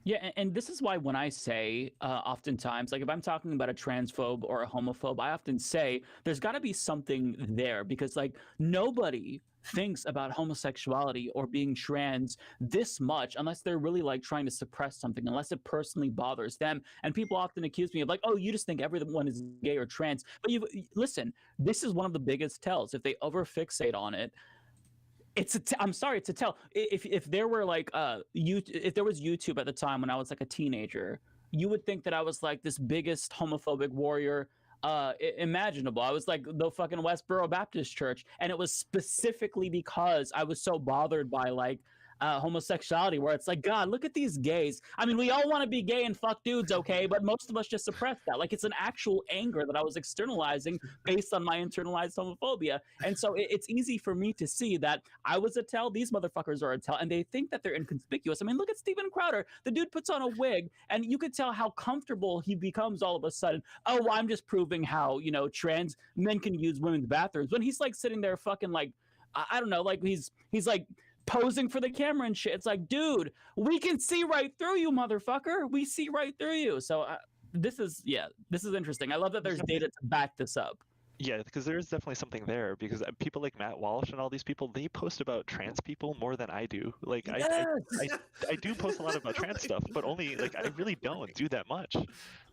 Yeah, and this is why when I say oftentimes, like if I'm talking about a transphobe or a homophobe, I often say there's got to be something there, because like nobody thinks about homosexuality or being trans this much unless they're really like trying to suppress something, unless it personally bothers them. And people often accuse me of like, oh, you just think everyone is gay or trans. But listen, this is one of the biggest tells. If they overfixate on it, I'm sorry, it's a tell. If there were like if there was YouTube at the time when I was like a teenager, you would think that I was like this biggest homophobic warrior imaginable. I was like the fucking Westboro Baptist Church, and it was specifically because I was so bothered by like homosexuality, where it's like, God, look at these gays. I mean, we all want to be gay and fuck dudes, okay, but most of us just suppress that. Like, it's an actual anger that I was externalizing based on my internalized homophobia. And so it's easy for me to see that I was a tell, these motherfuckers are a tell, and they think that they're inconspicuous. I mean, look at Steven Crowder. The dude puts on a wig, and you could tell how comfortable he becomes all of a sudden. Oh, well, I'm just proving how, trans men can use women's bathrooms. When he's like sitting there fucking like, I don't know, like he's like posing for the camera and shit. It's like, dude, we can see right through you, motherfucker. We see right through you. So this is interesting. I love that there's data to back this up. Yeah, because there is definitely something there, because people like Matt Walsh and all these people, they post about trans people more than I do. Like, yes! I do post a lot about trans stuff, but only, like, I really don't do that much.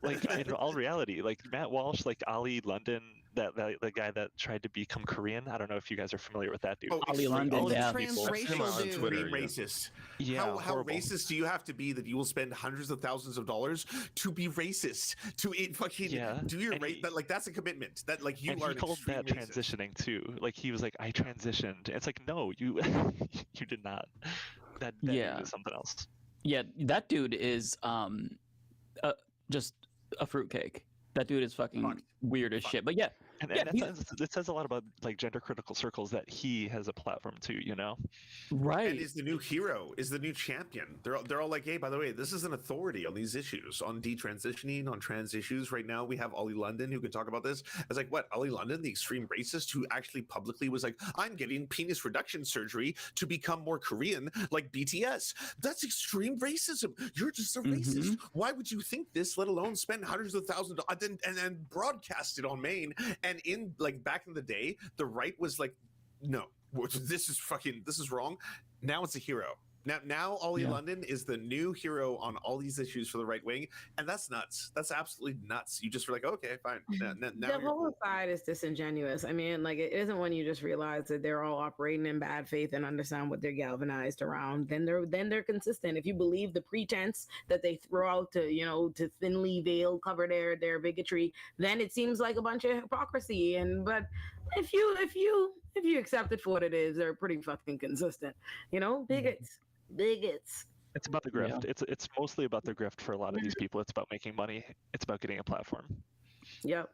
Like, in all reality, like Matt Walsh, like Ali London, the guy that tried to become Korean. I don't know if you guys are familiar with that dude. Oh, Ali London, yeah. Transracial dude. Twitter, racist. Yeah, how racist do you have to be that you will spend hundreds of thousands of dollars to be racist? To fucking do your race? Like, that's a commitment. That, like, you are. He called that racist. Transitioning too. Like, he was like, I transitioned. It's like, no, you you did not. That dude is something else. Yeah, that dude is just a fruitcake. That dude is fucking weird as shit. But yeah. And it says a lot about, like, gender critical circles that he has a platform too, Right. And is the new hero, is the new champion. They're all like, hey, by the way, this is an authority on these issues, on detransitioning, on trans issues. Right now, we have Ollie London who can talk about this. It's like, what, Ollie London, the extreme racist who actually publicly was like, I'm getting penis reduction surgery to become more Korean, like BTS. That's extreme racism. You're just a racist. Why would you think this, let alone spend hundreds of thousands of dollars and then broadcast it on Maine? And in, like, back in the day, the right was like, no, this is wrong. Now it's a hero. Now Ollie London is the new hero on all these issues for the right wing, and that's nuts. That's absolutely nuts. You just were like, okay, fine. Now the whole side is disingenuous. I mean, like, it isn't when you just realize that they're all operating in bad faith and understand what they're galvanized around. Then they're consistent. If you believe the pretense that they throw out to thinly veil, cover their bigotry, then it seems like a bunch of hypocrisy. But if you accept it for what it is, they're pretty fucking consistent. Bigots. It's about the grift. It's mostly about the grift for a lot of these people. It's about making money. It's about getting a platform. Yep.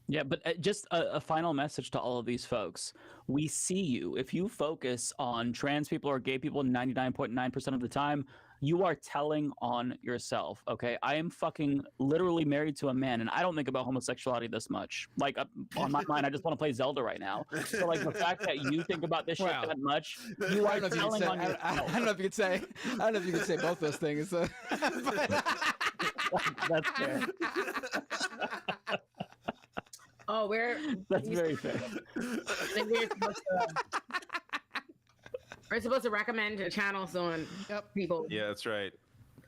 Yeah, but just a final message to all of these folks. We see you. If you focus on trans people or gay people 99.9% of the time, you are telling on yourself, okay? I am fucking literally married to a man, and I don't think about homosexuality this much. Like, on my mind, I just want to play Zelda right now. So, like, the fact that you think about this shit that much, you are telling on yourself. I don't know if you could say both those things. That's fair. Oh, that's very fair. We're supposed to recommend channels on people. Yeah, that's right.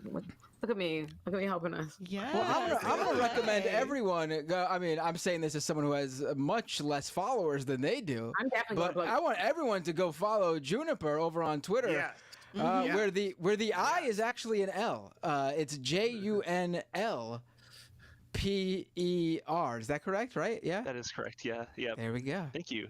Look at me helping us. Yeah. Well, I'm gonna recommend everyone go. I mean, I'm saying this as someone who has much less followers than they do. I'm definitely. But I want everyone to go follow Juniper over on Twitter. Yeah. Where the I is actually an L. It's JUNLPER. Is that correct? Right? Yeah. That is correct. Yeah. There we go. Thank you.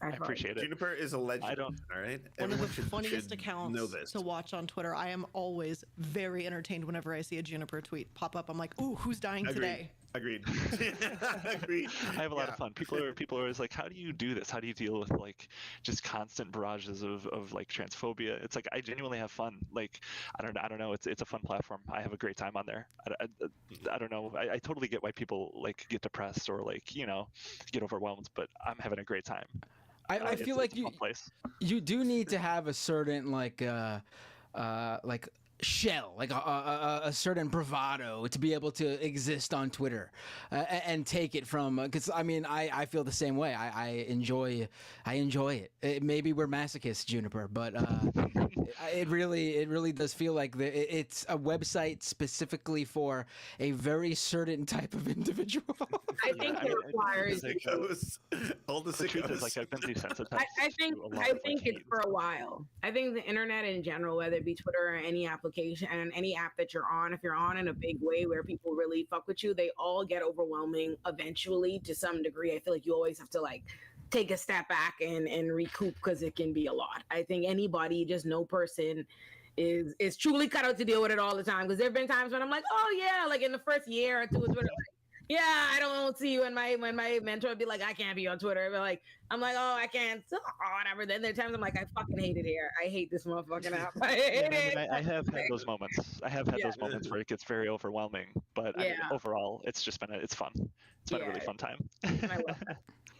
I appreciate it. Juniper is a legend. All right. One of the Everyone funniest should accounts know this. to watch on Twitter. I am always very entertained whenever I see a Juniper tweet pop up. I'm like, ooh, who's dying today? Agreed. I have a lot of fun. People are always like, how do you do this? How do you deal with, like, just constant barrages of like transphobia? It's like, I genuinely have fun. Like, I don't know. It's a fun platform. I have a great time on there. I don't know. I totally get why people, like, get depressed or, like, get overwhelmed, but I'm having a great time. I feel like you do need to have a certain like shell, like a certain bravado to be able to exist on Twitter and take it from, because I mean I feel the same way. I enjoy it. Maybe we're masochists, Juniper, but it really does feel like it's a website specifically for a very certain type of individual. I think it requires all the truth is, like, I've been desensitized. I think it's for a while. I think the internet in general, whether it be Twitter or any application and any app that you're on, if you're on in a big way where people really fuck with you, they all get overwhelming eventually to some degree. I feel like you always have to, like, take a step back and recoup, because it can be a lot. I think anybody, just no person is truly cut out to deal with it all the time. Because there have been times when I'm like, oh yeah, like in the first year or two, it's like, yeah, I don't see you. And my mentor would be like, I can't be on Twitter. But like, I'm like, oh, I can't. Oh, whatever. Then there are times I'm like, I fucking hate it here. I hate this motherfucking app. I hate it. I have had those moments. I have had those moments where it gets very overwhelming. But I mean, overall, it's just been it's fun. It's been a really fun time. I love that.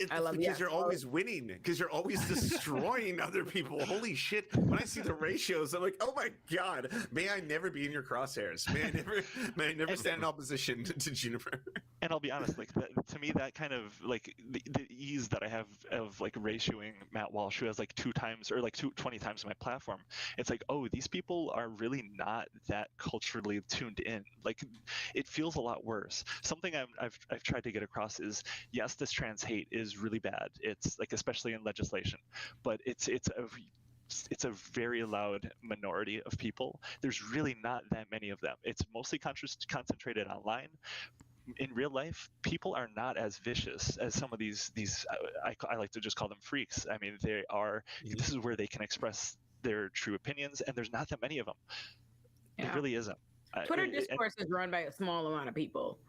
I love because you're always winning, because you're always destroying other people. Holy shit. When I see the ratios, I'm like, oh my God, may I never be in your crosshairs. May I never stand in opposition to Juniper. And I'll be honest, like to me, that kind of like the ease that I have of like ratioing Matt Walsh, who has like 2 times or like 20 times my platform, it's like, oh, these people are really not that culturally tuned in. Like, it feels a lot worse. Something I've tried to get across is, yes, this trans hate is really bad. It's like, especially in legislation, but it's a very loud minority of people. There's really not that many of them. It's mostly concentrated online. In real life, people are not as vicious as some of these I like to just call them freaks. I mean, they are. This is where they can express their true opinions, and there's not that many of them. Yeah. It really isn't. Twitter discourse is run by a small amount of people.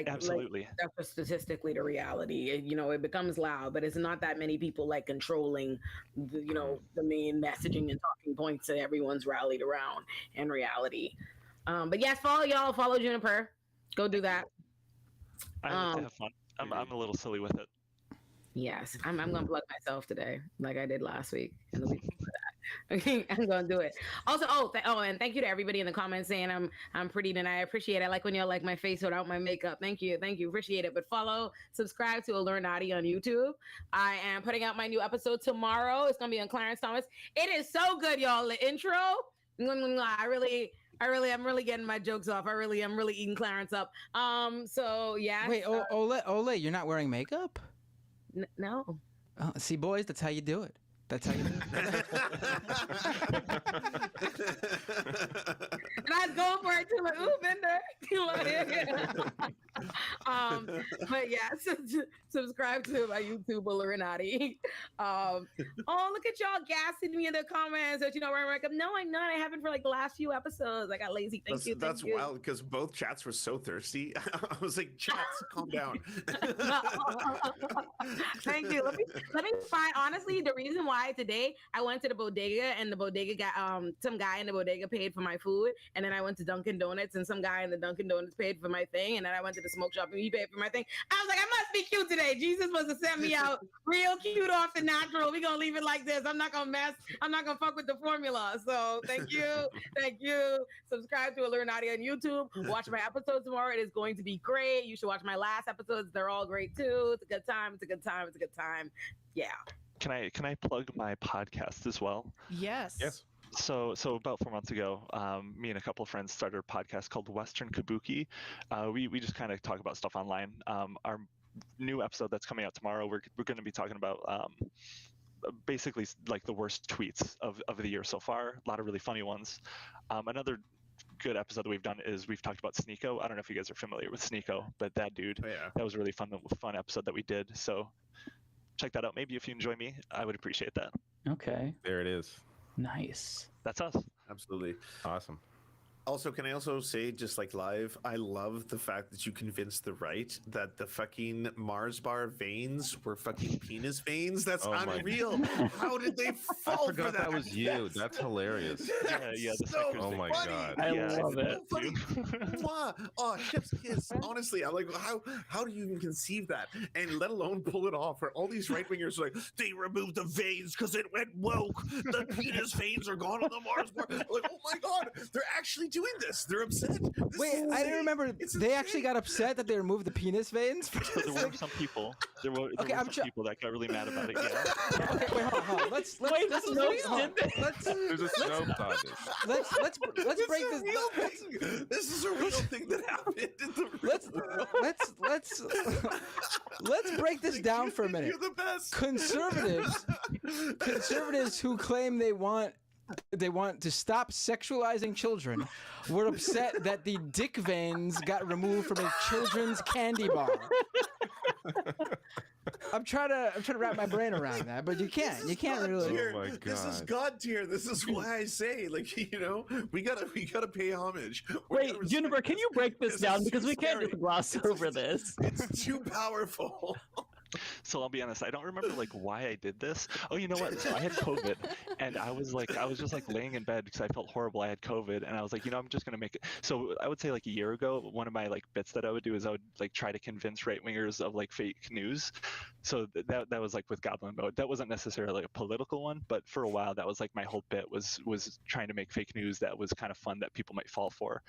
Absolutely. That's just statistically the reality. It becomes loud, but it's not that many people like controlling the main messaging and talking points that everyone's rallied around in reality. But yes, follow Juniper. Go do that. I have fun. I'm a little silly with it. Yes, I'm gonna plug myself today, like I did last week and the week before that. I'm gonna do it. Also, and thank you to everybody in the comments saying I'm pretty, and I appreciate it. I like when y'all like my face without my makeup. Thank you, appreciate it. But subscribe to Illuminati on YouTube. I am putting out my new episode tomorrow. It's gonna be on Clarence Thomas. It is so good, y'all. The intro, I'm really getting my jokes off. I'm really eating Clarence up. So yeah. Wait, Ole, you're not wearing makeup? No. Oh, see, boys, that's how you do it. That's how you do it. And I was going for it too, like, ooh, Bender. But yeah, subscribe to my YouTube, Illuminati. Oh, look at y'all gassing me in the comments that wearing makeup. No, I'm not. I haven't for like the last few episodes. I got lazy. Thank you. That's wild, because both chats were so thirsty. I was like, chats, calm down. Thank you. Let me find. Honestly, the reason why today I went to the bodega, and the bodega got some guy in the bodega paid for my food, and then I went to Dunkin' Donuts, and some guy in the Dunkin' Donuts paid for my thing, and then I went to the smoke shop and he paid for my thing. I was like, I must be cute today. Jesus must have sent me out real cute off the natural. We're gonna leave it like this. I'm not gonna mess. I'm not gonna fuck with the formula. So thank you. Subscribe to Illuminati on YouTube. Watch my episode tomorrow. It is going to be great. You should watch my last episodes. They're all great too. It's a good time. Yeah. Can I plug my podcast as well? Yes. So about 4 months ago, me and a couple of friends started a podcast called Western Kabuki. We just kind of talk about stuff online. Our new episode that's coming out tomorrow, we're going to be talking about basically like the worst tweets of the year so far. A lot of really funny ones. Another good episode that we've done is we've talked about Sneeko. I don't know if you guys are familiar with Sneeko, but that dude, that was a really fun episode that we did. So check that out. Maybe if you enjoy me, I would appreciate that. Okay. There it is. Nice. That's us. Absolutely. Awesome. Also, can I also say, just like live, I love the fact that you convinced the right that the fucking Mars bar veins were fucking penis veins. That's unreal. How did they fall for that? That was you. That's hilarious. Yeah. So oh my god. I love it. Oh, chef's kiss. Honestly, I'm like, how do you even conceive that? And let alone pull it off? For all these right wingers, like, they removed the veins because it went woke. The penis veins are gone on the Mars bar. Like, oh my god, they're actually doing this. They're upset. Wait, I didn't remember. They actually got upset that they removed the penis veins. So there were some people. There were some people that got really mad about it. Yeah. Okay, wait, hold on. Let's break this. This is a real thing that happened. Let's break this down for a minute. You're the best. Conservatives who claim they want to stop sexualizing children were upset that the dick veins got removed from a children's candy bar. I'm trying to wrap my brain around that, but you can't really. Tier. Oh my This is God. God tier. This is why I say, like, we gotta pay homage. We Wait, gotta respect Juniper, can you break this is down too because we can't scary. just gloss over this? It's too powerful. So I'll be honest, I don't remember like why I did this. Oh, you know what? So I had COVID, and I was just like laying in bed because I felt horrible. I had COVID, and I was like, I'm just gonna make it. So I would say like a year ago, one of my like bits that I would do is I would like try to convince right wingers of like fake news. So that was like with Goblin Mode. That wasn't necessarily a political one, but for a while that was like my whole bit was trying to make fake news that was kind of fun that people might fall for.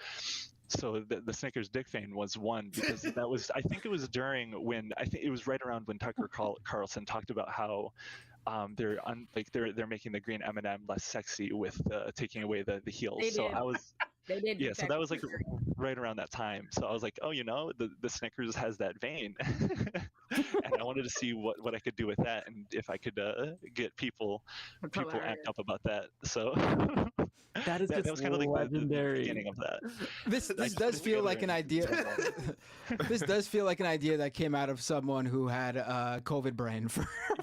So the Snickers dick vein was one because that was, I think it was during when, I think it was right around when Tucker Carlson talked about how they're making the green M&M less sexy with taking away the heels. They So did. I was, They did. yeah, so that was like right around that time. So I was like, oh, the Snickers has that vein, and I wanted to see what I could do with that and if I could get people amped up about that. So that is that was kind of like legendary. the beginning of that. This does feel like an idea. This does feel like an idea that came out of someone who had COVID brain.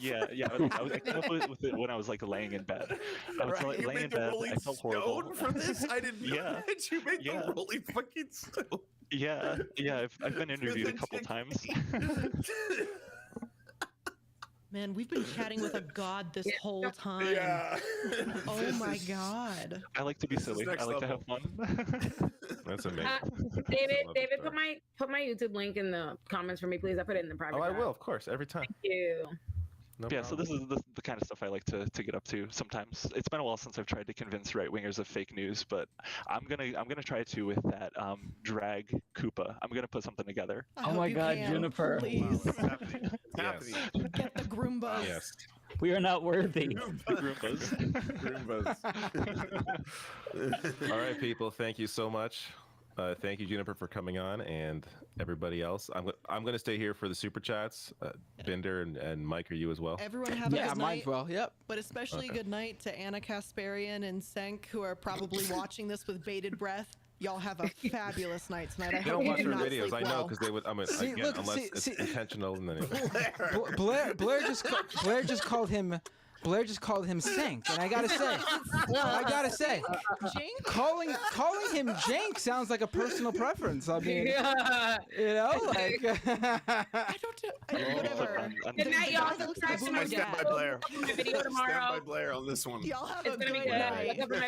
Yeah. I came up with it when I was like laying in bed. I was laying in bed. I felt horrible. For this, I didn't know that you made the Rolling fucking stone. Yeah. I've been interviewed a couple times. Man, we've been chatting with a god this whole time. Yeah. Oh my god. I like to be silly. I like to have fun. That's amazing. David, put my YouTube link in the comments for me, please. I put it in the private. Oh, I chat. will, of course, every time. Thank you. No yeah, problem. so this is the kind of stuff I like to get up to sometimes. It's been a while since I've tried to convince right wingers of fake news, but I'm gonna try to with that drag Koopa. I'm gonna put something together. Oh my God, Juniper! Please. It's happening. It's happening. Get the Groombas. Yes. We are not worthy. Goombas. All right, people. Thank you so much. Thank you, Juniper, for coming on, and everybody else. I'm going to stay here for the super chats. Binder and Mike, are you as well? Everyone have a good night. mine's well. Yep. But especially Okay. good night to Anna Kasparian and Senk, who are probably watching this with bated breath. Y'all have a fabulous night tonight. I They hope don't you watch do her not videos. sleep I know well. because they would. See, Again, look, unless see- it's see- intentional. And then Blair just called him. Blair just called him Sank, and I gotta say, Jink? calling him Jank sounds like a personal preference. I mean, you know, like. I don't know. Whatever. Good night, y'all. That looks Subscribe to my Stand by channel. Blair. My video tomorrow. Stand by Blair on this one. Y'all have It's a gonna be good good. night. Look up for my